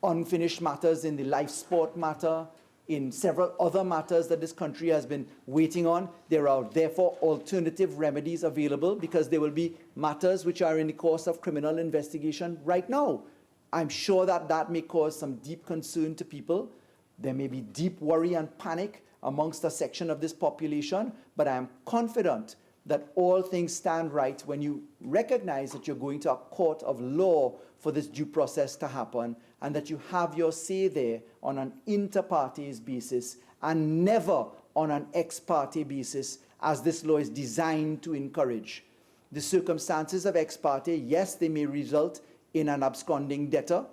unfinished matters in the life sport matter, in several other matters that this country has been waiting on. There are therefore alternative remedies available because there will be matters which are in the course of criminal investigation right now. I'm sure that that may cause some deep concern to people. There may be deep worry and panic amongst a section of this population, but I am confident that all things stand right when you recognize that you're going to a court of law for this due process to happen, and that you have your say there on an inter partes basis and never on an ex parte basis, as this law is designed to encourage. The circumstances of ex parte, yes, they may result in an absconding debtor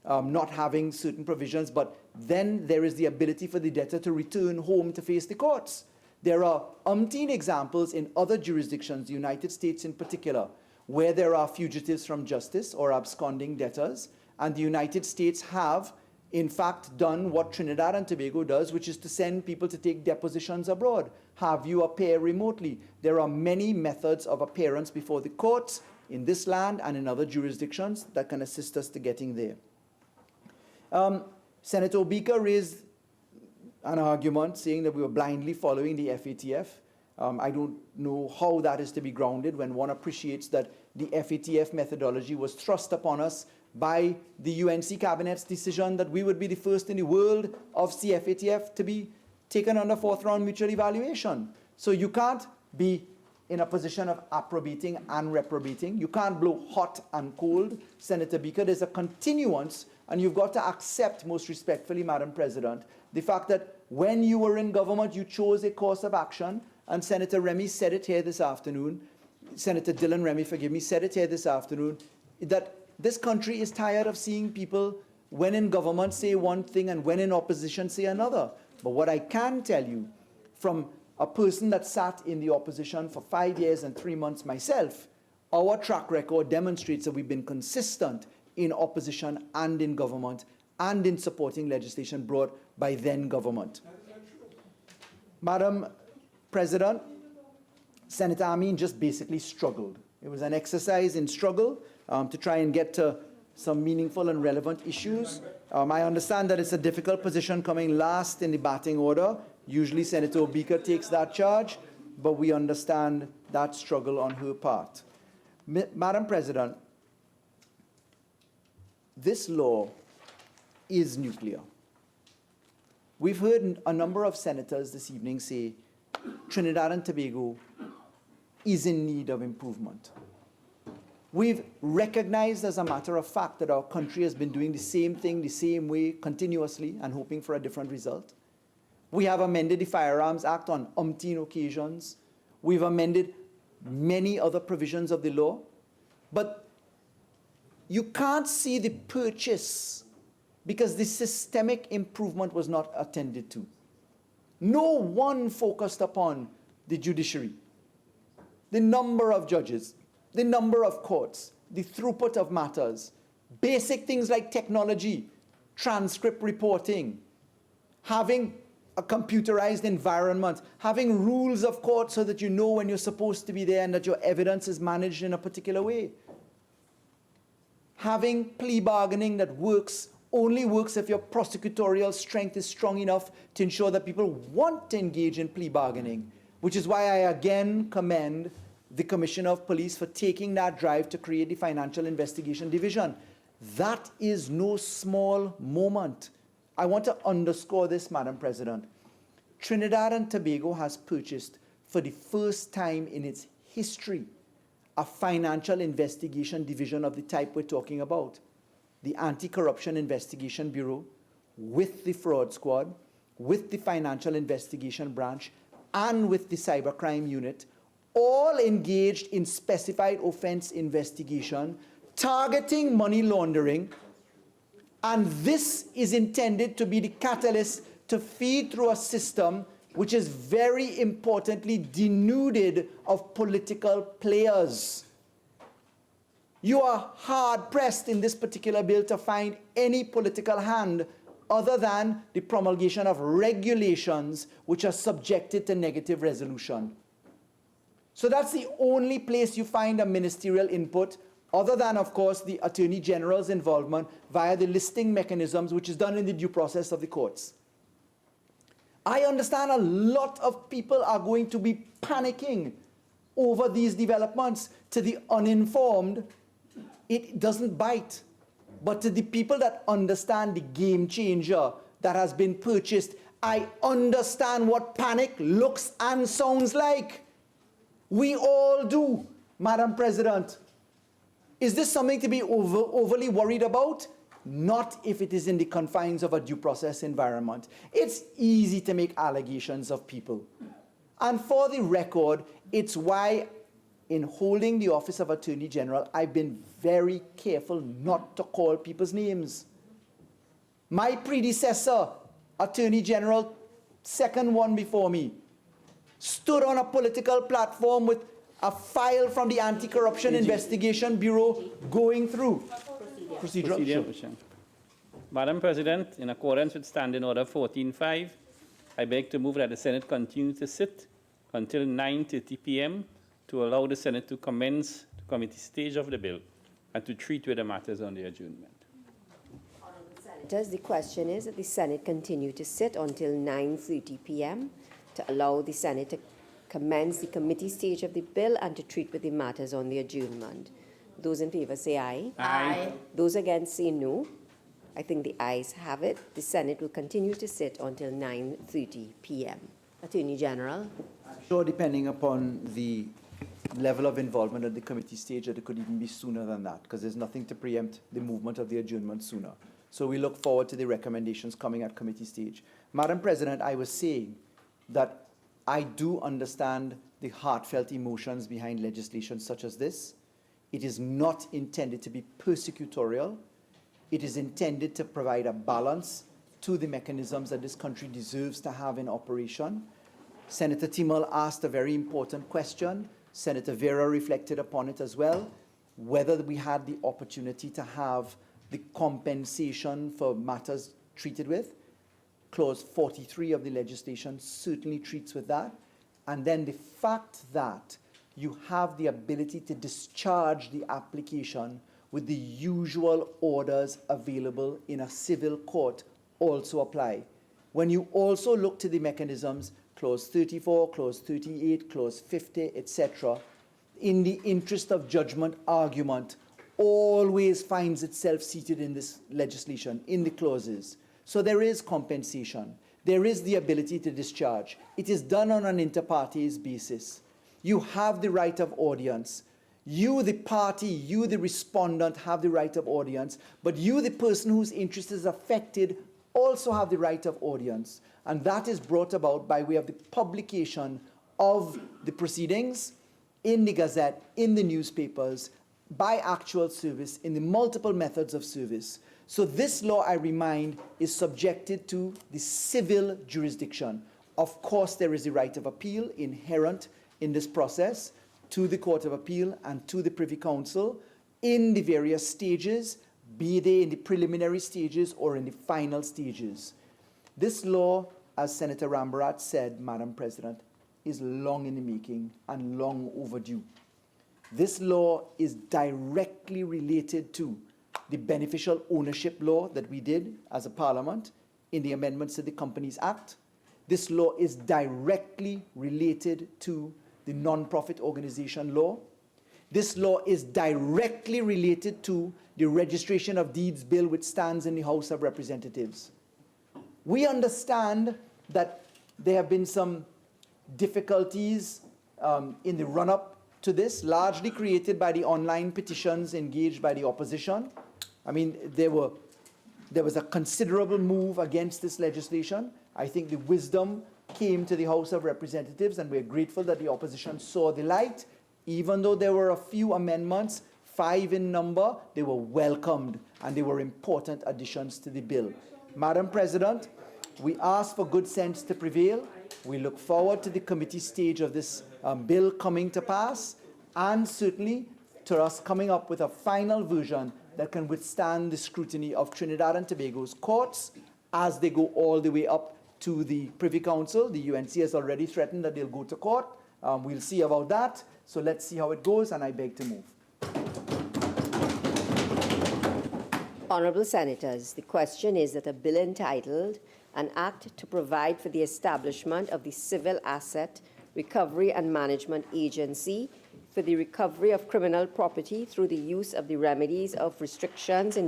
not having certain provisions, but then there is the ability for the debtor to return home to face the courts. There are umpteen examples in other jurisdictions, the United States in particular, where there are fugitives from justice or absconding debtors, and the United States have, in fact, done what Trinidad and Tobago does, which is to send people to take depositions abroad, have you appear remotely. There are many methods of appearance before the courts in this land and in other jurisdictions that can assist us to getting there. Senator Obika raised an argument saying that we were blindly following the FATF. I don't know how that is to be grounded when one appreciates that the FATF methodology was thrust upon us by the UNC Cabinet's decision that we would be the first in the world of CFATF to be taken under fourth round mutual evaluation. So you can't be in a position of approbating and reprobating. You can't blow hot and cold, Senator Obika. There's a continuance, and you've got to accept, most respectfully, Madam President, the fact that when you were in government, you chose a course of action, and Senator Remy said it here this afternoon, Senator Dylan Remy, forgive me, said it here this afternoon, that this country is tired of seeing people, when in government, say one thing, and when in opposition, say another. But what I can tell you, from a person that sat in the opposition for 5 years and 3 months myself, our track record demonstrates that we've been consistent in opposition and in government and in supporting legislation brought by then government. Madam President, Senator Ameen just basically struggled. It was an exercise in struggle to try and get to some meaningful and relevant issues. I understand that it's a difficult position coming last in the batting order. Usually Senator Obika takes that charge, but we understand that struggle on her part. Madam President, this law is nuclear. We've heard a number of senators this evening say Trinidad and Tobago is in need of improvement. We've recognized as a matter of fact that our country has been doing the same thing the same way continuously and hoping for a different result. We have amended the Firearms Act on umpteen occasions. We've amended many other provisions of the law. But you can't see the purchase because the systemic improvement was not attended to. No one focused upon the judiciary, the number of judges, the number of courts, the throughput of matters, basic things like technology, transcript reporting, having a computerized environment, having rules of court so that you know when you're supposed to be there and that your evidence is managed in a particular way. Having plea bargaining that only works if your prosecutorial strength is strong enough to ensure that people want to engage in plea bargaining, which is why I again commend the Commissioner of Police for taking that drive to create the Financial Investigation Division. That is no small moment. I want to underscore this, Madam President. Trinidad and Tobago has purchased, for the first time in its history, a Financial Investigation Division of the type we're talking about. The Anti-Corruption Investigation Bureau, with the Fraud Squad, with the Financial Investigation Branch, and with the Cybercrime Unit, all engaged in specified offense investigation, targeting money laundering, and this is intended to be the catalyst to feed through a system which is very importantly denuded of political players. You are hard-pressed in this particular bill to find any political hand other than the promulgation of regulations which are subjected to negative resolution. So that's the only place you find a ministerial input, other than, of course, the Attorney General's involvement via the listing mechanisms, which is done in the due process of the courts. I understand a lot of people are going to be panicking over these developments. To the uninformed, it doesn't bite. But to the people that understand the game changer that has been purchased, I understand what panic looks and sounds like. We all do, Madam President. Is this something to be overly worried about? Not if it is in the confines of a due process environment. It's easy to make allegations of people. And for the record, it's why in holding the office of Attorney General, I've been very careful not to call people's names. My predecessor, Attorney General, second one before me, stood on a political platform with a file from the Anti-Corruption Investigation Bureau going through. Procedural. Madam President, in accordance with Standing Order 14.5, I beg to move that the Senate continue to sit until 9:30 p.m. to allow the Senate to commence the committee stage of the bill and to treat with the matters on the adjournment. Senators, the question is that the Senate continue to sit until 9:30 p.m. to allow the Senate to commence the committee stage of the bill and to treat with the matters on the adjournment. Those in favor say aye. Aye. Those against say no. I think the ayes have it. The Senate will continue to sit until 9:30 p.m. Attorney General. I'm sure depending upon the level of involvement at the committee stage that it could even be sooner than that, because there's nothing to preempt the movement of the adjournment sooner. So we look forward to the recommendations coming at committee stage. Madam President, I was saying that I do understand the heartfelt emotions behind legislation such as this. It is not intended to be persecutorial. It is intended to provide a balance to the mechanisms that this country deserves to have in operation. Senator Timmel asked a very important question. Senator Vera reflected upon it as well, whether we had the opportunity to have the compensation for matters treated with. Clause 43 of the legislation certainly treats with that. And then the fact that you have the ability to discharge the application with the usual orders available in a civil court also apply. When you also look to the mechanisms, Clause 34, Clause 38, Clause 50, etc., in the interest of judgment argument always finds itself seated in this legislation, in the clauses. So there is compensation. There is the ability to discharge. It is done on an inter partes basis. You have the right of audience. You, the party, you, the respondent, have the right of audience, but you, the person whose interest is affected, also have the right of audience. And that is brought about by way of the publication of the proceedings in the Gazette, in the newspapers, by actual service, in the multiple methods of service. So this law, I remind, is subjected to the civil jurisdiction. Of course, there is the right of appeal inherent in this process to the Court of Appeal and to the Privy Council in the various stages, be they in the preliminary stages or in the final stages. This law, as Senator Rambharat said, Madam President, is long in the making and long overdue. This law is directly related to the beneficial ownership law that we did as a parliament in the amendments to the Companies Act. This law is directly related to the non-profit organization law. This law is directly related to the registration of deeds bill which stands in the House of Representatives. We understand that there have been some difficulties in the run-up to this, largely created by the online petitions engaged by the opposition. I mean, there was a considerable move against this legislation. I think the wisdom came to the House of Representatives, and we're grateful that the opposition saw the light. Even though there were a few amendments, 5 in number, they were welcomed, and they were important additions to the bill. Madam President, we ask for good sense to prevail. We look forward to the committee stage of this bill coming to pass, and certainly to us coming up with a final version that can withstand the scrutiny of Trinidad and Tobago's courts as they go all the way up to the Privy Council. The UNC has already threatened that they'll go to court. We'll see about that. So let's see how it goes, and I beg to move. Honourable Senators, the question is that a bill entitled An Act to Provide for the Establishment of the Civil Asset Recovery and Management Agency for the Recovery of Criminal Property through the use of the remedies of restrictions in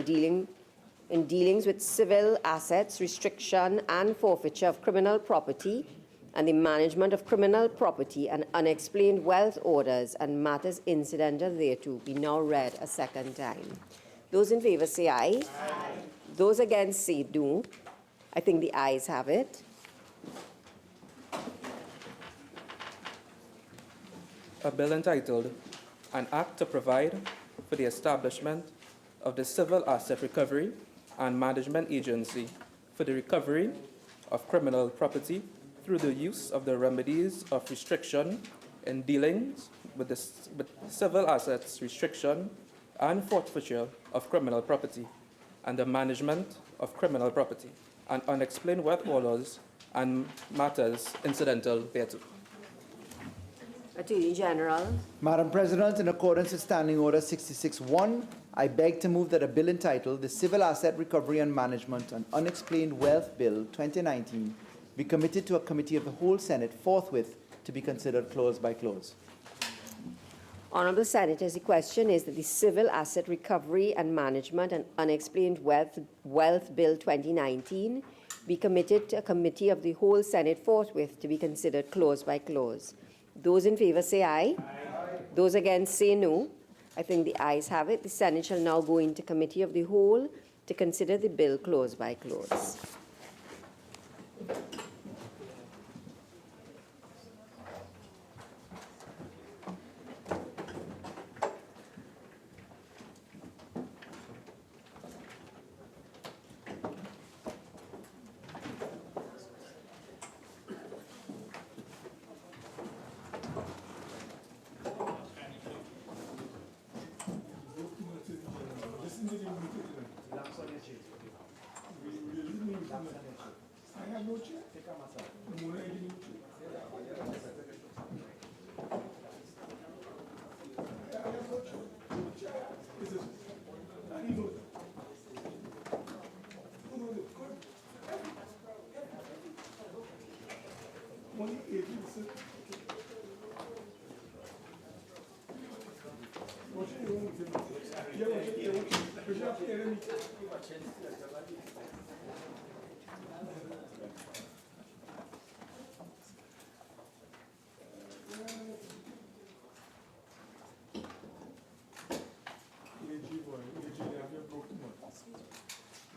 dealings with civil assets, restriction and forfeiture of criminal property, and the management of criminal property and unexplained wealth orders and matters incidental thereto be now read a second time. Those in favor say aye. Aye. Those against say no. I think the ayes have it. A bill entitled, An Act to Provide for the Establishment of the Civil Asset Recovery and Management Agency for the Recovery of Criminal Property through the use of the remedies of restriction in dealings with the civil assets restriction and forfeiture of criminal property and the management of criminal property and unexplained wealth orders and matters incidental thereto. Attorney General. Madam President, in accordance with Standing Order 66-1, I beg to move that a bill entitled the Civil Asset Recovery and Management and Unexplained Wealth Bill 2019 be committed to a committee of the whole Senate forthwith to be considered clause by clause. Honourable Senators, the question is that the Civil Asset Recovery and Management and Unexplained Wealth Bill 2019 be committed to a committee of the whole Senate forthwith to be considered clause by clause. Those in favour say aye. Aye. Those against say no. I think the ayes have it. The Senate shall now go into committee of the whole to consider the bill clause by clause.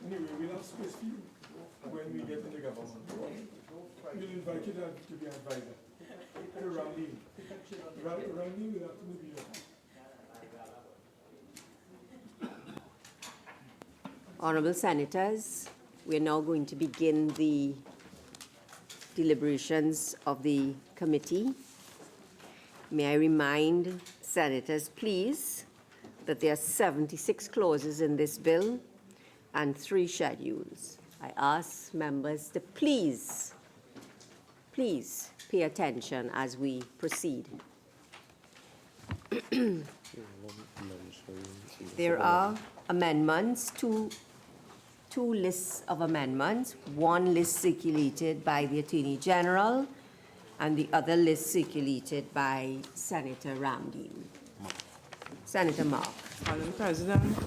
Anyway, we'll have space for you when we get in the government. We'll invite you to be an advisor. Rounding will have to be here. Honourable Senators, we are now going to begin the deliberations of the committee. May I remind Senators, please, that there are 76 clauses in this bill and 3 schedules. I ask members to please pay attention as we proceed. There are amendments, two lists of amendments. One list circulated by the Attorney General and the other list circulated by Senator Ramdean. Senator Mark. Madam President,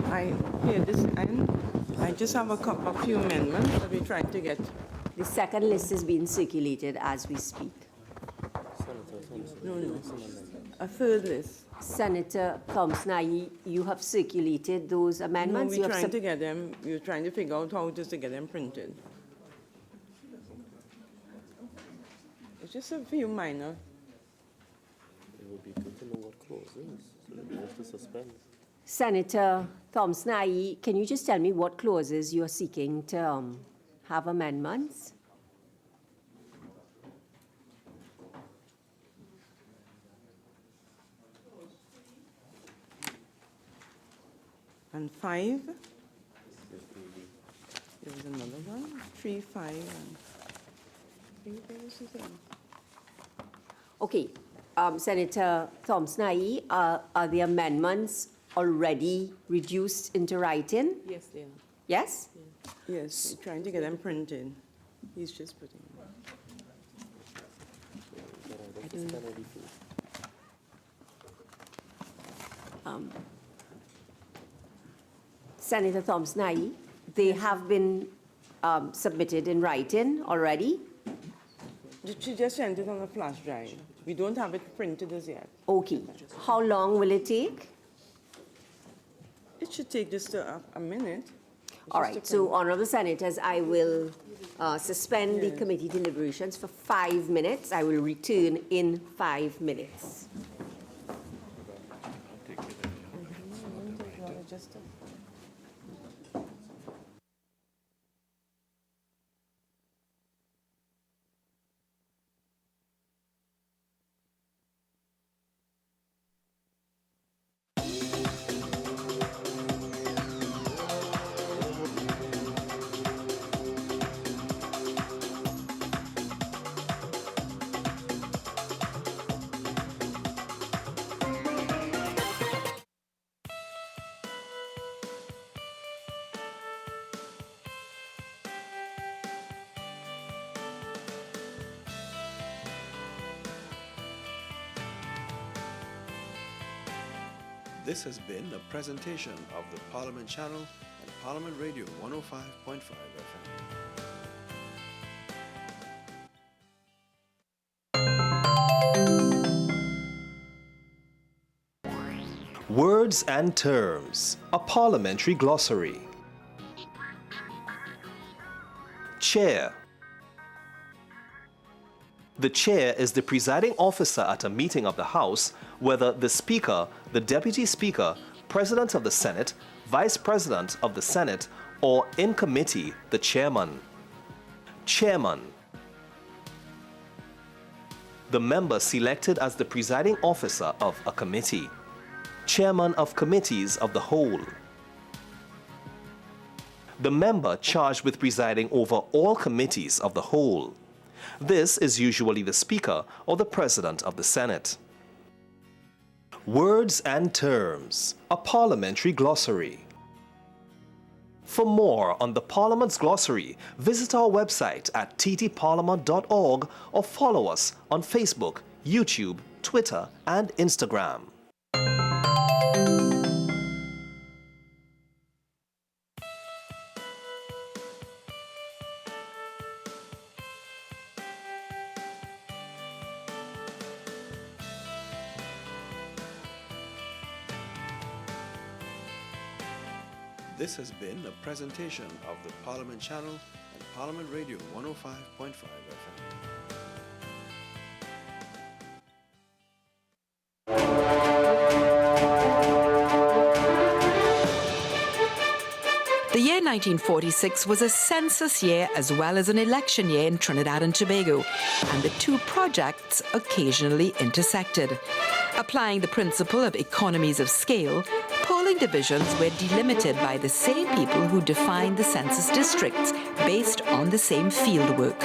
I hear this end. I just have a few amendments that we're trying to get. The second list is being circulated as we speak. No. A third list. Senator Thompson, you have circulated those amendments? No, we're trying to get them. We're trying to figure out how just to get them printed. It's just a few minor. It would be good to know what clause is, so that we have to suspend. Senator Thompson, can you just tell me what clauses you are seeking to have amendments? And 5. There's another one. 3, 5, and 3. Okay. Senator Thompson, are the amendments already reduced into writing? Yes, they are. Yes? Yes, we're trying to get them printed. He's just putting Senator Thompson, they have been submitted in writing already? She just sent it on a flash drive. We don't have it printed as yet. Okay. How long will it take? It should take just a minute. All right. So, Honorable Senators, I will suspend the committee deliberations for 5 minutes. I will return in 5 minutes. This has been a presentation of the Parliament Channel and Parliament Radio 105.5 FM. Words and terms, a parliamentary glossary. Chair. The chair is the presiding officer at a meeting of the House, whether the Speaker, the Deputy Speaker, President of the Senate, Vice President of the Senate, or in committee, the Chairman. Chairman. The member selected as the presiding officer of a committee. Chairman of committees of the whole. The member charged with presiding over all committees of the whole. This is usually the Speaker or the President of the Senate. Words and terms, a parliamentary glossary. For more on the Parliament's glossary, visit our website at ttparliament.org or follow us on Facebook, YouTube, Twitter, and Instagram. This has been a presentation of the Parliament Channel and Parliament Radio 105.5 FM. The year 1946 was a census year as well as an election year in Trinidad and Tobago, and the two projects occasionally intersected. Applying the principle of economies of scale, polling divisions were delimited by the same people who defined the census districts based on the same fieldwork.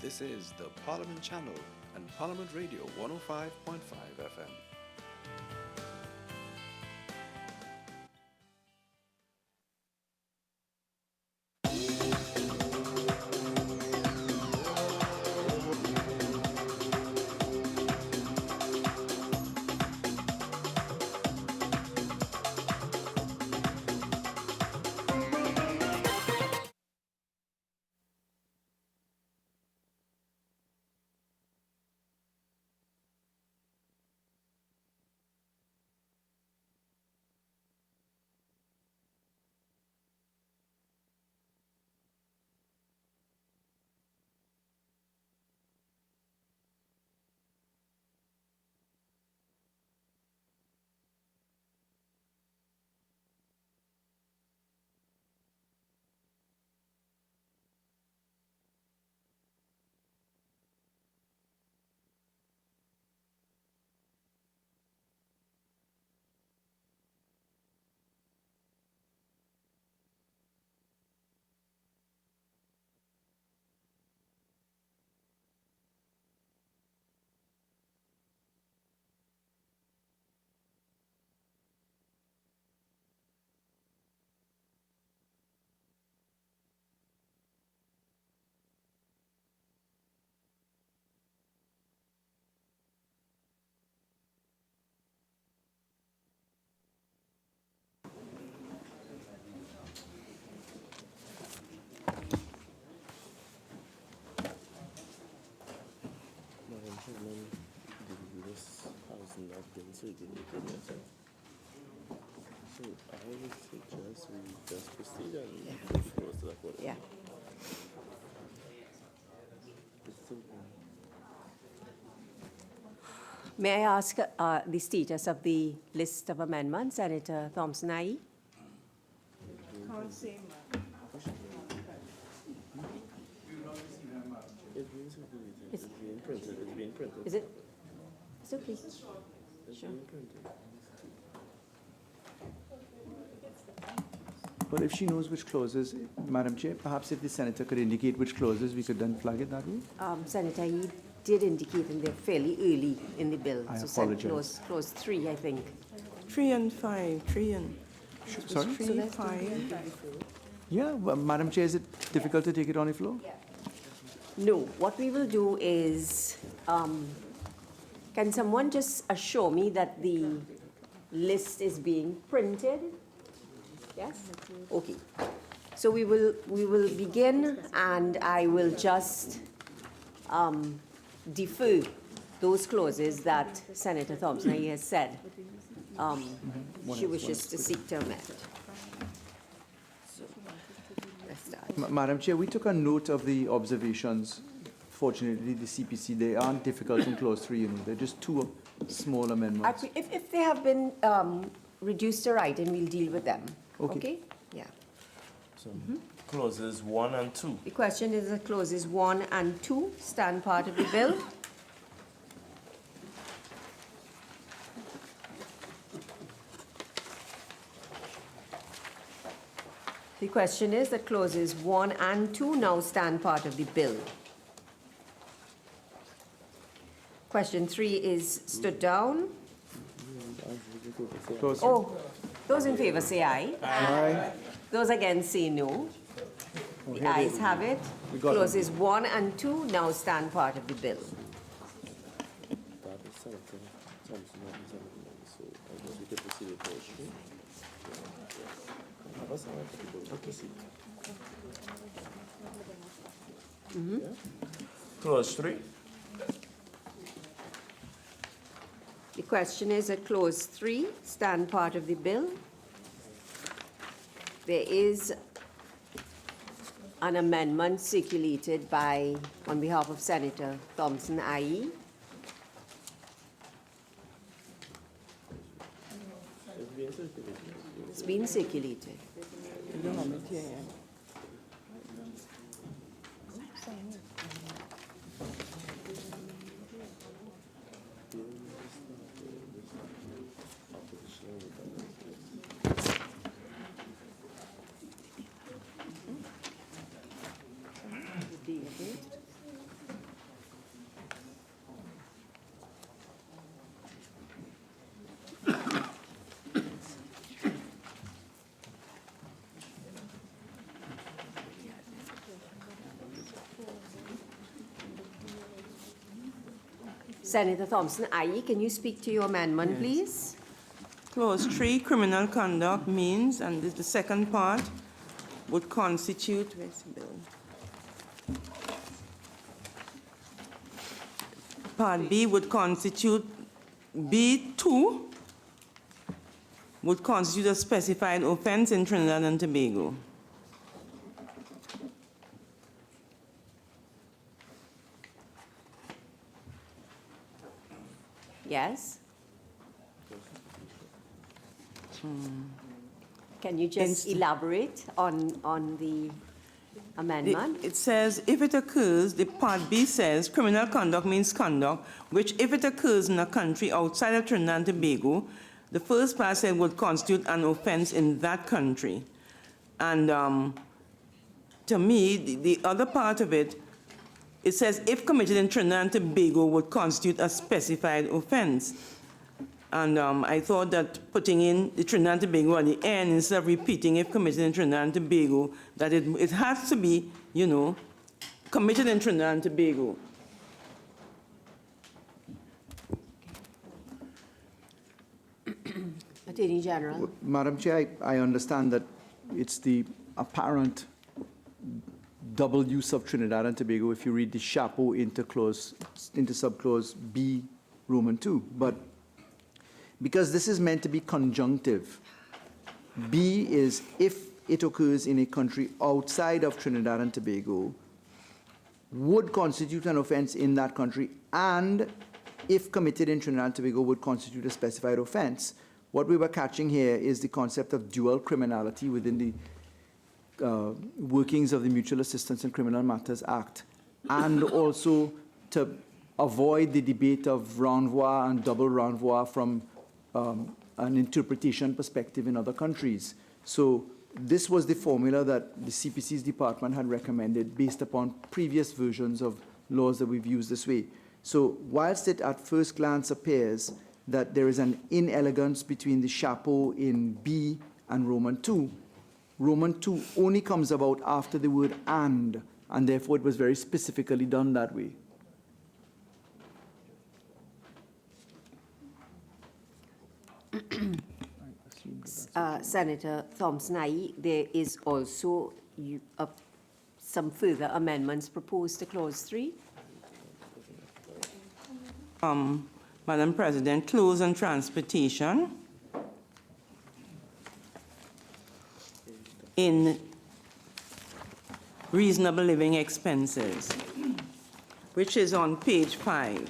This is the Parliament Channel and Parliament Radio 105.5 FM. Yeah. May I ask the status of the list of amendments, Senator Thompson-Aye? Can't say, It's being printed. Is it? It's okay. Sure. Well, if she knows which clauses, Madam Chair, perhaps if the Senator could indicate which clauses, we could then flag it that way. Senator, he did indicate, and they're fairly early in the bill. I so apologize. Clause 3, I think. 3 and 5, 3 and... Sorry? 3, 5. Yeah, well, Madam Chair, is it difficult to take it on the floor? No, what we will do is, can someone just assure me that the list is being printed? Yes? Okay. So we will begin, and I will just defer those clauses that Senator Thompson has said she wishes to seek to amend. So, let's start. Madam Chair, we took a note of the observations. Fortunately, the CPC, they aren't difficult in clause 3, you know, they're just two small amendments. If they have been reduced to writing, we'll deal with them. Okay. Yeah. So, clauses 1 and 2. The question is that clauses 1 and 2 stand part of the bill. The question is that clauses 1 and 2 now stand part of the bill. Question 3 is stood down. Oh, those in favor say aye. Aye. Those against say no. The ayes have it. Clauses 1 and 2 now stand part of the bill. Clause 3. The question is that clause 3 stand part of the bill. There is an amendment circulated on behalf of Senator Thompson-Aye. It's been circulated. You don't have it here yet. Senator Thompson-Aye, can you speak to your amendment, please? Clause 3, criminal conduct means, and the second part would constitute, where's the bill? Part B would constitute, B2 would constitute a specified offense in Trinidad and Tobago. Yes? Can you just elaborate on the amendment? It says, if it occurs, the Part B says, criminal conduct means conduct, which if it occurs in a country outside of Trinidad and Tobago, the first part said would constitute an offense in that country. And to me, the other part of it, it says, if committed in Trinidad and Tobago would constitute a specified offense. And I thought that putting in the Trinidad and Tobago at the end, instead of repeating if committed in Trinidad and Tobago, that it has to be, you know, committed in Trinidad and Tobago. Attorney General. Madam Chair, I understand that it's the apparent double use of Trinidad and Tobago if you read the chapeau into subclause B, Roman 2. But because this is meant to be conjunctive. B is if it occurs in a country outside of Trinidad and Tobago, would constitute an offense in that country, and if committed in Trinidad and Tobago would constitute a specified offense. What we were catching here is the concept of dual criminality within the workings of the Mutual Assistance in Criminal Matters Act, and also to avoid the debate of renvoi and double renvoi from an interpretation perspective in other countries. So this was the formula that the CPC's department had recommended based upon previous versions of laws that we've used this way. So whilst it at first glance appears that there is an inelegance between the chapeau in B and Roman II only comes about after the word and therefore it was very specifically done that way. Senator Thompson, there is also some further amendments proposed to Clause 3. Madam President, clothes and transportation. In reasonable living expenses, which is on page 5.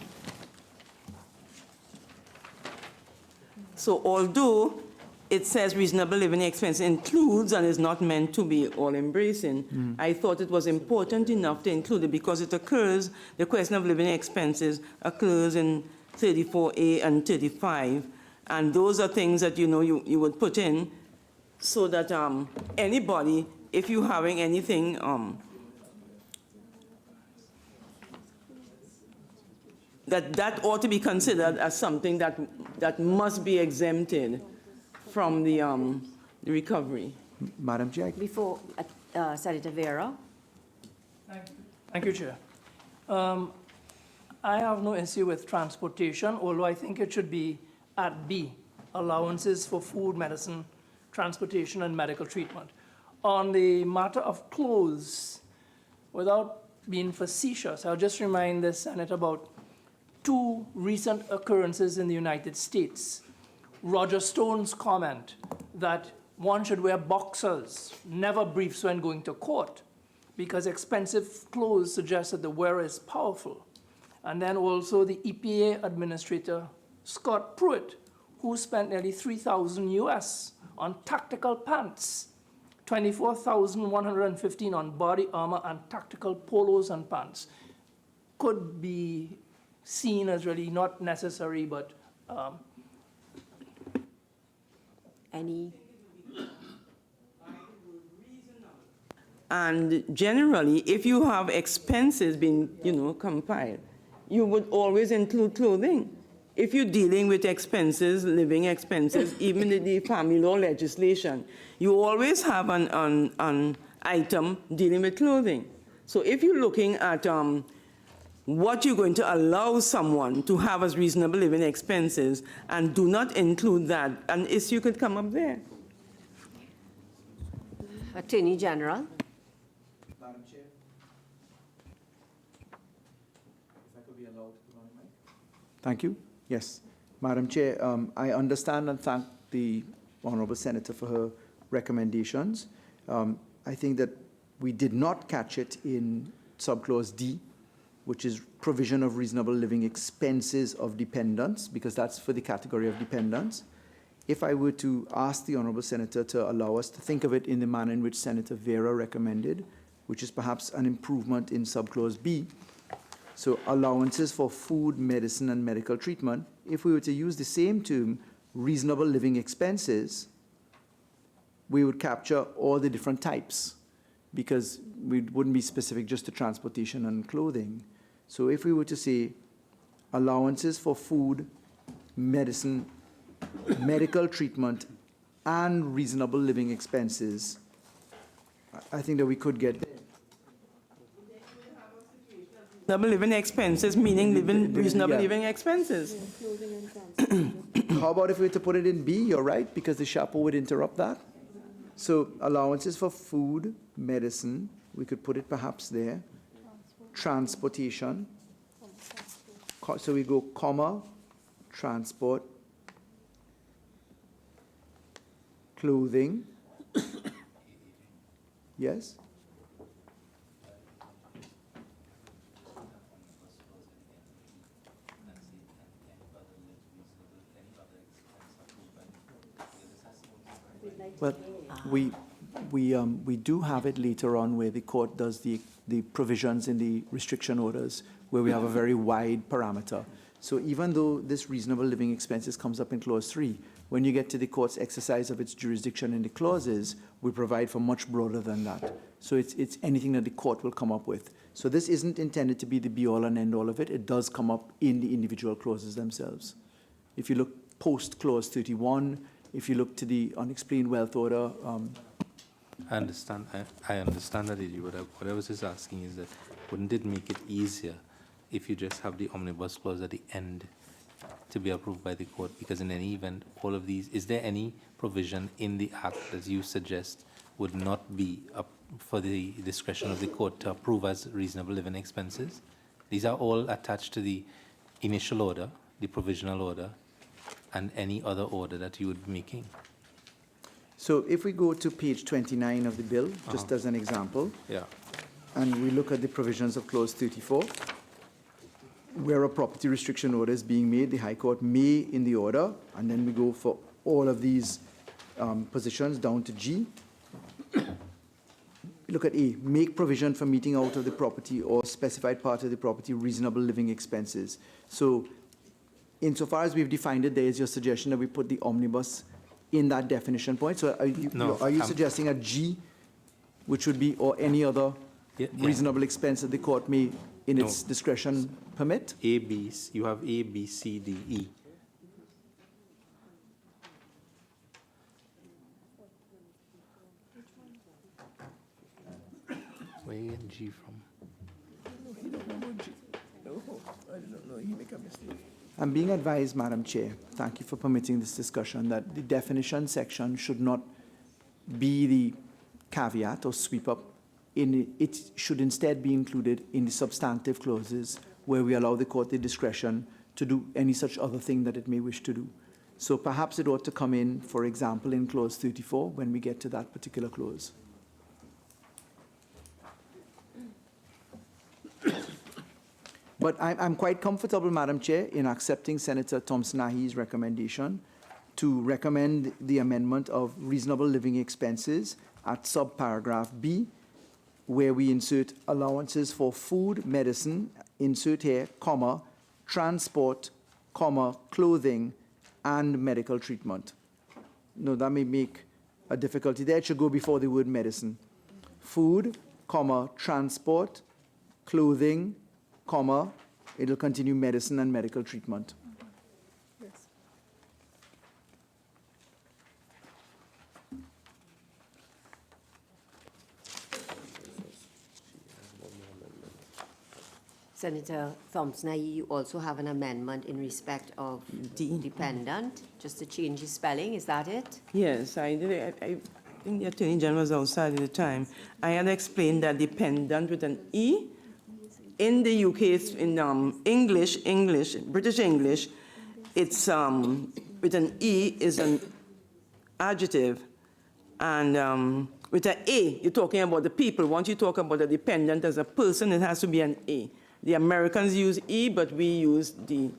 So although it says reasonable living expense includes and is not meant to be all-embracing, I thought it was important enough to include it because it occurs, the question of living expenses occurs in 34A and 35, and those are things that you would put in so that anybody, if you're having anything that ought to be considered as something that must be exempted from the recovery. Madam Chair. Before Senator Vera. Thank you, Chair. I have no issue with transportation, although I think it should be at B, allowances for food, medicine, transportation, and medical treatment. On the matter of clothes, without being facetious, I'll just remind the Senate about 2 recent occurrences in the United States. Roger Stone's comment that one should wear boxers, never briefs when going to court, because expensive clothes suggest that the wearer is powerful. And then also the EPA administrator, Scott Pruitt, who spent nearly $3,000 US on tactical pants, $24,115 on body armor and tactical polos and pants, could be seen as really not necessary, but any? And generally, if you have expenses being, compiled, you would always include clothing. If you're dealing with expenses, living expenses, even in the family law legislation, you always have an item dealing with clothing. So if you're looking at what you're going to allow someone to have as reasonable living expenses and do not include that, an issue could come up there. Attorney General. Madam Chair. If I could be allowed to put on the mic. Thank you. Yes. Madam Chair, I understand and thank the Honourable Senator for her recommendations. I think that we did not catch it in subclause D, which is provision of reasonable living expenses of dependents, because that's for the category of dependents. If I were to ask the Honourable Senator to allow us to think of it in the manner in which Senator Vera recommended, which is perhaps an improvement in subclause B, so allowances for food, medicine, and medical treatment, if we were to use the same term, reasonable living expenses, we would capture all the different types, because we wouldn't be specific just to transportation and clothing. So if we were to say allowances for food, medicine, medical treatment, and reasonable living expenses, I think that we could get there. Reasonable living expenses, meaning reasonable living expenses. How about if we were to put it in B? You're right, because the chapeau would interrupt that. So allowances for food, medicine, we could put it perhaps there. Transportation. So we go comma, transport, clothing. Yes? Well, we do have it later on where the court does the provisions in the restriction orders where we have a very wide parameter. So even though this reasonable living expenses comes up in clause 3, when you get to the court's exercise of its jurisdiction in the clauses, we provide for much broader than that. So it's anything that the court will come up with. So this isn't intended to be the be-all and end-all of it. It does come up in the individual clauses themselves. If you look post clause 31, if you look to the unexplained wealth order. I understand. I understand that, but what I was just asking is that wouldn't it make it easier if you just have the omnibus clause at the end to be approved by the court? Because in any event, all of these, is there any provision in the act that you suggest would not be up for the discretion of the court to approve as reasonable living expenses? These are all attached to the initial order, the provisional order, and any other order that you would be making. So if we go to page 29 of the bill, just as an example, and we look at the provisions of clause 34, where a property restriction order is being made, the High Court may in the order, and then we go for all of these positions down to G. Look at A, make provision for meeting out of the property or specified part of the property reasonable living expenses. So insofar as we've defined it, there is your suggestion that we put the omnibus in that definition point. So are you suggesting a G, which would be, or any other reasonable expense that the court may, in its discretion, permit? A, B, you have A, B, C, D, E. Where are you getting G from? I don't know, he make a mistake. I'm being advised, Madam Chair, thank you for permitting this discussion, that the definition section should not be the caveat or sweep up. It should instead be included in the substantive clauses where we allow the court the discretion to do any such other thing that it may wish to do. So perhaps it ought to come in, for example, in clause 34 when we get to that particular clause. But I'm quite comfortable, Madam Chair, in accepting Senator Thompson-Nahi's recommendation to recommend the amendment of reasonable living expenses at subparagraph B, where we insert allowances for food, medicine, insert here, comma, transport, comma, clothing, and medical treatment. No, that may make a difficulty there. It should go before the word medicine. Food, comma, transport, clothing, comma, it'll continue medicine and medical treatment. Yes. Senator Thompson, you also have an amendment in respect of dependent, just to change the spelling, is that it? Yes, I did. I think the Attorney General was outside at the time. I had explained that dependent with an E. In the UK, it's in English, British English, it's with an E is an adjective, and with an A, you're talking about the people. Once you talk about a dependent as a person, it has to be an A. The Americans use E, but we use the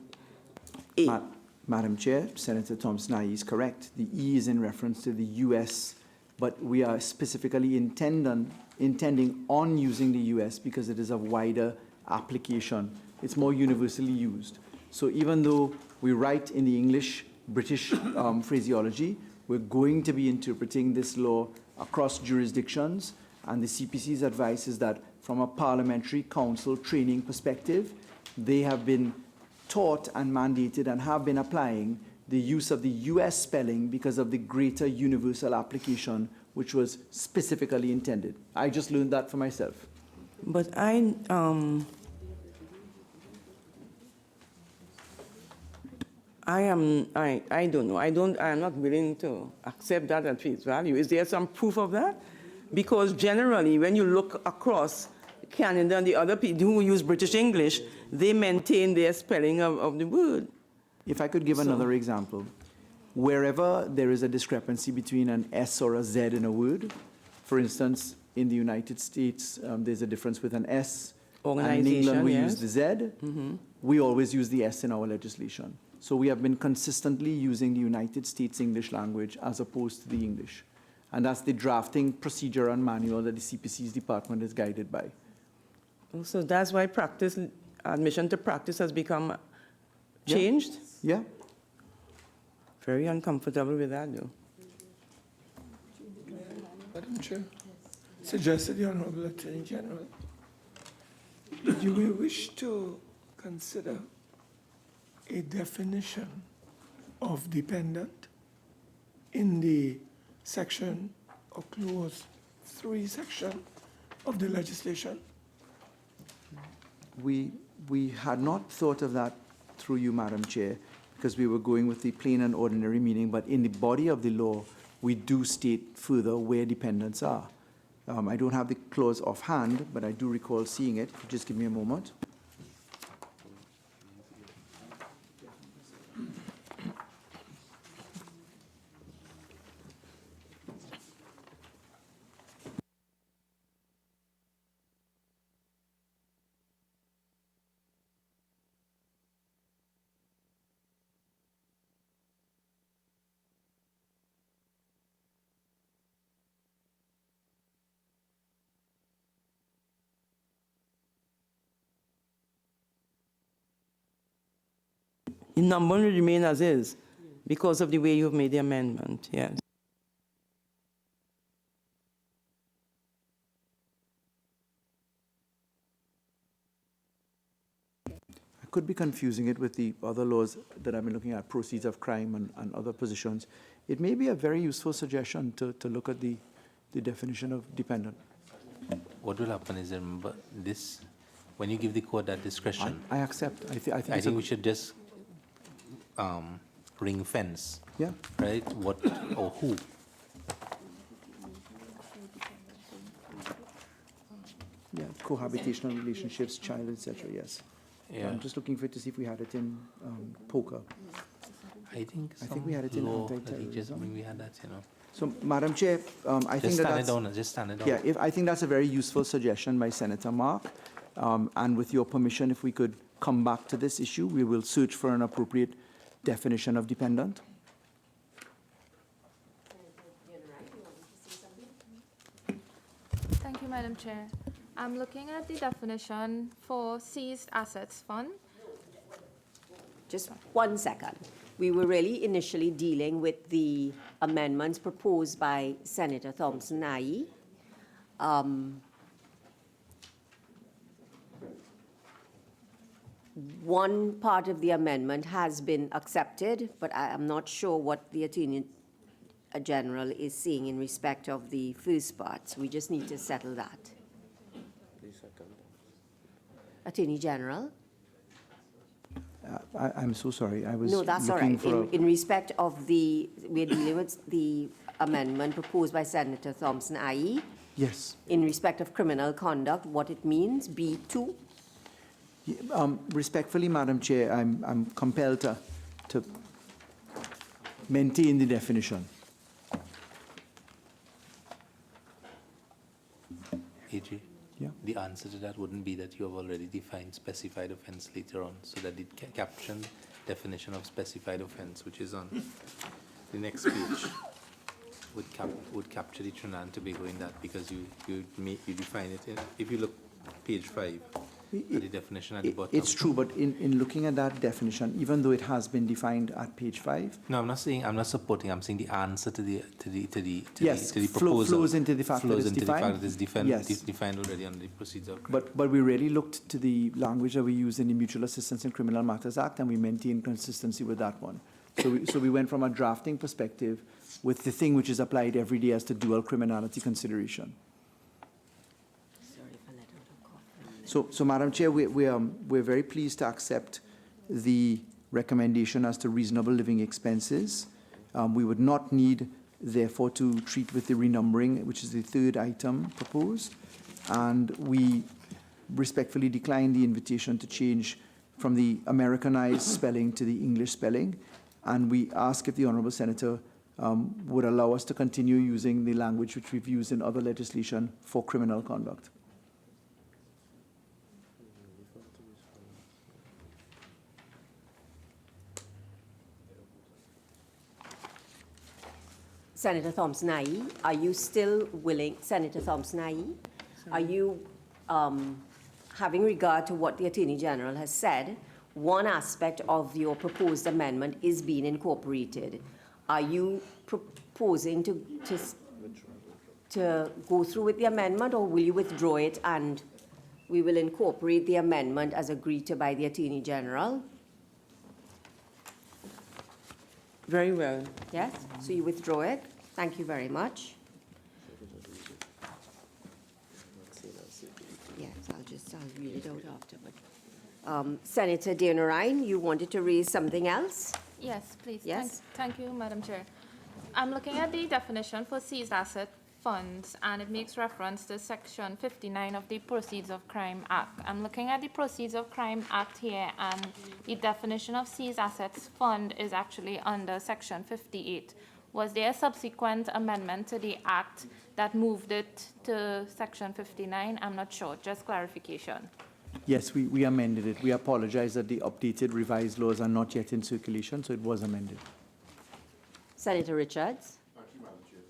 A. Madam Chair, Senator Thompson-Nahi is correct. The E is in reference to the US, but we are specifically intending on using the US because it is a wider application. It's more universally used. So even though we write in the English, British phraseology, we're going to be interpreting this law across jurisdictions, and the CPC's advice is that from a parliamentary council training perspective, they have been taught and mandated and have been applying the use of the US spelling because of the greater universal application which was specifically intended. I just learned that for myself. But I don't know. I'm not willing to accept that at face value. Is there some proof of that? Because generally, when you look across Canada and the other people who use British English, they maintain their spelling of the word. If I could give another example. wherever there is a discrepancy between an S or a Z in a word, for instance, in the United States, there's a difference with an S, and in England we use the Z, we always use the S in our legislation. So we have been consistently using the United States English language as opposed to the English. And that's the drafting procedure and manual that the CPC's department is guided by. So that's why practice, admission to practice has become changed? Yeah. Very uncomfortable with that, though. Madam Chair, suggested the Honorable Attorney General, did you wish to consider a definition of dependent in the section or clause 3 section of the legislation? We had not thought of that through you, Madam Chair, because we were going with the plain and ordinary meaning, but in the body of the law, we do state further where dependents are. I don't have the clause offhand, but I do recall seeing it. If you just give me a moment. The number will remain as is because of the way you've made the amendment, yes. I could be confusing it with the other laws that I've been looking at, proceeds of crime and other positions. It may be a very useful suggestion to look at the definition of dependent. What will happen is, remember, this, when you give the court that discretion, I accept. I think we should just ring fence. Yeah. Right? What or who? Yeah, cohabitational relationships, child, etc. Yes. Yeah. I'm just looking for it to see if we had it in poker. I think we had it in anti-terrorism. We had that, you know. So, Madam Chair, I think that's... Just stand it down. Yeah, I think that's a very useful suggestion by Senator Mark. And with your permission, if we could come back to this issue, we will search for an appropriate definition of dependent. Thank you, Madam Chair. I'm looking at the definition for seized assets fund. Just 1 second. We were really initially dealing with the amendments proposed by Senator Thompson-Ayi. One part of the amendment has been accepted, but I am not sure what the Attorney General is saying in respect of the first part. So we just need to settle that. Attorney General? I'm so sorry. I was No, that's all looking right. for In respect of we're dealing with the amendment proposed by Senator Thompson-Ayi. Yes. In respect of criminal conduct, what it means, B2. Respectfully, Madam Chair, I'm compelled to maintain the definition. AG? Yeah. The answer to that wouldn't be that you have already defined specified offense later on, so that the captioned definition of specified offense, which is on the next page, would capture the Trinidad and Tobago in that, because you define it in, if you look page 5, the definition at the bottom. It's true, but in looking at that definition, even though it has been defined at page 5. No, I'm not supporting. I'm saying the answer to the proposal flows into the fact that it's it's defined already under the procedure. But we really looked to the language that we use in the Mutual Assistance in Criminal Matters Act, and we maintained consistency with that one. So we went from a drafting perspective with the thing which is applied every day as to dual criminality consideration. So, Madam Chair, we're very pleased to accept the recommendation as to reasonable living expenses. We would not need, therefore, to treat with the renumbering, which is the third item proposed. And we respectfully decline the invitation to change from the Americanized spelling to the English spelling. And we ask if the Honourable Senator would allow us to continue using the language which we've used in other legislation for criminal conduct. Senator Thompson-Aye, are you still willing, Senator Thompson-Aye, are you, having regard to what the Attorney General has said, one aspect of your proposed amendment is being incorporated. Are you proposing to go through with the amendment, or will you withdraw it and we will incorporate the amendment as agreed to by the Attorney General? Very well. Yes? So you withdraw it? Thank you very much. Yes, I'll read it out afterward. Senator Dana Ryan, you wanted to raise something else? Yes, please. Yes. Thank you, Madam Chair. I'm looking at the definition for seized asset funds, and it makes reference to Section 59 of the Proceeds of Crime Act. I'm looking at the Proceeds of Crime Act here, and the definition of seized assets fund is actually under Section 58. Was there a subsequent amendment to the Act that moved it to Section 59? I'm not sure. Just clarification. Yes, we amended it. We apologize that the updated revised laws are not yet in circulation, so it was amended. Senator Richards. Thank you, Madam Chair.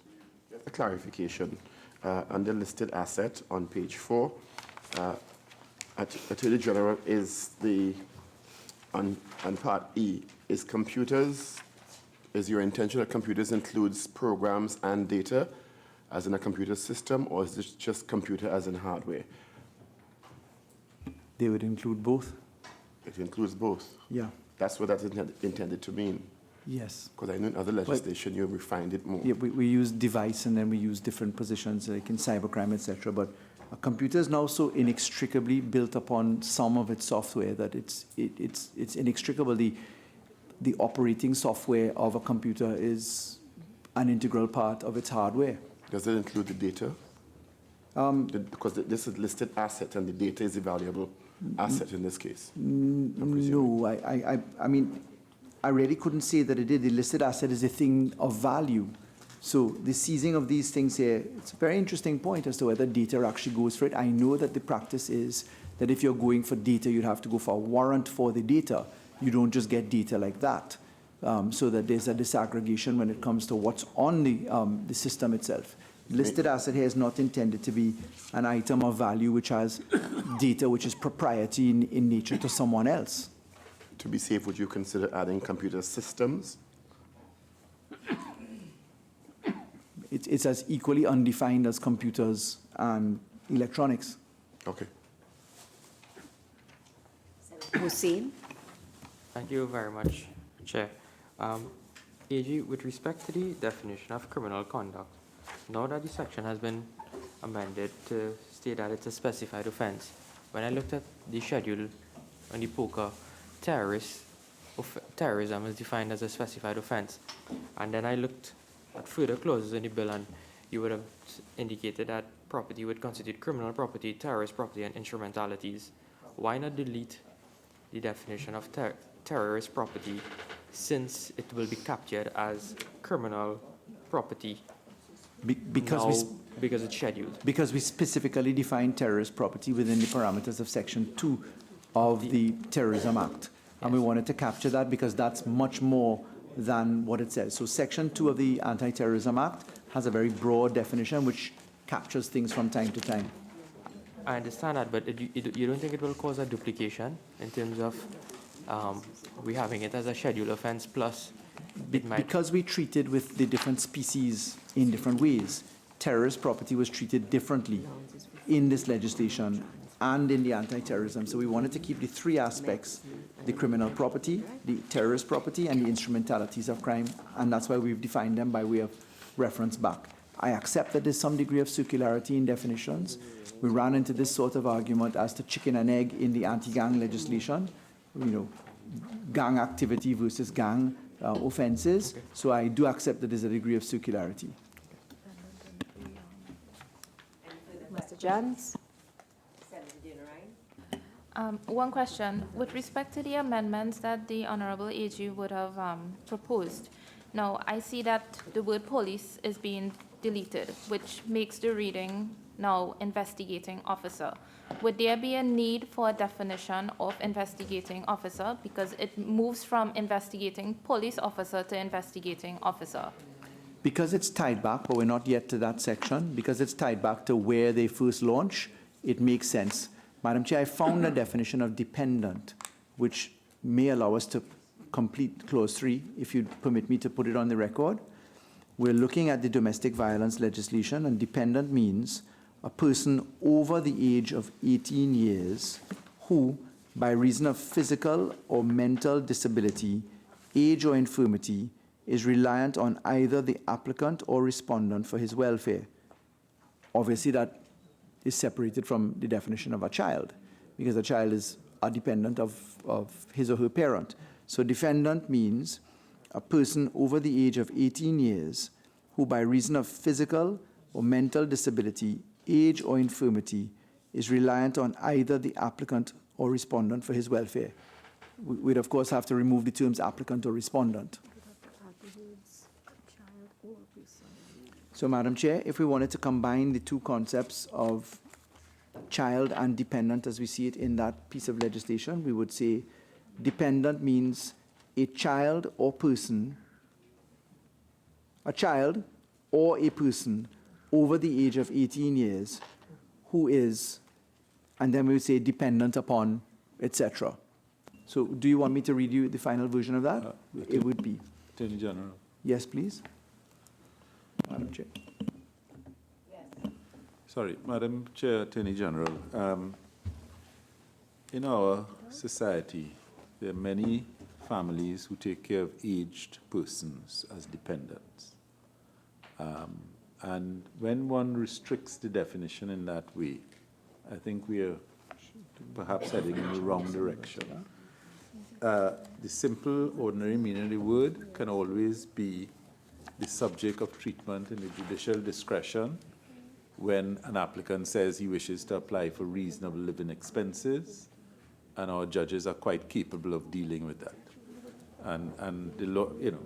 Just a clarification. Under listed asset on page 4, Attorney General is the, on part E, is computers, is your intention that computers includes programs and data as in a computer system, or is this just computer as in hardware? They would include both. It includes both? Yeah. That's what that's intended to mean? Yes. Because I know in other legislation you refined it more. Yeah, we use device and then we use different positions like in cybercrime, etc. But a computer is now so inextricably built upon some of its software that it's inextricable. The operating software of a computer is an integral part of its hardware. Does it include the data? Because this is listed asset and the data is a valuable asset in this case. No, I mean, I really couldn't say that it did. The listed asset is a thing of value. So the seizing of these things here, it's a very interesting point as to whether data actually goes for it. I know that the practice is that if you're going for data, you'd have to go for a warrant for the data. You don't just get data like that. So that there's a disaggregation when it comes to what's on the system itself. Listed asset here is not intended to be an item of value which has data which is proprietary in nature to someone else. To be safe, would you consider adding computer systems? It's as equally undefined as computers and electronics. Okay. Hussein. Thank you very much, Chair. AG, with respect to the definition of criminal conduct, now that the section has been amended to state that it's a specified offense, when I looked at the schedule on the POCA, terrorism is defined as a specified offense. And then I looked at further clauses in the bill, and you would have indicated that property would constitute criminal property, terrorist property, and instrumentalities. Why not delete the definition of terrorist property, since it will be captured as criminal property because it's scheduled? Because we specifically define terrorist property within the parameters of Section 2 of the Terrorism Act. And we wanted to capture that because that's much more than what it says. So Section 2 of the Anti-Terrorism Act has a very broad definition which captures things from time to time. I understand that, but you don't think it will cause a duplication in terms of we having it as a scheduled offense plus it might... Because we treated with the different species in different ways, terrorist property was treated differently in this legislation and in the anti-terrorism. So we wanted to keep the three aspects: the criminal property, the terrorist property, and the instrumentalities of crime, and that's why we've defined them by way of reference back. I accept that there's some degree of circularity in definitions. We ran into this sort of argument as to chicken and egg in the anti-gang legislation, you know, gang activity versus gang offenses. So I do accept that there's a degree of circularity. Mr. Jones. One question. With respect to the amendments that the Honorable AG would have proposed, now I see that the word police is being deleted, which makes the reading now investigating officer. Would there be a need for a definition of investigating officer, because it moves from investigating police officer to investigating officer? Because it's tied back, but we're not yet to that section, because it's tied back to where they first launch, it makes sense. Madam Chair, I found a definition of dependent, which may allow us to complete clause 3, if you'd permit me to put it on the record. We're looking at the domestic violence legislation, and dependent means a person over the age of 18 years who, by reason of physical or mental disability, age or infirmity, is reliant on either the applicant or respondent for his welfare. Obviously, that is separated from the definition of a child, because a child is a dependent of his or her parent. So dependent means a person over the age of 18 years who, by reason of physical or mental disability, age or infirmity, is reliant on either the applicant or respondent for his welfare. We'd, of course, have to remove the terms applicant or respondent. So, Madam Chair, if we wanted to combine the two concepts of child and dependent as we see it in that piece of legislation, we would say dependent means a child or person, a child or a person over the age of 18 years who is, and then we would say dependent upon, etc. So do you want me to read you the final version of that? It would be. Attorney General. Yes, please. Madam Chair. Sorry, Madam Chair, Attorney General. In our society, there are many families who take care of aged persons as dependents. And when one restricts the definition in that way, I think we are perhaps heading in the wrong direction. The simple, ordinary meaning of the word can always be the subject of treatment in the judicial discretion when an applicant says he wishes to apply for reasonable living expenses, and our judges are quite capable of dealing with that. And the law, you know,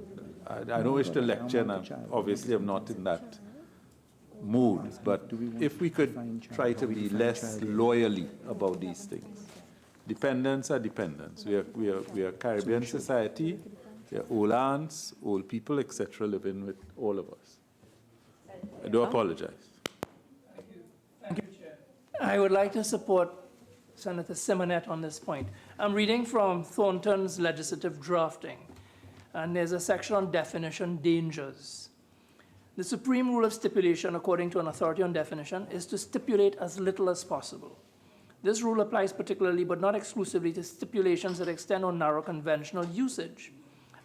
I don't wish to lecture, and obviously I'm not in that mood, but if we could try to be less loyally about these things. Dependents are dependents. We are a Caribbean society. We are old aunts, old people, etc., living with all of us. I do apologize. Thank you, Chair. I would like to support Senator Simonet on this point. I'm reading from Thornton's legislative drafting, and there's a section on definition dangers. The supreme rule of stipulation, according to an authority on definition, is to stipulate as little as possible. This rule applies particularly, but not exclusively, to stipulations that extend or narrow conventional usage.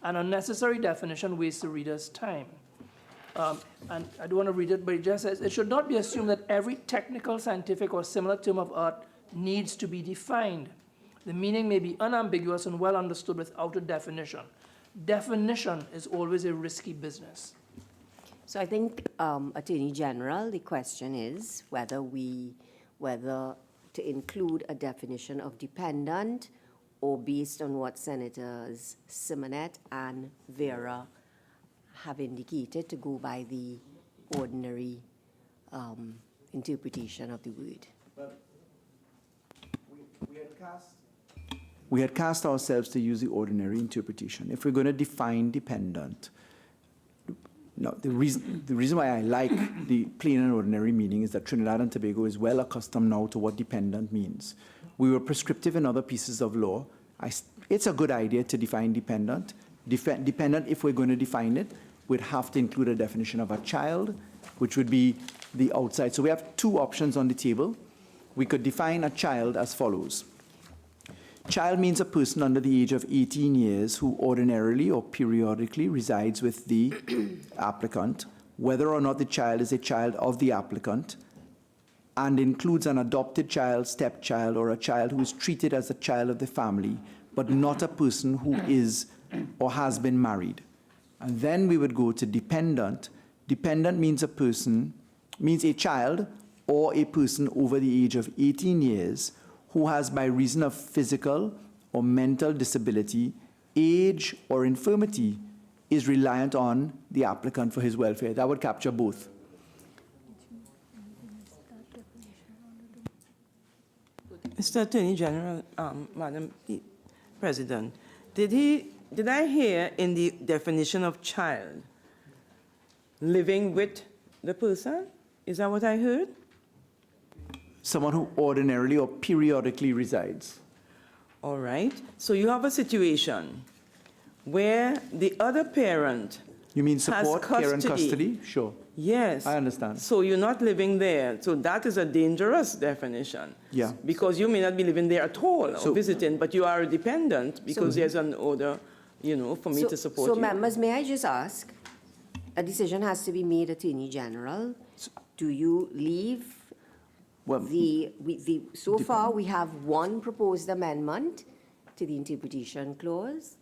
An unnecessary definition wastes the reader's time. And I don't want to read it, but it just says, it should not be assumed that every technical, scientific, or similar term of art needs to be defined. The meaning may be unambiguous and well understood without a definition. Definition is always a risky business. So I think, Attorney General, the question is whether to include a definition of dependent, or based on what Senators Simonet and Vera have indicated, to go by the ordinary interpretation of the word. But we had cast ourselves to use the ordinary interpretation. If we're going to define dependent, no, the reason why I like the plain and ordinary meaning is that Trinidad and Tobago is well accustomed now to what dependent means. We were prescriptive in other pieces of law. It's a good idea to define dependent. Dependent, if we're going to define it, we'd have to include a definition of a child, which would be the outside. So we have two options on the table. We could define a child as follows. Child means a person under the age of 18 years who ordinarily or periodically resides with the applicant, whether or not the child is a child of the applicant, and includes an adopted child, stepchild, or a child who is treated as a child of the family, but not a person who is or has been married. And then we would go to dependent. Dependent means a child or a person over the age of 18 years who has, by reason of physical or mental disability, age, or infirmity, is reliant on the applicant for his welfare. That would capture both. Mr. Attorney General, Madam President, did I hear in the definition of child living with the person? Is that what I heard? Someone who ordinarily or periodically resides. All right. So you have a situation where the other parent You mean support, has care, and custody? Sure. Yes. I understand. So you're not living there. So that is a dangerous definition. Yeah. Because you may not be living there at all or So- visiting, but you are a dependent because there's an order, you know, for me to support so you. members, may I just ask, a decision has to be made, Attorney General. Do you leave well, so far we have one proposed amendment to the interpretation clause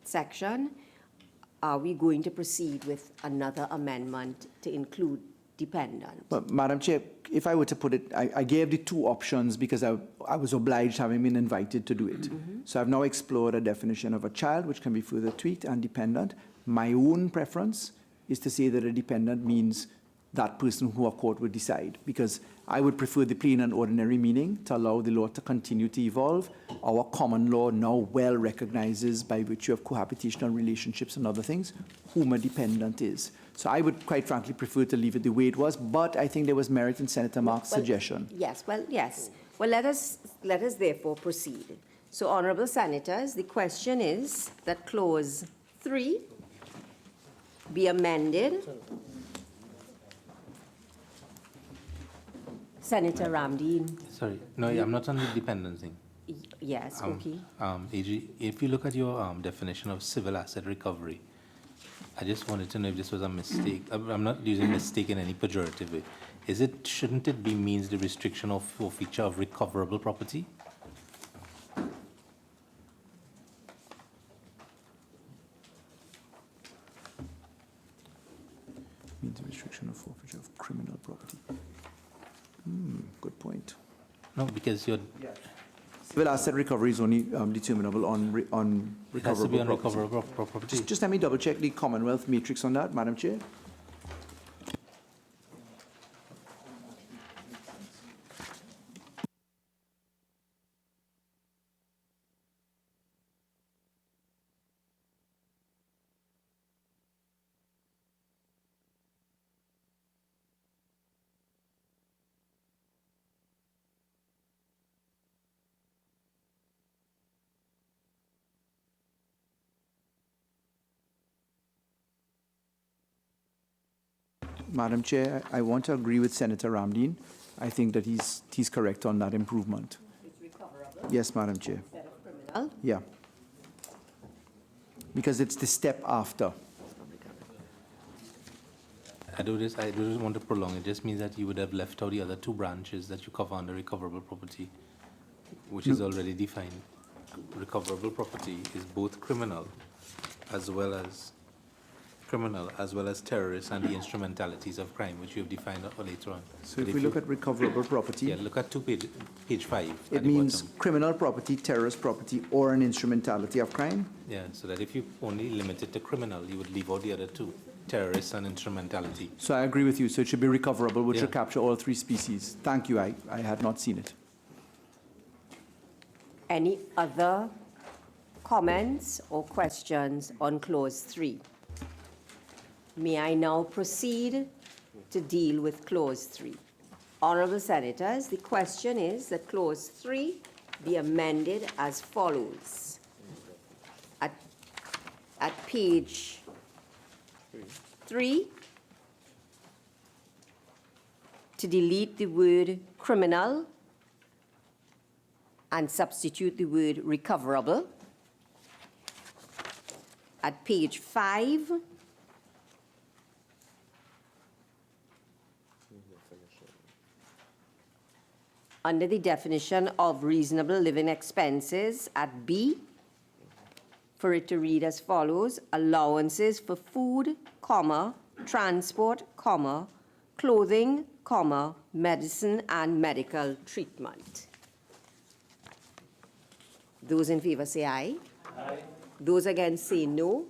section. Are we going to proceed with another amendment to include dependent? But Madam Chair, if I were to put it, I gave the two options because I was obliged, having been invited, to do it. So I've now explored a definition of a child, which can be further tweaked, and dependent. My own preference is to say that a dependent means that person who a court would decide, because I would prefer the plain and ordinary meaning to allow the law to continue to evolve. Our common law now well recognizes, by virtue of cohabitational relationships and other things, whom a dependent is. So I would quite frankly prefer to leave it the way it was, but I think there was merit in Senator Mark's suggestion. Yes, well, yes. Well, let us therefore proceed. So, honorable senators, the question is that clause 3 be amended. Senator Ramdeen. Sorry, no, I'm not on the dependent thing. Yes, okay. AG, if you look at your definition of civil asset recovery, I just wanted to know if this was a mistake. I'm not using mistake in any pejorative way. Shouldn't it be means the restriction of forfeiture of recoverable property? Means the restriction of forfeiture of criminal property. Good point. No, because you're... Civil asset recovery is only determinable on recoverable It has to be on property. recoverable property. Just let me double check the Commonwealth matrix on that, Madam Chair. Madam Chair, I want to agree with Senator Ramdeen. I think that he's correct on that improvement. It's recoverable. Yes, Madam Chair. Instead of criminal. Yeah. Because it's the step after. I do just want to prolong. It just means that you would have left out the other two branches that you cover under recoverable property, which is already defined. Recoverable property is both criminal as well as terrorist and the instrumentalities of crime, which you have defined later on. So if we look at recoverable property, yeah, look at page 5. it means criminal property, terrorist property, or an instrumentality of crime. Yeah, so that if you only limit it to criminal, you would leave out the other two, terrorist and instrumentality. So I agree with you. So it should be recoverable, which Yeah. should capture all three species. Thank you. I had not seen it. Any other comments or questions on clause 3? May I now proceed to deal with clause 3? Honorable senators, the question is that clause 3 be amended as follows. At page 3, to delete the word criminal and substitute the word recoverable. At page 5, under the definition of reasonable living expenses at B, for it to read as follows: allowances for food, transport, clothing, medicine and medical treatment. Those in favor say aye. Aye. Those against say no.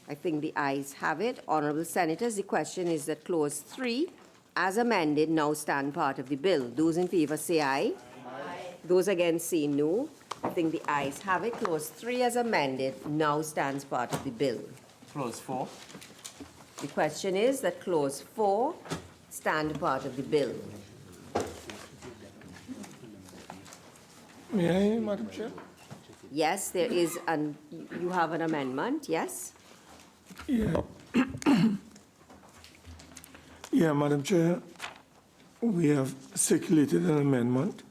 I think the ayes have it. Honorable Senators, the question is that Clause 3, as amended, now stand part of the bill. Those in favor say aye. Aye. Those against say no. I think the ayes have it. Clause 3, as amended, now stands part of the bill. Clause 4. The question is that Clause 4 stand part of the bill. May I, Madam Chair? Yes, there is you have an amendment, yes? Yeah. Yeah, Madam Chair, we have circulated an amendment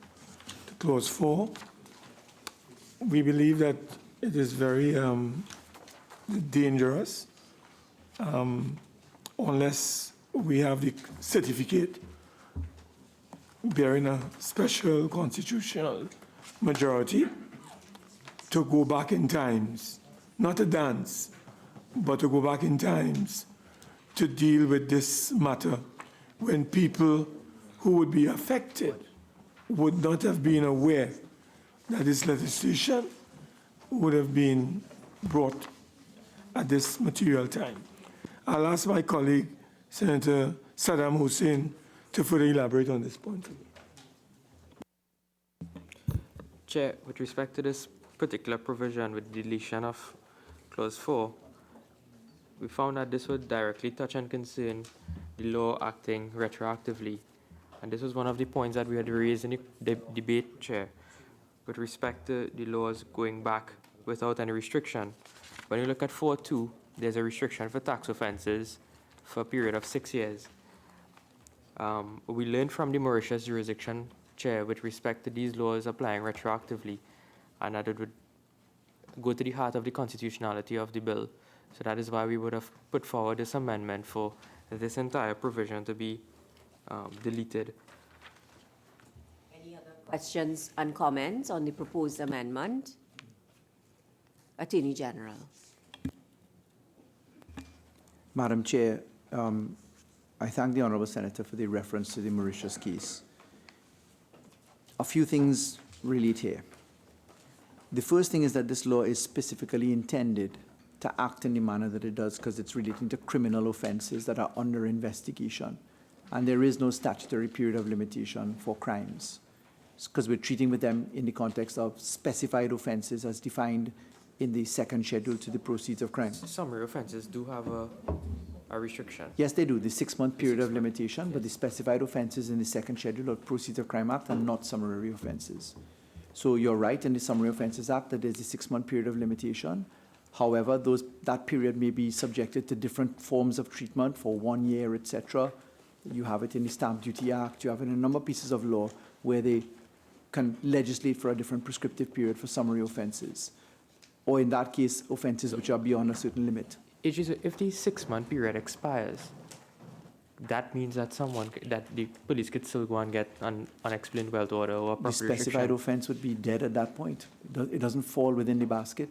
to Clause 4. We believe that it is very dangerous unless we have the certificate bearing a special constitutional majority to go back in times, not a dance, but to go back in times to deal with this matter when people who would be affected would not have been aware that this legislation would have been brought at this material time. I'll ask my colleague, Senator Saddam Hussein, to further elaborate on this point. Chair, with respect to this particular provision with deletion of Clause 4, we found that this would directly touch and concern the law acting retroactively. And this was one of the points that we had raised in the debate, Chair, with respect to the laws going back without any restriction. When you look at 4.2, there's a restriction for tax offenses for a period of 6 years. We learned from the Mauritius jurisdiction, Chair, with respect to these laws applying retroactively, and that it would go to the heart of the constitutionality of the bill. So that is why we would have put forward this amendment for this entire provision to be deleted. Any other questions and comments on the proposed amendment? Attorney General. Madam Chair, I thank the Honourable Senator for the reference to the Mauritius case. A few things relate here. The first thing is that this law is specifically intended to act in the manner that it does because it's relating to criminal offences that are under investigation. And there is no statutory period of limitation for crimes because we're treating with them in the context of specified offences as defined in the second schedule to the proceeds of crime. Summary offences do have a restriction. Yes, they do. The 6-month period of limitation, but the specified offences in the second schedule of Proceeds of Crime Act are not summary offences. So you're right in the Summary Offences Act that there's a 6-month period of limitation. However, that period may be subjected to different forms of treatment for 1 year, etc. You have it in the Stamp Duty Act. You have it in a number of pieces of law where they can legislate for a different prescriptive period for summary offences, or in that case, offences which are beyond a certain limit. If the 6-month period expires, that means that the police could still go and get an unexplained wealth order or a proper The specified offence would be dead at that point. It doesn't fall within the basket.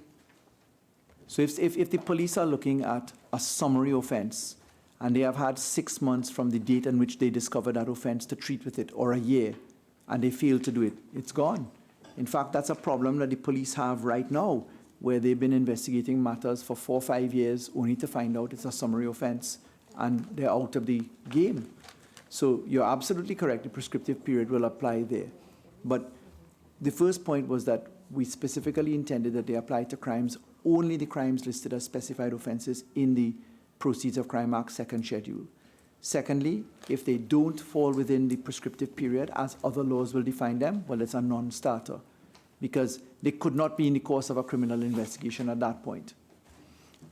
So if the police are looking at a summary offence and they have had 6 months from the date on which they discovered that offence to treat with it, or a year, and they fail to do it, it's gone. In fact, that's a problem that the police have right now, where they've been investigating matters for 4 or 5 years only to find out it's a summary offence and they're out of the game. So you're absolutely correct, the prescriptive period will apply there. But the first point was that we specifically intended that they apply to crimes, only the crimes listed as specified offences in the Proceeds of Crime Act second schedule. Secondly, if they don't fall within the prescriptive period, as other laws will define them, well, it's a non-starter, because they could not be in the course of a criminal investigation at that point.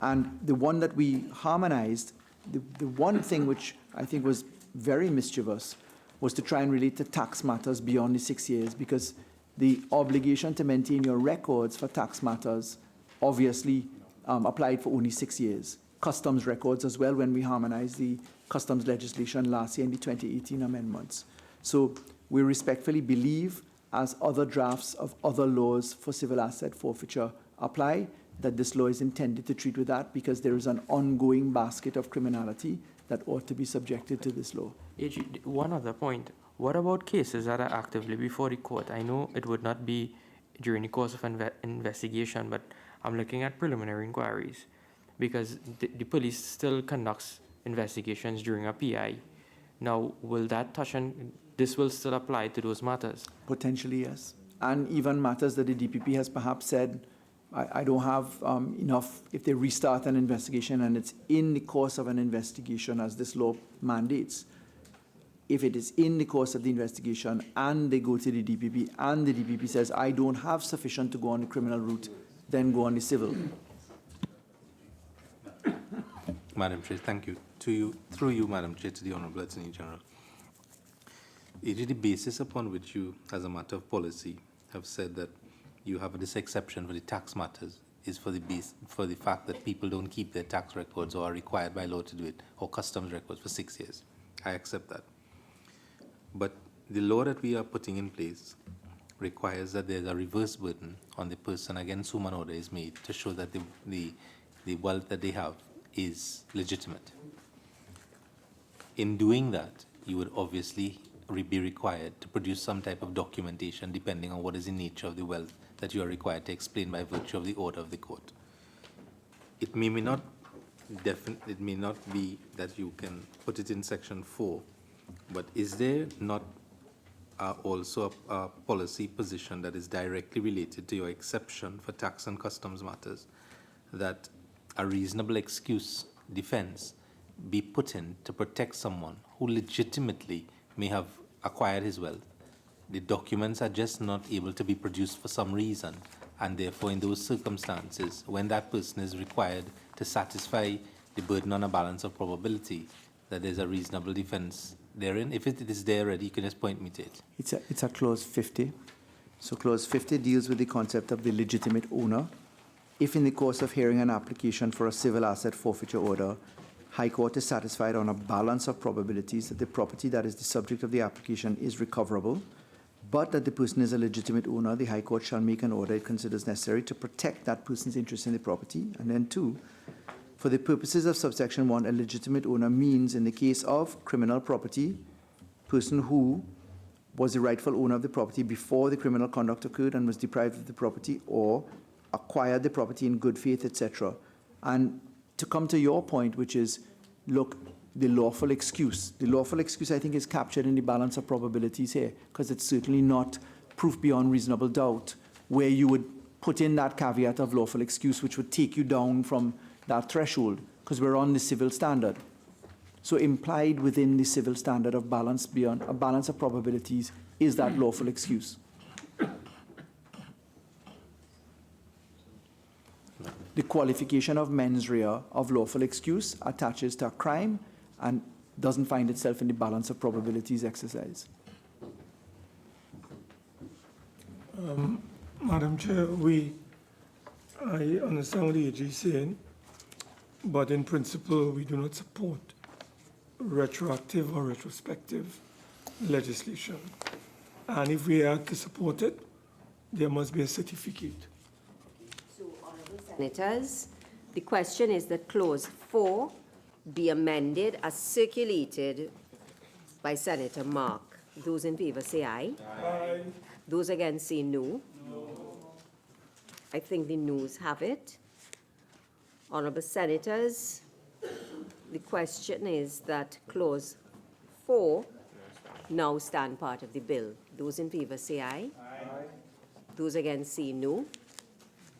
And the one that we harmonized, the one thing which I think was very mischievous was to try and relate to tax matters beyond the 6 years, because the obligation to maintain your records for tax matters obviously applied for only 6 years. Customs records as well, when we harmonized the customs legislation last year in the 2018 amendments. So we respectfully believe, as other drafts of other laws for civil asset forfeiture apply, that this law is intended to treat with that, because there is an ongoing basket of criminality that ought to be subjected to this law. One other point. What about cases that are actively before the court? I know it would not be during the course of investigation, but I'm looking at preliminary inquiries because the police still conducts investigations during a PI. Now, will that touch on, this will still apply to those matters? Potentially, yes. And even matters that the DPP has perhaps said, I don't have enough, if they restart an investigation and it's in the course of an investigation as this law mandates, if it is in the course of the investigation and they go to the DPP and the DPP says, I don't have sufficient to go on the criminal route, then go on the civil. Madam Chair, thank you. To you, through you, Madam Chair, to the Honourable Attorney General. It is the basis upon which you, as a matter of policy, have said that you have this exception for the tax matters is for the fact that people don't keep their tax records or are required by law to do it, or customs records for 6 years. I accept that. But the law that we are putting in place requires that there's a reverse burden on the person against whom an order is made to show that the wealth that they have is legitimate. In doing that, you would obviously be required to produce some type of documentation depending on what is the nature of the wealth that you are required to explain by virtue of the order of the court. It may not be that you can put it in Section 4, but is there not also a policy position that is directly related to your exception for tax and customs matters, that a reasonable excuse defense be put in to protect someone who legitimately may have acquired his wealth? The documents are just not able to be produced for some reason, and therefore in those circumstances, when that person is required to satisfy the burden on a balance of probability, that there's a reasonable defense therein. If it is there already, you can just point me to it. It's a clause 50. So clause 50 deals with the concept of the legitimate owner. If in the course of hearing an application for a civil asset forfeiture order, High Court is satisfied on a balance of probabilities that the property that is the subject of the application is recoverable, but that the person is a legitimate owner, the High Court shall make an order it considers necessary to protect that person's interest in the property. And then 2, for the purposes of subsection 1, a legitimate owner means, in the case of criminal property, person who was the rightful owner of the property before the criminal conduct occurred and was deprived of the property, or acquired the property in good faith, etc. And to come to your point, which is, look, the lawful excuse. The lawful excuse, I think, is captured in the balance of probabilities here, because it's certainly not proof beyond reasonable doubt, where you would put in that caveat of lawful excuse, which would take you down from that threshold, because we're on the civil standard. So implied within the civil standard of balance beyond a balance of probabilities is that lawful excuse. The qualification of mens rea of lawful excuse attaches to a crime and doesn't find itself in the balance of probabilities exercise. Madam Chair, I understand what the AG is saying, but in principle, we do not support retroactive or retrospective legislation. And if we are to support it, there must be a certificate. So, Honourable Senators, the question is that Clause 4 be amended as circulated by Senator Mark. Those in favour say aye. Aye. Those against say no. I think the noes have it. Honourable Senators, the question is that Clause 4 now stand part of the bill. Those in favour say aye. Aye. Those against say no.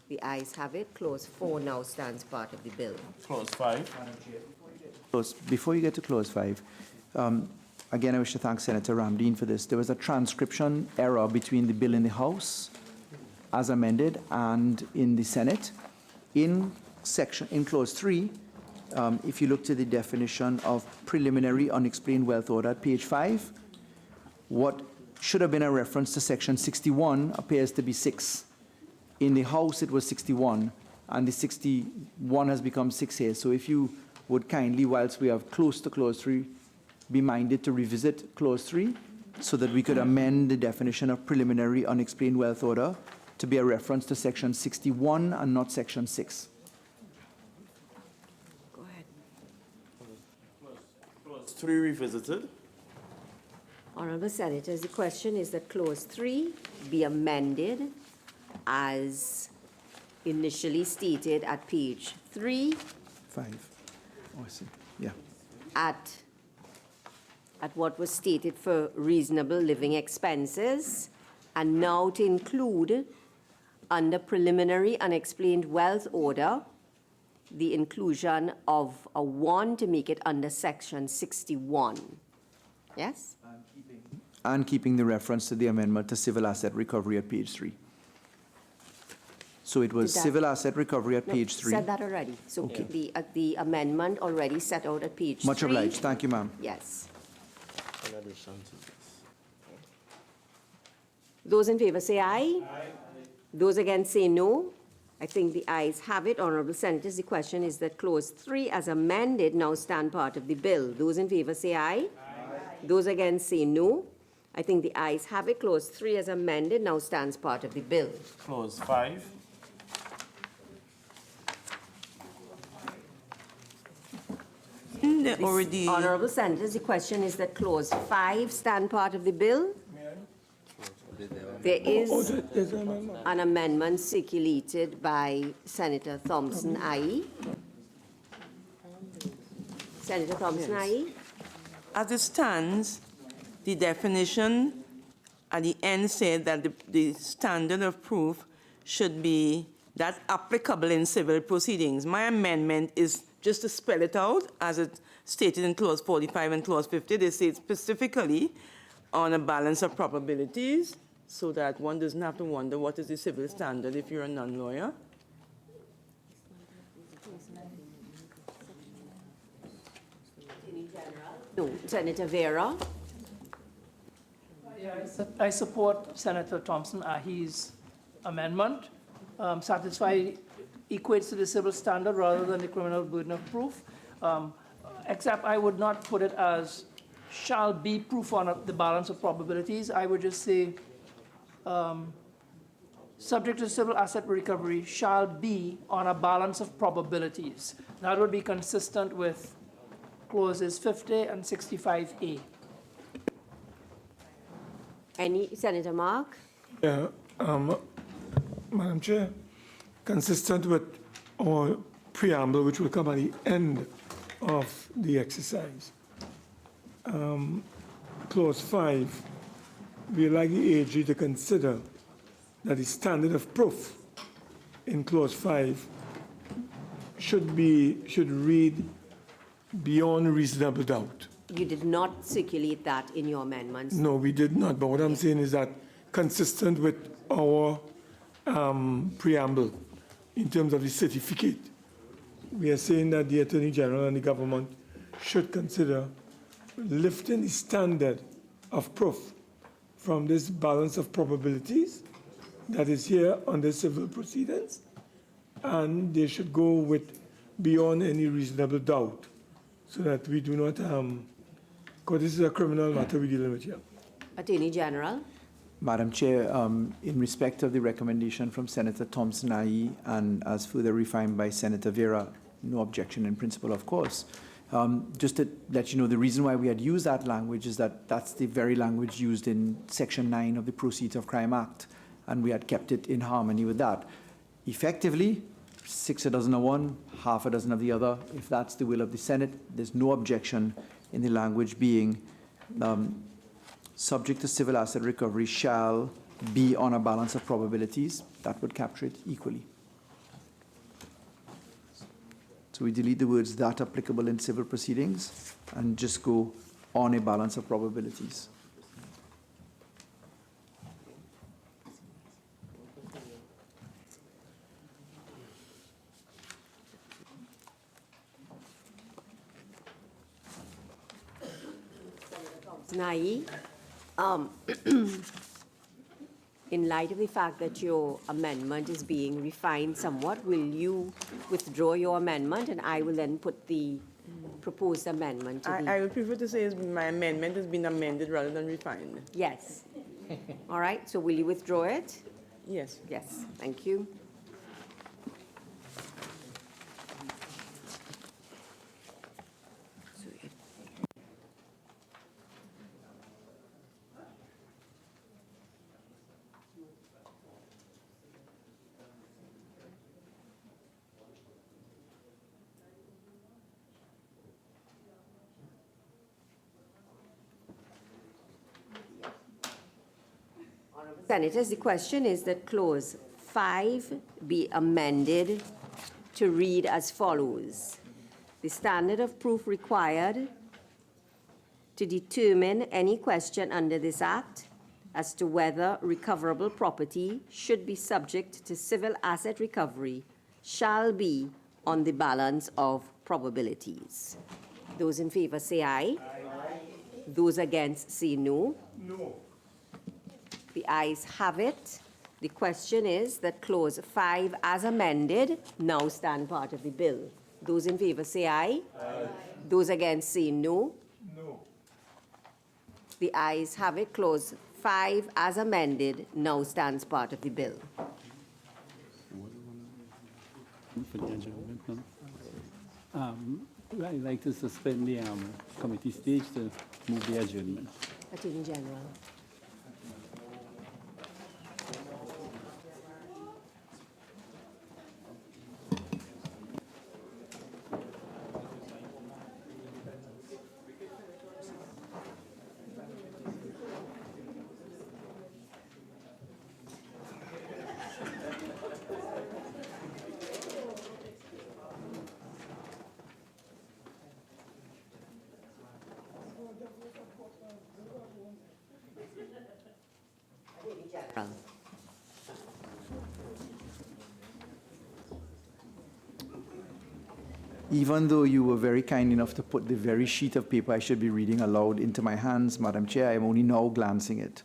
The ayes have it. Clause 4 now stands part of the bill. Clause 5. Before you get to Clause 5, again, I wish to thank Senator Ramdeen for this. There was a transcription error between the bill in the House, as amended, and in the Senate. In Clause 3, if you look to the definition of preliminary unexplained wealth order at page 5, what should have been a reference to Section 61 appears to be 6. In the House, it was 61, and the 61 has become 6 here. So if you would kindly, whilst we are close to Clause 3, be minded to revisit Clause 3 so that we could amend the definition of preliminary unexplained wealth order to be a reference to Section 61 and not Section 6. Go ahead. Clause 3 revisited. Honourable Senators, the question is that Clause 3 be amended as initially stated at page 3, 5. Oh, I see. Yeah. at what was stated for reasonable living expenses, and now to include under preliminary unexplained wealth order, the inclusion of a 1 to make it under section 61. Yes? And keeping the reference to the amendment to civil asset recovery at page 3. So it was civil asset recovery at page 3. Said that already. So the amendment already set out at page 3. Much obliged. Thank you, ma'am. Yes. Those in favor say aye. Aye. Those against say no. I think the ayes have it. Honourable Senators, the question is that clause 3 as amended now stand part of the bill. Those in favor say aye. Aye. Those against say no. I think the ayes have it. Clause 3 as amended now stands part of the bill. Clause 5. Honourable Senators, the question is that clause 5 stand part of the bill. There is an amendment circulated by Senator Thompson, IE. Senator Thompson, IE. As it stands, the definition at the end said that the standard of proof should be that applicable in civil proceedings. My amendment is just to spell it out as it stated in clause 45 and clause 50. They say specifically on a balance of probabilities, so that one doesn't have to wonder what is the civil standard if you're a non-lawyer. No, Senator Vera. I support Senator Thompson Ahi's amendment. Satisfy equates to the civil standard rather than the criminal burden of proof. Except I would not put it as shall be proof on the balance of probabilities. I would just say subject to civil asset recovery shall be on a balance of probabilities. That would be consistent with clauses 50 and 65A. Any, Senator Mark? Yeah, Madam Chair, consistent with our preamble, which will come at the end of the exercise. Clause 5, we like the AG to consider that the standard of proof in clause 5 should read beyond reasonable doubt. You did not circulate that in your amendments. No, we did not. But what I'm saying is that consistent with our preamble in terms of the certificate, we are saying that the Attorney General and the government should consider lifting the standard of proof from this balance of probabilities that is here under civil proceedings, and they should go with beyond any reasonable doubt, so that we do not, because this is a criminal matter we're dealing with here. Attorney General. Madam Chair, in respect of the recommendation from Senator Thompson IE and as further refined by Senator Vera, no objection in principle, of course. Just to let you know, the reason why we had used that language is that that's the very language used in Section 9 of the Proceeds of Crime Act, and we had kept it in harmony with that. Effectively, 6 a dozen of one, half a dozen of the other. If that's the will of the Senate, there's no objection in the language being subject to civil asset recovery shall be on a balance of probabilities. That would capture it equally. So we delete the words that applicable in civil proceedings and just go on a balance of probabilities. Nai, in light of the fact that your amendment is being refined somewhat, will you withdraw your amendment, and I will then put the proposed amendment to I would prefer to say my amendment has been amended rather than refined. Yes. All right, so will you withdraw it? Yes. Yes, thank you. Senators, the question is that Clause 5 be amended to read as follows. The standard of proof required to determine any question under this Act as to whether recoverable property should be subject to civil asset recovery shall be on the balance of probabilities. Those in favor say aye. Aye. Those against say no. No. The ayes have it. The question is that Clause 5 as amended now stand part of the bill. Those in favor say aye. Aye. Those against say no. No. The ayes have it. Clause 5 as amended now stands part of the bill. For the adjournment, no? I'd like to suspend the committee stage to move the adjournment. Attorney General. Even though you were very kind enough to put the very sheet of paper I should be reading aloud into my hands, Madam Chair, I am only now glancing it.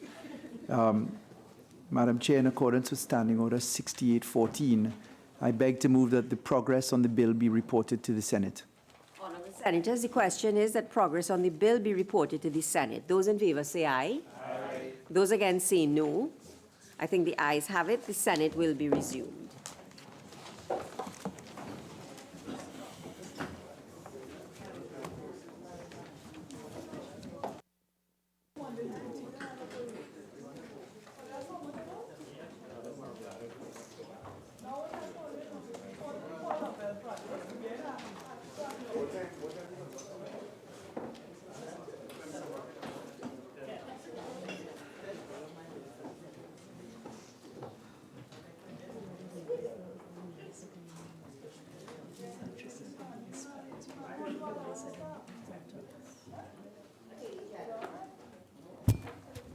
Madam Chair, in accordance with Standing Order 6814, I beg to move that the progress on the bill be reported to the Senate. Honourable Senators, the question is that progress on the bill be reported to the Senate. Those in favour say aye. Aye. Those against say no. I think the ayes have it. The Senate will be resumed.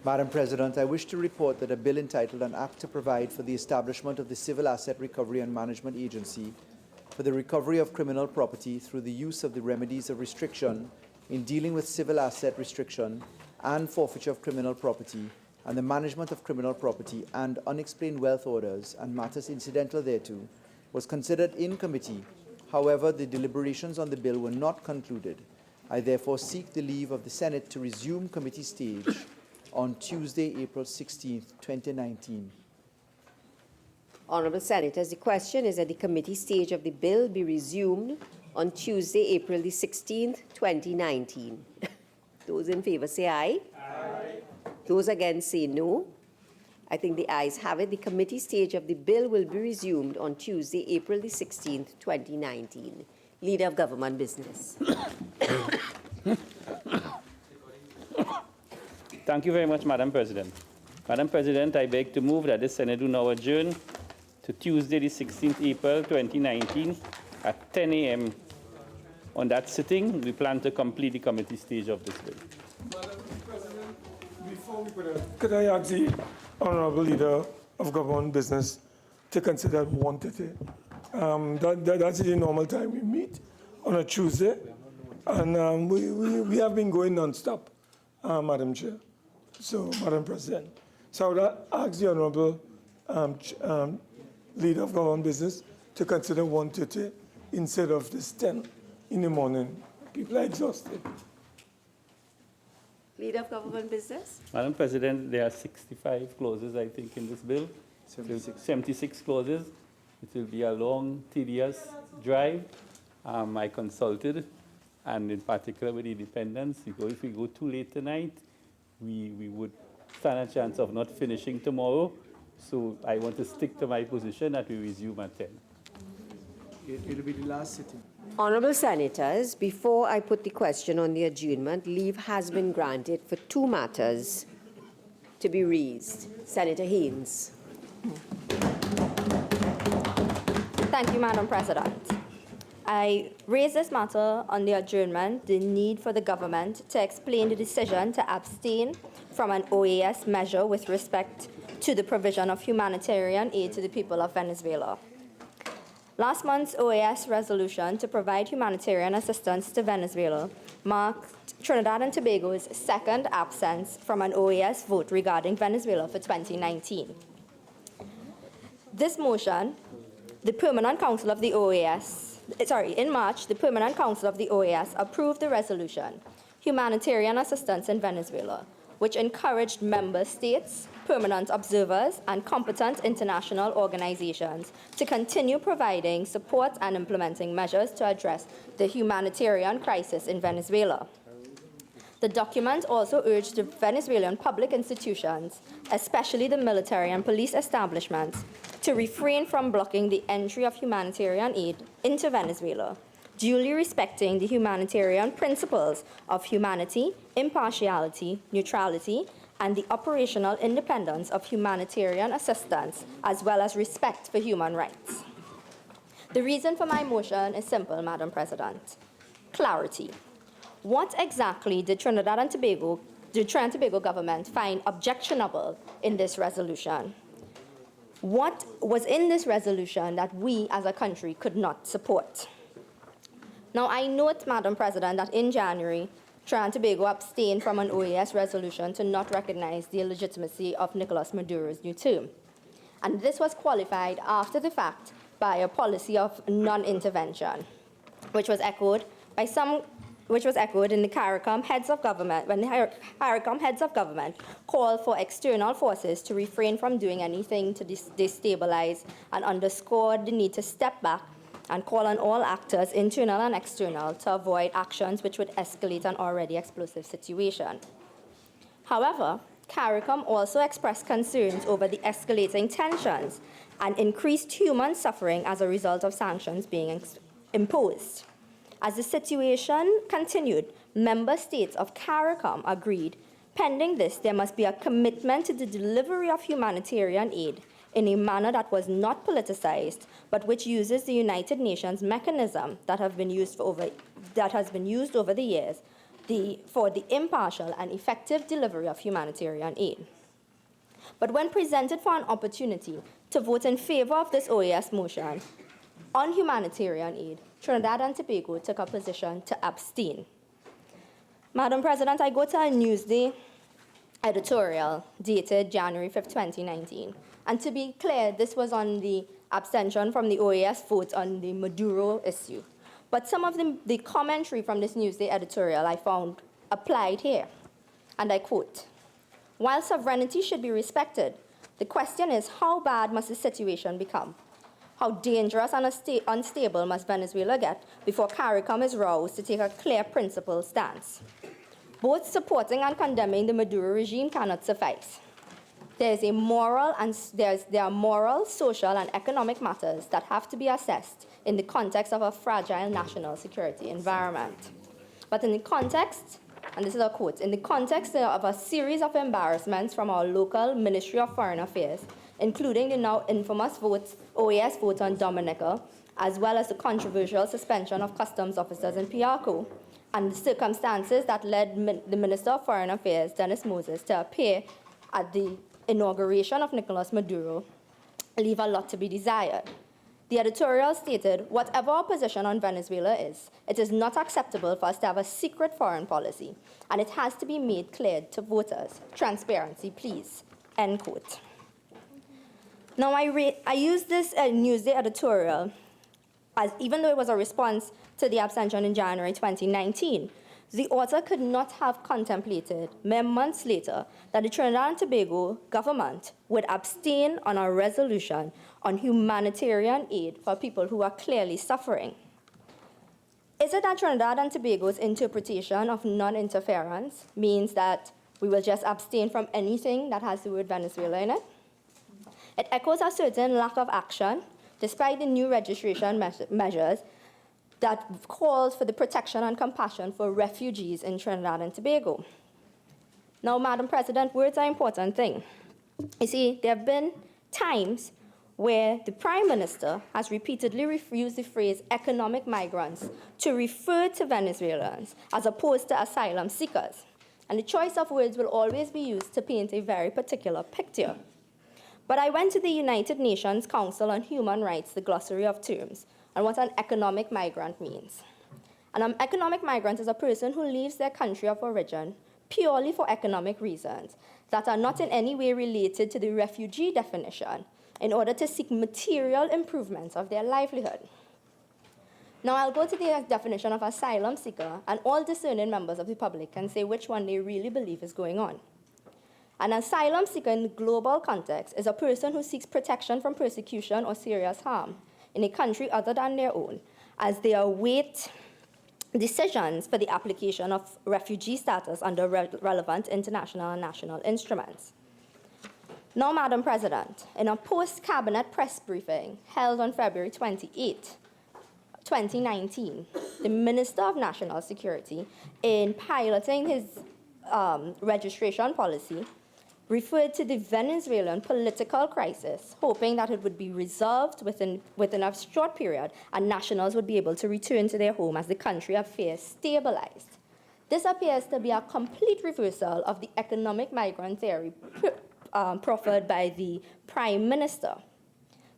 Madam President, I wish to report that a bill entitled An Act to Provide for the Establishment of the Civil Asset Recovery and Management Agency for the Recovery of Criminal Property through the use of the remedies of restriction in dealing with civil asset restriction and forfeiture of criminal property and the management of criminal property and unexplained wealth orders and matters incidental thereto was considered in committee. However, the deliberations on the bill were not concluded. I therefore seek the leave of the Senate to resume committee stage on Tuesday, April 16, 2019. Honourable Senators, the question is that the committee stage of the bill be resumed on Tuesday, April the 16th, 2019. Those in favour say aye. Aye. Those against say no. I think the ayes have it. The committee stage of the bill will be resumed on Tuesday, April the 16th, 2019. Leader of Government Business. Thank you very much, Madam President. Madam President, I beg to move that the Senate do now adjourn to Tuesday, the 16th April 2019 at 10 a.m. On that sitting, we plan to complete the committee stage of this bill. Madam President, before we could I ask the Honourable Leader of Government Business to consider 1:30? That's the normal time we meet on a Tuesday, and we have been going non-stop, Madam Chair. So, Madam President, so I would ask the Honourable Leader of Government Business to consider 1:30 instead of this 10 in the morning. People are exhausted. Leader of Government Business. Madam President, there are 65 clauses, I think, in this bill. 76 clauses. It will be a long, tedious drive. I consulted, and in particular with the independents, because if we go too late tonight, we would stand a chance of not finishing tomorrow. So I want to stick to my position that we resume at 10. It'll be the last sitting. Honourable Senators, before I put the question on the adjournment, leave has been granted for two matters to be raised. Senator Haynes. Thank you, Madam President. I raise this matter on the adjournment, the need for the government to explain the decision to abstain from an OAS measure with respect to the provision of humanitarian aid to the people of Venezuela. Last month's OAS resolution to provide humanitarian assistance to Venezuela marked Trinidad and Tobago's second absence from an OAS vote regarding Venezuela for 2019. This motion, the Permanent Council of the OAS, in March, the Permanent Council of the OAS approved the resolution, Humanitarian Assistance in Venezuela, which encouraged member states, permanent observers, and competent international organizations to continue providing support and implementing measures to address the humanitarian crisis in Venezuela. The document also urged the Venezuelan public institutions, especially the military and police establishments, to refrain from blocking the entry of humanitarian aid into Venezuela, duly respecting the humanitarian principles of humanity, impartiality, neutrality, and the operational independence of humanitarian assistance, as well as respect for human rights. The reason for my motion is simple, Madam President. Clarity. What exactly did Trinidad and Tobago government find objectionable in this resolution? What was in this resolution that we as a country could not support? Now, I note, Madam President, that in January, Trinidad and Tobago abstained from an OAS resolution to not recognize the illegitimacy of Nicolas Maduro's new term. And this was qualified after the fact by a policy of non-intervention, which was echoed in the CARICOM heads of government, when the CARICOM heads of government called for external forces to refrain from doing anything to destabilize and underscore the need to step back and call on all actors, internal and external, to avoid actions which would escalate an already explosive situation. However, CARICOM also expressed concerns over the escalating tensions and increased human suffering as a result of sanctions being imposed. As the situation continued, member states of CARICOM agreed, pending this, there must be a commitment to the delivery of humanitarian aid in a manner that was not politicized, but which uses the United Nations mechanism that has been used over the years for the impartial and effective delivery of humanitarian aid. But when presented for an opportunity to vote in favor of this OAS motion on humanitarian aid, Trinidad and Tobago took a position to abstain. Madam President, I go to a Newsday editorial dated January 5, 2019. And to be clear, this was on the abstention from the OAS vote on the Maduro issue. But some of the commentary from this Newsday editorial I found applied here. And I quote, "While sovereignty should be respected, the question is how bad must the situation become? How dangerous and unstable must Venezuela get before CARICOM is roused to take a clear principled stance? Both supporting and condemning the Maduro regime cannot suffice. There are moral, social, and economic matters that have to be assessed in the context of a fragile national security environment. But in the context, and this is a quote, in the context of a series of embarrassments from our local Ministry of Foreign Affairs, including the now infamous OAS vote on Dominica, as well as the controversial suspension of customs officers in Piarco, and the circumstances that led the Minister of Foreign Affairs, Dennis Moses, to appear at the inauguration of Nicolas Maduro, leave a lot to be desired. The editorial stated, whatever our position on Venezuela is, it is not acceptable for us to have a secret foreign policy, and it has to be made clear to voters. Transparency, please." End quote. Now, I use this Newsday editorial as, even though it was a response to the abstention in January 2019, the author could not have contemplated, mere months later, that the Trinidad and Tobago government would abstain on a resolution on humanitarian aid for people who are clearly suffering. Is it that Trinidad and Tobago's interpretation of non-interference means that we will just abstain from anything that has the word Venezuela in it? It echoes a certain lack of action, despite the new registration measures that calls for the protection and compassion for refugees in Trinidad and Tobago. Now, Madam President, words are an important thing. You see, there have been times where the Prime Minister has repeatedly used the phrase economic migrants to refer to Venezuelans as opposed to asylum seekers. And the choice of words will always be used to paint a very particular picture. But I went to the United Nations Council on Human Rights, the glossary of terms, and what an economic migrant means. An economic migrant is a person who leaves their country of origin purely for economic reasons that are not in any way related to the refugee definition in order to seek material improvements of their livelihood. Now I'll go to the definition of asylum seeker, and all discerning members of the public can say which one they really believe is going on. An asylum seeker in the global context is a person who seeks protection from persecution or serious harm in a country other than their own, as they await decisions for the application of refugee status under relevant international and national instruments. Now, Madam President, in a post-cabinet press briefing held on February 28, 2019, the Minister of National Security, in piloting his registration policy, referred to the Venezuelan political crisis, hoping that it would be resolved within a short period and nationals would be able to return to their home as the country affairs stabilized. This appears to be a complete reversal of the economic migrant theory proffered by the Prime Minister.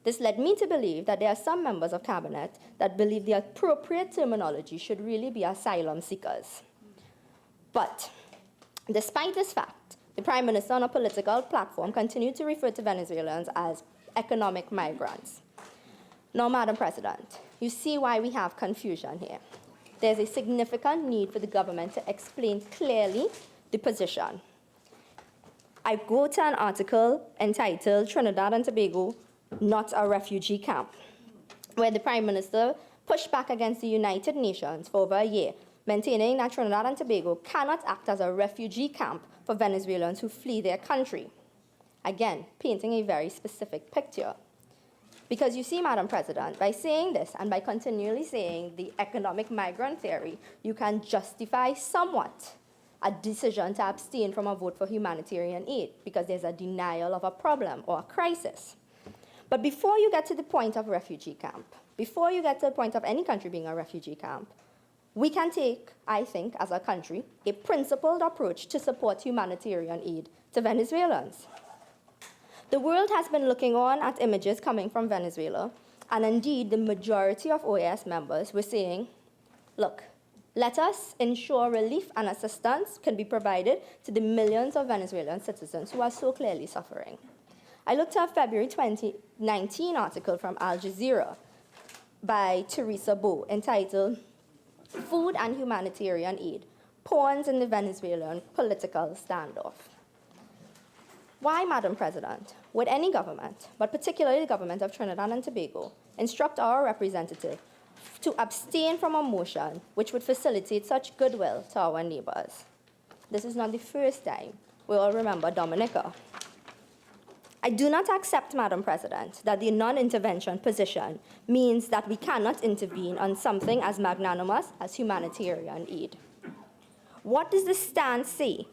This led me to believe that there are some members of Cabinet that believe the appropriate terminology should really be asylum seekers. But despite this fact, the Prime Minister on a political platform continued to refer to Venezuelans as economic migrants. Now, Madam President, you see why we have confusion here. There's a significant need for the government to explain clearly the position. I go to an article entitled Trinidad and Tobago, Not a Refugee Camp, where the Prime Minister pushed back against the United Nations for over a year, maintaining that Trinidad and Tobago cannot act as a refugee camp for Venezuelans who flee their country. Again, painting a very specific picture. Because you see, Madam President, by saying this and by continually saying the economic migrant theory, you can justify somewhat a decision to abstain from a vote for humanitarian aid because there's a denial of a problem or a crisis. But before you get to the point of refugee camp, before you get to the point of any country being a refugee camp, we can take, I think, as a country, a principled approach to support humanitarian aid to Venezuelans. The world has been looking on at images coming from Venezuela, and indeed the majority of OAS members were saying, look, let us ensure relief and assistance can be provided to the millions of Venezuelan citizens who are so clearly suffering. I looked at a February 2019 article from Al Jazeera by Teresa Bo entitled Food and Humanitarian Aid, Pawns in the Venezuelan Political Standoff. Why, Madam President, would any government, but particularly the government of Trinidad and Tobago, instruct our representative to abstain from a motion which would facilitate such goodwill to our neighbors? This is not the first time. We all remember Dominica. I do not accept, Madam President, that the non-intervention position means that we cannot intervene on something as magnanimous as humanitarian aid. What does this stance say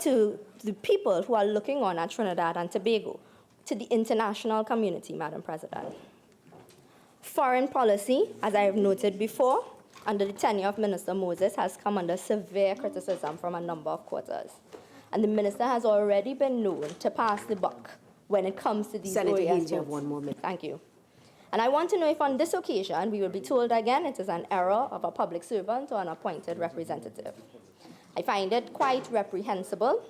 to the people who are looking on at Trinidad and Tobago, to the international community, Madam President? Foreign policy, as I have noted before, under the tenure of Minister Moses, has come under severe criticism from a number of quarters. And the minister has already been known to pass the buck when it comes to these Senator OAS Haynes, you have votes. one more minute. Thank you. And I want to know if on this occasion we will be told again it is an error of a public servant or an appointed representative. I find it quite reprehensible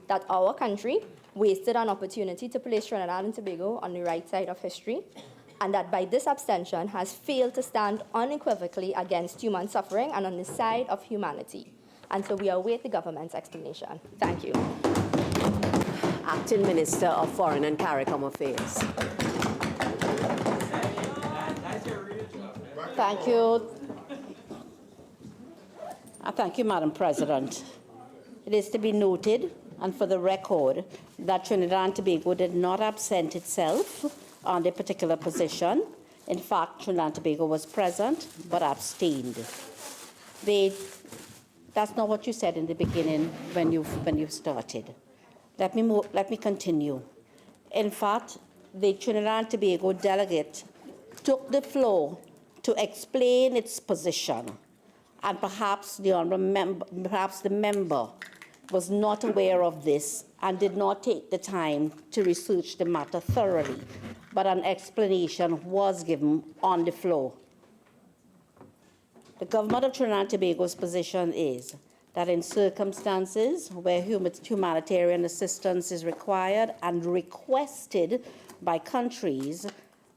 that our country wasted an opportunity to place Trinidad and Tobago on the right side of history, and that by this abstention has failed to stand unequivocally against human suffering and on the side of humanity. And so we await the government's explanation. Thank you. Acting Minister of Foreign and CARICOM Affairs. Thank you. Thank you, Madam President. It is to be noted, and for the record, that Trinidad and Tobago did not absent itself on the particular position. In fact, Trinidad and Tobago was present but abstained. The That's not what you said in the beginning when you started. Let me continue. In fact, the Trinidad and Tobago delegate took the floor to explain its position, and perhaps the member was not aware of this and did not take the time to research the matter thoroughly, but an explanation was given on the floor. The government of Trinidad and Tobago's position is that in circumstances where humanitarian assistance is required and requested by countries,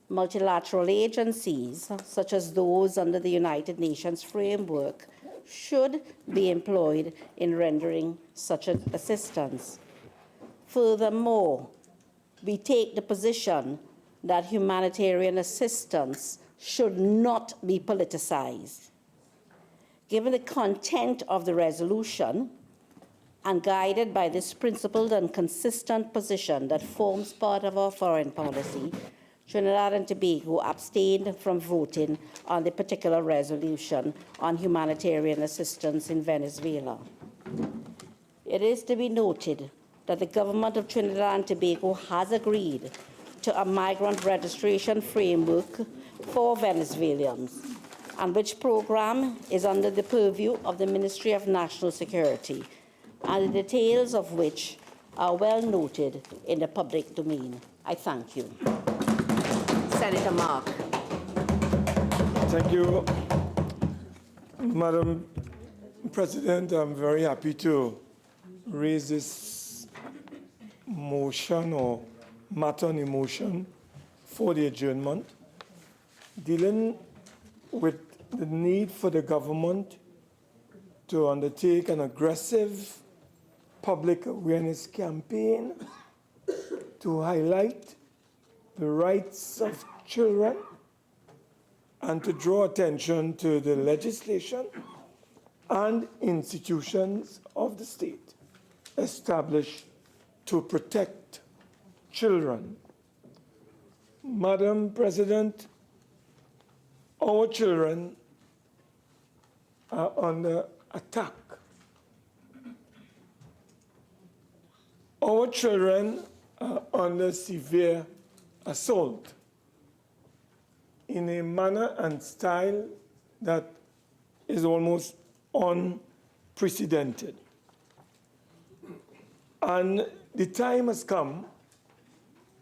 multilateral agencies, such as those under the United Nations framework, should be employed in rendering such assistance. Furthermore, we take the position that humanitarian assistance should not be politicized. Given the content of the resolution, and guided by this principled and consistent position that forms part of our foreign policy, Trinidad and Tobago abstained from voting on the particular resolution on humanitarian assistance in Venezuela. It is to be noted that the government of Trinidad and Tobago has agreed to a migrant registration framework for Venezuelans, and which program is under the purview of the Ministry of National Security, and the details of which are well noted in the public domain. I thank you. Senator Mark. Thank you, Madam President. I'm very happy to raise this motion or matter on motion for the adjournment, dealing with the need for the government to undertake an aggressive public awareness campaign to highlight the rights of children and to draw attention to the legislation and institutions of the state established to protect children. Madam President, our children are under attack. Our children are under severe assault in a manner and style that is almost unprecedented. And the time has come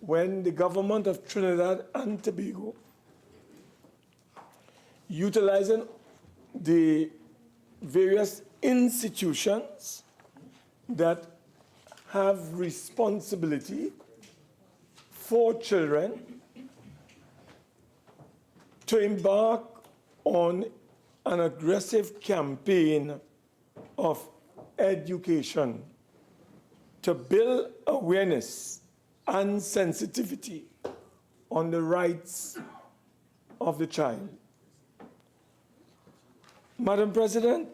when the government of Trinidad and Tobago, utilizing the various institutions that have responsibility for children, to embark on an aggressive campaign of education to build awareness and sensitivity on the rights of the child. Madam President,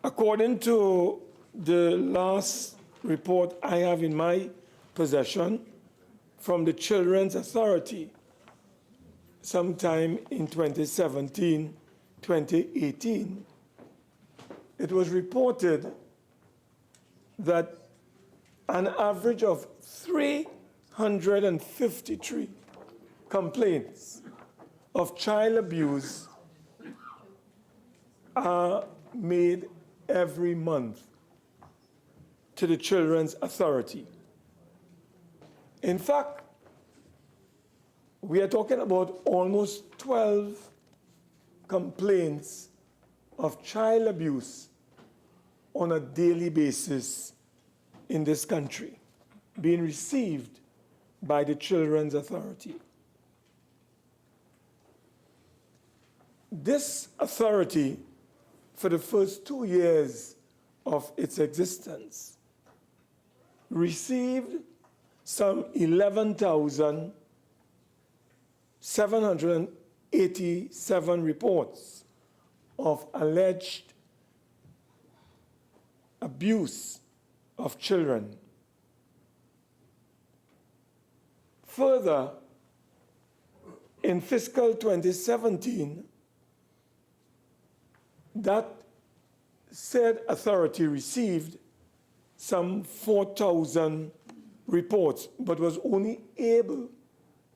according to the last report I have in my possession from the Children's Authority, sometime in 2017, 2018, it was reported that an average of 353 complaints of child abuse are made every month to the Children's Authority. In fact, we are talking about almost 12 complaints of child abuse on a daily basis in this country being received by the Children's Authority. This authority, for the first 2 years of its existence, received some 11,787 reports of alleged abuse of children. Further, in fiscal 2017, that said authority received some 4,000 reports, but was only able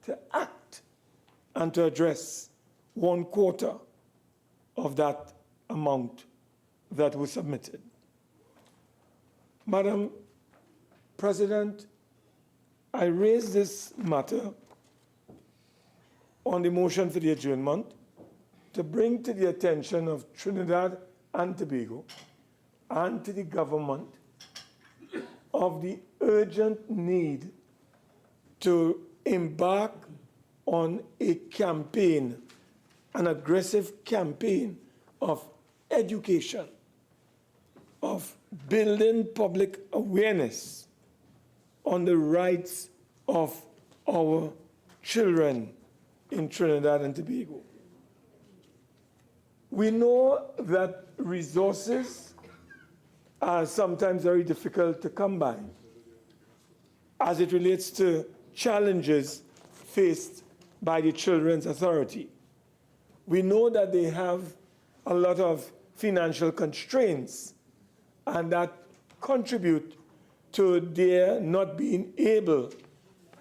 to act and to address 1/4 of that amount that was submitted. Madam President, I raise this matter on the motion for the adjournment to bring to the attention of Trinidad and Tobago and to the government of the urgent need to embark on a campaign, an aggressive campaign of education, of building public awareness on the rights of our children in Trinidad and Tobago. We know that resources are sometimes very difficult to come by as it relates to challenges faced by the Children's Authority. We know that they have a lot of financial constraints and that contribute to their not being able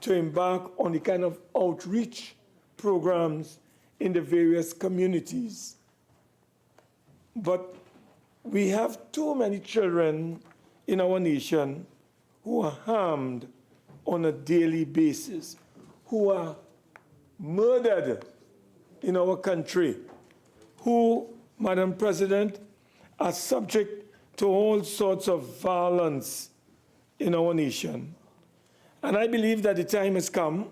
to embark on the kind of outreach programs in the various communities. But we have too many children in our nation who are harmed on a daily basis, who are murdered in our country, who, Madam President, are subject to all sorts of violence in our nation. And I believe that the time has come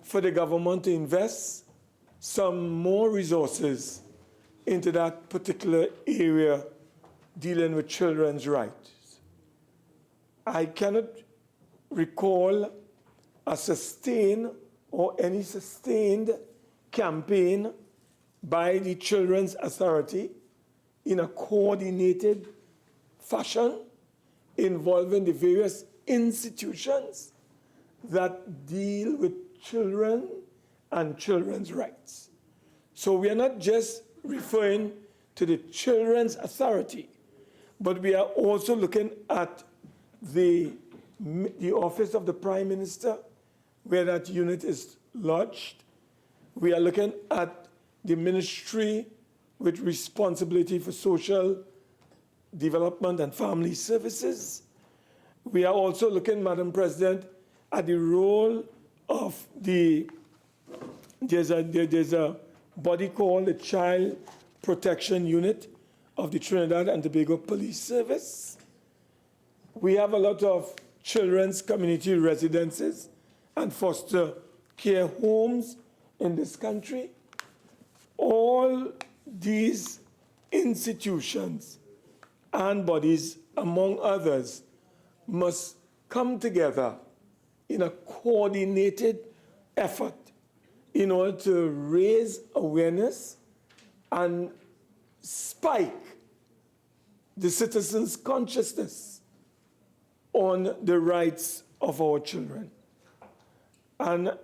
for the government to invest some more resources into that particular area dealing with children's rights. I cannot recall a sustained or any sustained campaign by the Children's Authority in a coordinated fashion involving the various institutions that deal with children and children's rights. So we are not just referring to the Children's Authority, but we are also looking at the Office of the Prime Minister, where that unit is lodged. We are looking at the Ministry with responsibility for social development and family services. We are also looking, Madam President, at the role of there's a body called the Child Protection Unit of the Trinidad and Tobago Police Service. We have a lot of children's community residences and foster care homes in this country. All these institutions and bodies, among others, must come together in a coordinated effort in order to raise awareness and spike the citizens' consciousness on the rights of our children. And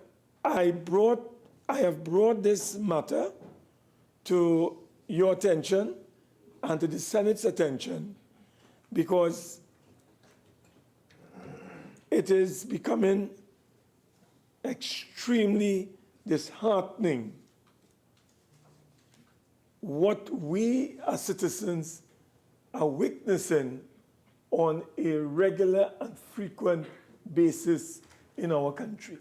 I have brought this matter to your attention and to the Senate's attention because it is becoming extremely disheartening what we as citizens are witnessing on a regular and frequent basis in our country.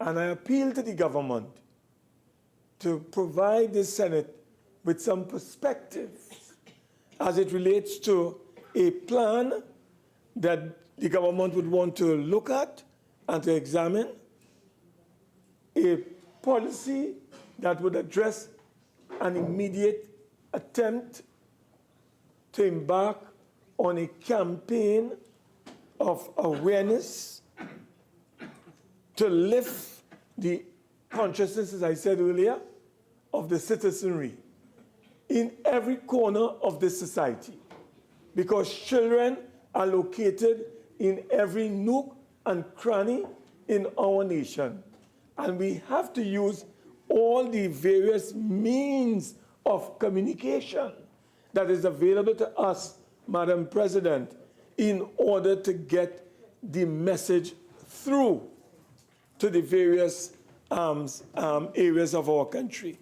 And I appeal to the government to provide the Senate with some perspective as it relates to a plan that the government would want to look at and to examine, a policy that would address an immediate attempt to embark on a campaign of awareness to lift the consciousness, as I said earlier, of the citizenry in every corner of this society, because children are located in every nook and cranny in our nation. And we have to use all the various means of communication that is available to us, Madam President, in order to get the message through to the various areas of our country.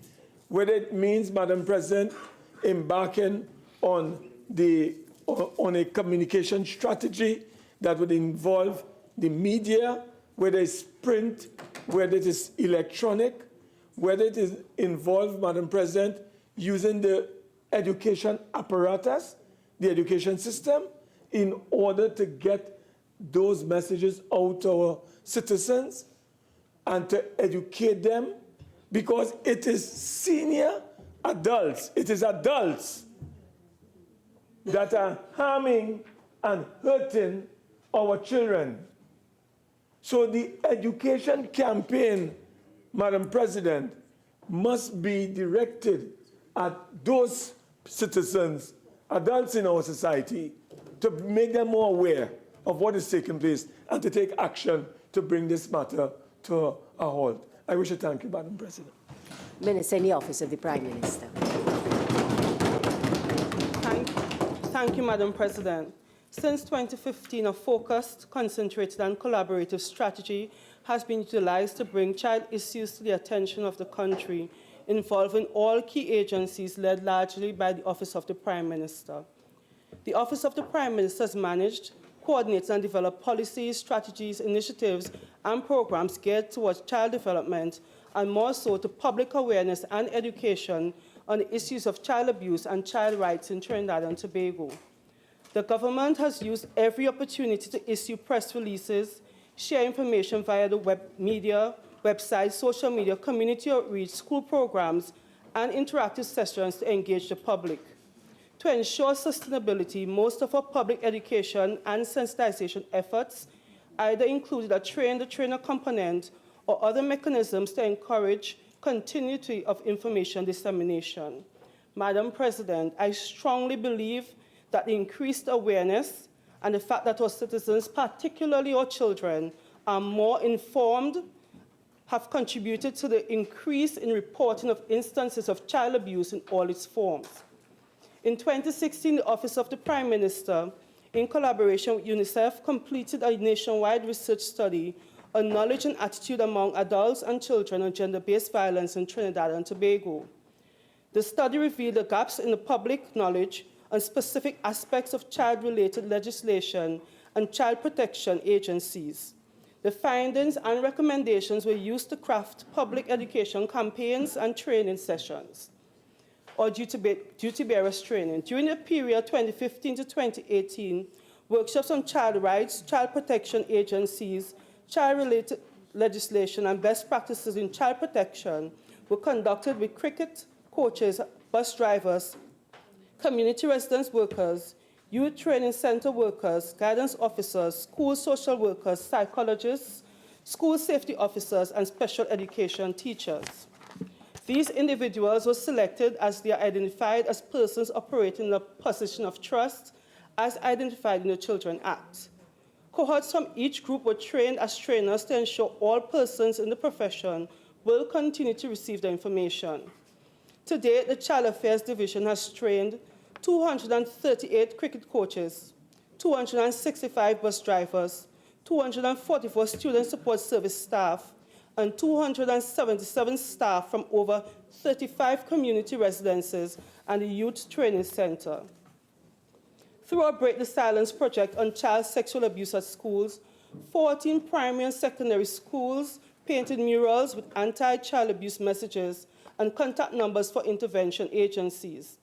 Whether it means, Madam President, embarking on a communication strategy that would involve the media, whether it's print, whether it is electronic, whether it is involved, Madam President, using the education apparatus, the education system, in order to get those messages out to our citizens and to educate them, because it is senior adults, it is adults that are harming and hurting our children. So the education campaign, Madam President, must be directed at those citizens, adults in our society, to make them more aware of what is taking place and to take action to bring this matter to a halt. I wish to thank you, Madam President. Minister in the Office of the Prime Minister. Thank you, Madam President. Since 2015, a focused, concentrated, and collaborative strategy has been utilized to bring child issues to the attention of the country, involving all key agencies led largely by the Office of the Prime Minister. The Office of the Prime Minister has managed, coordinates, and developed policies, strategies, initiatives, and programs geared towards child development, and more so to public awareness and education on the issues of child abuse and child rights in Trinidad and Tobago. The government has used every opportunity to issue press releases, share information via the website, social media, community outreach, school programs, and interactive sessions to engage the public. To ensure sustainability, most of our public education and sensitization efforts either included a train-the-trainer component or other mechanisms to encourage continuity of information dissemination. Madam President, I strongly believe that the increased awareness and the fact that our citizens, particularly our children, are more informed have contributed to the increase in reporting of instances of child abuse in all its forms. In 2016, the Office of the Prime Minister, in collaboration with UNICEF, completed a nationwide research study on knowledge and attitude among adults and children on gender-based violence in Trinidad and Tobago. The study revealed the gaps in the public knowledge on specific aspects of child-related legislation and child protection agencies. The findings and recommendations were used to craft public education campaigns and training sessions, or duty bearers training. During the period 2015 to 2018, workshops on child rights, child protection agencies, child-related legislation, and best practices in child protection were conducted with cricket coaches, bus drivers, community residence workers, youth training center workers, guidance officers, school social workers, psychologists, school safety officers, and special education teachers. These individuals were selected as they are identified as persons operating in a position of trust as identified in the Children Act. Cohorts from each group were trained as trainers to ensure all persons in the profession will continue to receive the information. To date, the Child Affairs Division has trained 238 cricket coaches, 265 bus drivers, 244 student support service staff, and 277 staff from over 35 community residences and the Youth Training Center. Through our Break the Silence project on child sexual abuse at schools, 14 primary and secondary schools painted murals with anti-child abuse messages and contact numbers for intervention agencies.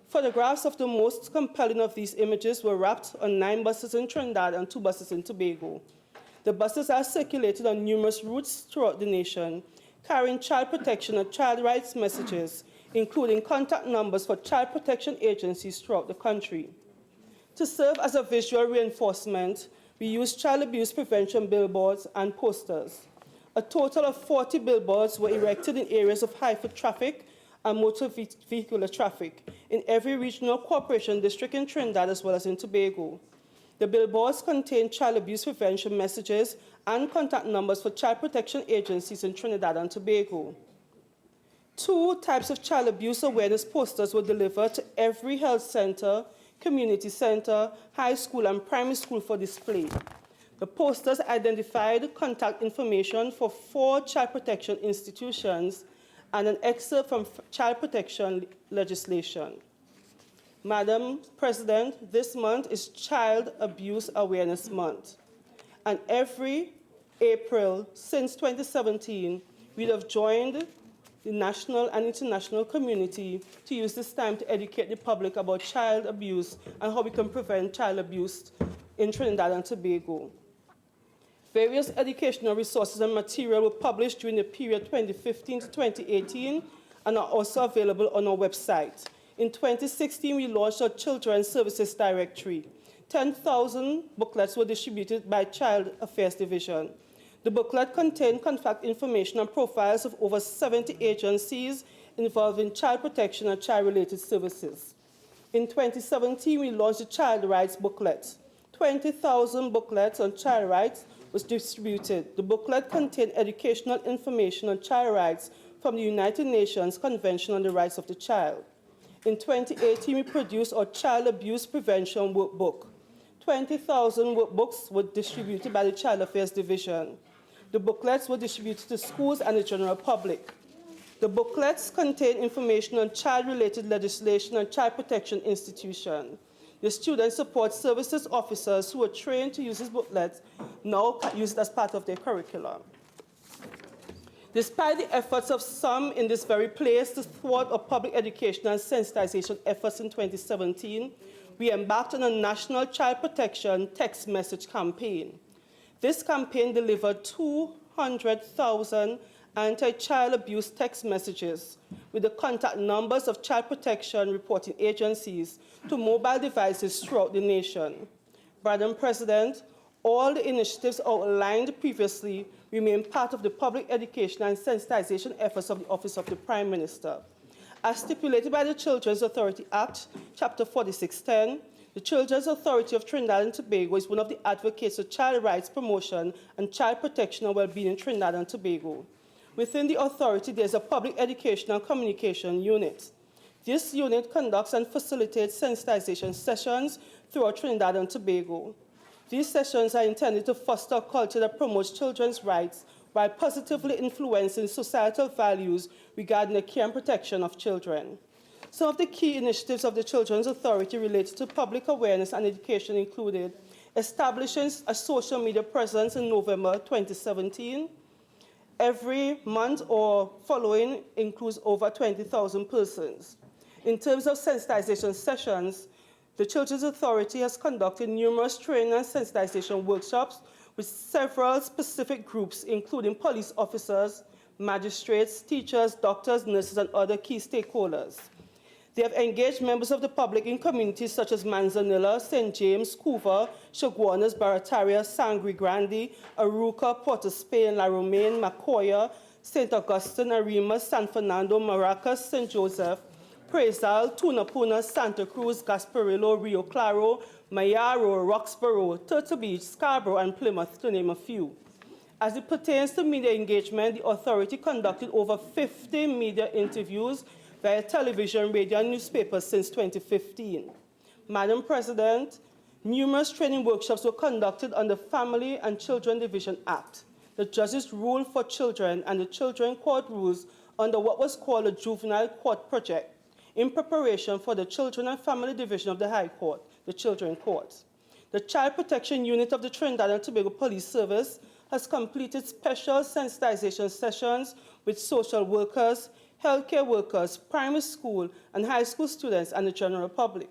Photographs of the most compelling of these images were wrapped on 9 buses in Trinidad and 2 buses in Tobago. The buses are circulated on numerous routes throughout the nation, carrying child protection and child rights messages, including contact numbers for child protection agencies throughout the country. To serve as a visual reinforcement, we used child abuse prevention billboards and posters. A total of 40 billboards were erected in areas of high-foot traffic and motor vehicular traffic in every regional corporation district in Trinidad as well as in Tobago. The billboards contain child abuse prevention messages and contact numbers for child protection agencies in Trinidad and Tobago. 2 types of child abuse awareness posters were delivered to every health center, community center, high school, and primary school for display. The posters identified contact information for 4 child protection institutions and an excerpt from child protection legislation. Madam President, this month is Child Abuse Awareness Month. And every April since 2017, we have joined the national and international community to use this time to educate the public about child abuse and how we can prevent child abuse in Trinidad and Tobago. Various educational resources and material were published during the period 2015 to 2018 and are also available on our website. In 2016, we launched our Children's Services Directory. 10,000 booklets were distributed by Child Affairs Division. The booklet contained contact information and profiles of over 70 agencies involved in child protection and child-related services. In 2017, we launched the Child Rights Booklet. 20,000 booklets on child rights was distributed. The booklet contained educational information on child rights from the United Nations Convention on the Rights of the Child. In 2018, we produced our Child Abuse Prevention Workbook. 20,000 workbooks were distributed by the Child Affairs Division. The booklets were distributed to schools and the general public. The booklets contain information on child-related legislation and child protection institutions. The Student Support Services officers who were trained to use these booklets now use it as part of their curriculum. Despite the efforts of some in this very place to thwart our public education and sensitization efforts in 2017, we embarked on a national child protection text message campaign. This campaign delivered 200,000 anti-child abuse text messages with the contact numbers of child protection reporting agencies to mobile devices throughout the nation. Madam President, all the initiatives outlined previously remain part of the public education and sensitization efforts of the Office of the Prime Minister. As stipulated by the Children's Authority Act, Chapter 4610, the Children's Authority of Trinidad and Tobago is one of the advocates of child rights promotion and child protection and well-being in Trinidad and Tobago. Within the authority, there is a public education and communication unit. This unit conducts and facilitates sensitization sessions throughout Trinidad and Tobago. These sessions are intended to foster a culture that promotes children's rights while positively influencing societal values regarding the care and protection of children. Some of the key initiatives of the Children's Authority related to public awareness and education included establishing a social media presence in November 2017. Every month or following includes over 20,000 persons. In terms of sensitization sessions, the Children's Authority has conducted numerous training and sensitization workshops with several specific groups, including police officers, magistrates, teachers, doctors, nurses, and other key stakeholders. They have engaged members of the public in communities such as Manzanilla, St. James, Couva, Chaguanas, Barataria, Sangre Grande, Aruca, Port of Spain, La Romaine, Macoya, St. Augustine, Arima, San Fernando, Maracas, St. Joseph, Prezal, Tunapuna, Santa Cruz, Gasparillo, Rio Claro, Mayaro, Roxborough, Turtle Beach, Scarborough, and Plymouth, to name a few. As it pertains to media engagement, the authority conducted over 50 media interviews via television, radio, and newspapers since 2015. Madam President, numerous training workshops were conducted on the Family and Children Division Act, the Judge's Rule for Children, and the Children Court Rules under what was called a Juvenile Court Project, in preparation for the Children and Family Division of the High Court, the Children Court. The Child Protection Unit of the Trinidad and Tobago Police Service has completed special sensitization sessions with social workers, healthcare workers, primary school and high school students, and the general public.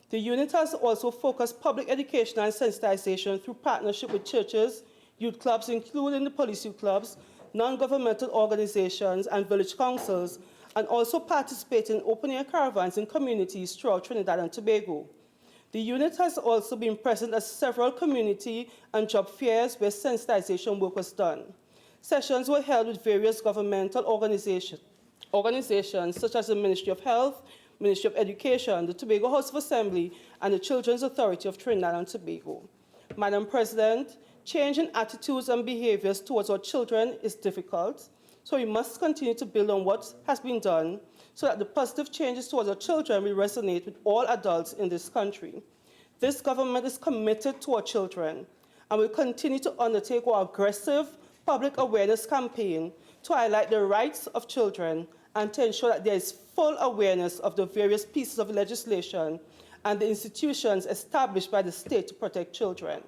The unit has also focused public education and sensitization through partnership with churches, youth clubs, including the police youth clubs, non-governmental organizations, and village councils, and also participate in open-air caravans in communities throughout Trinidad and Tobago. The unit has also been present at several community and job fairs where sensitization work was done. Sessions were held with various governmental organizations such as the Ministry of Health, Ministry of Education, the Tobago House of Assembly, and the Children's Authority of Trinidad and Tobago. Madam President, change in attitudes and behaviors towards our children is difficult. So we must continue to build on what has been done so that the positive changes towards our children will resonate with all adults in this country. This government is committed to our children and will continue to undertake our aggressive public awareness campaign to highlight the rights of children and to ensure that there is full awareness of the various pieces of legislation and the institutions established by the state to protect children.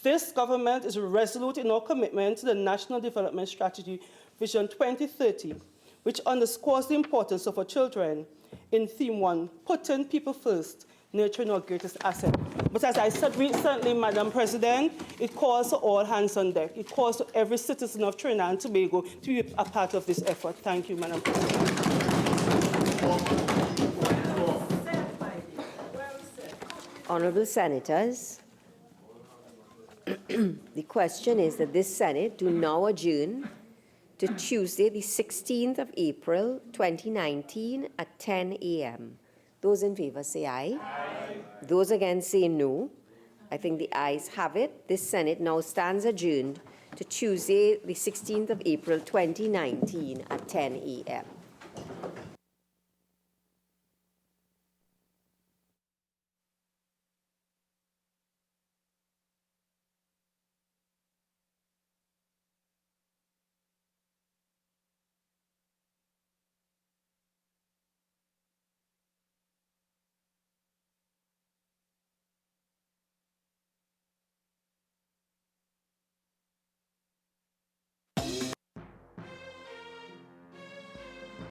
This government is resolute in our commitment to the National Development Strategy Vision 2030, which underscores the importance of our children in Theme 1, putting people first, nurturing our greatest asset. But as I said recently, Madam President, it calls for all hands on deck. It calls to every citizen of Trinidad and Tobago to be a part of this effort. Thank you, Madam President. Honourable Senators, the question is that this Senate do now adjourn to Tuesday, the 16th of April, 2019 at 10 a.m. Those in favour say aye. Aye. Those against say no. I think the ayes have it. This Senate now stands adjourned to Tuesday, the 16th of April, 2019 at 10 a.m.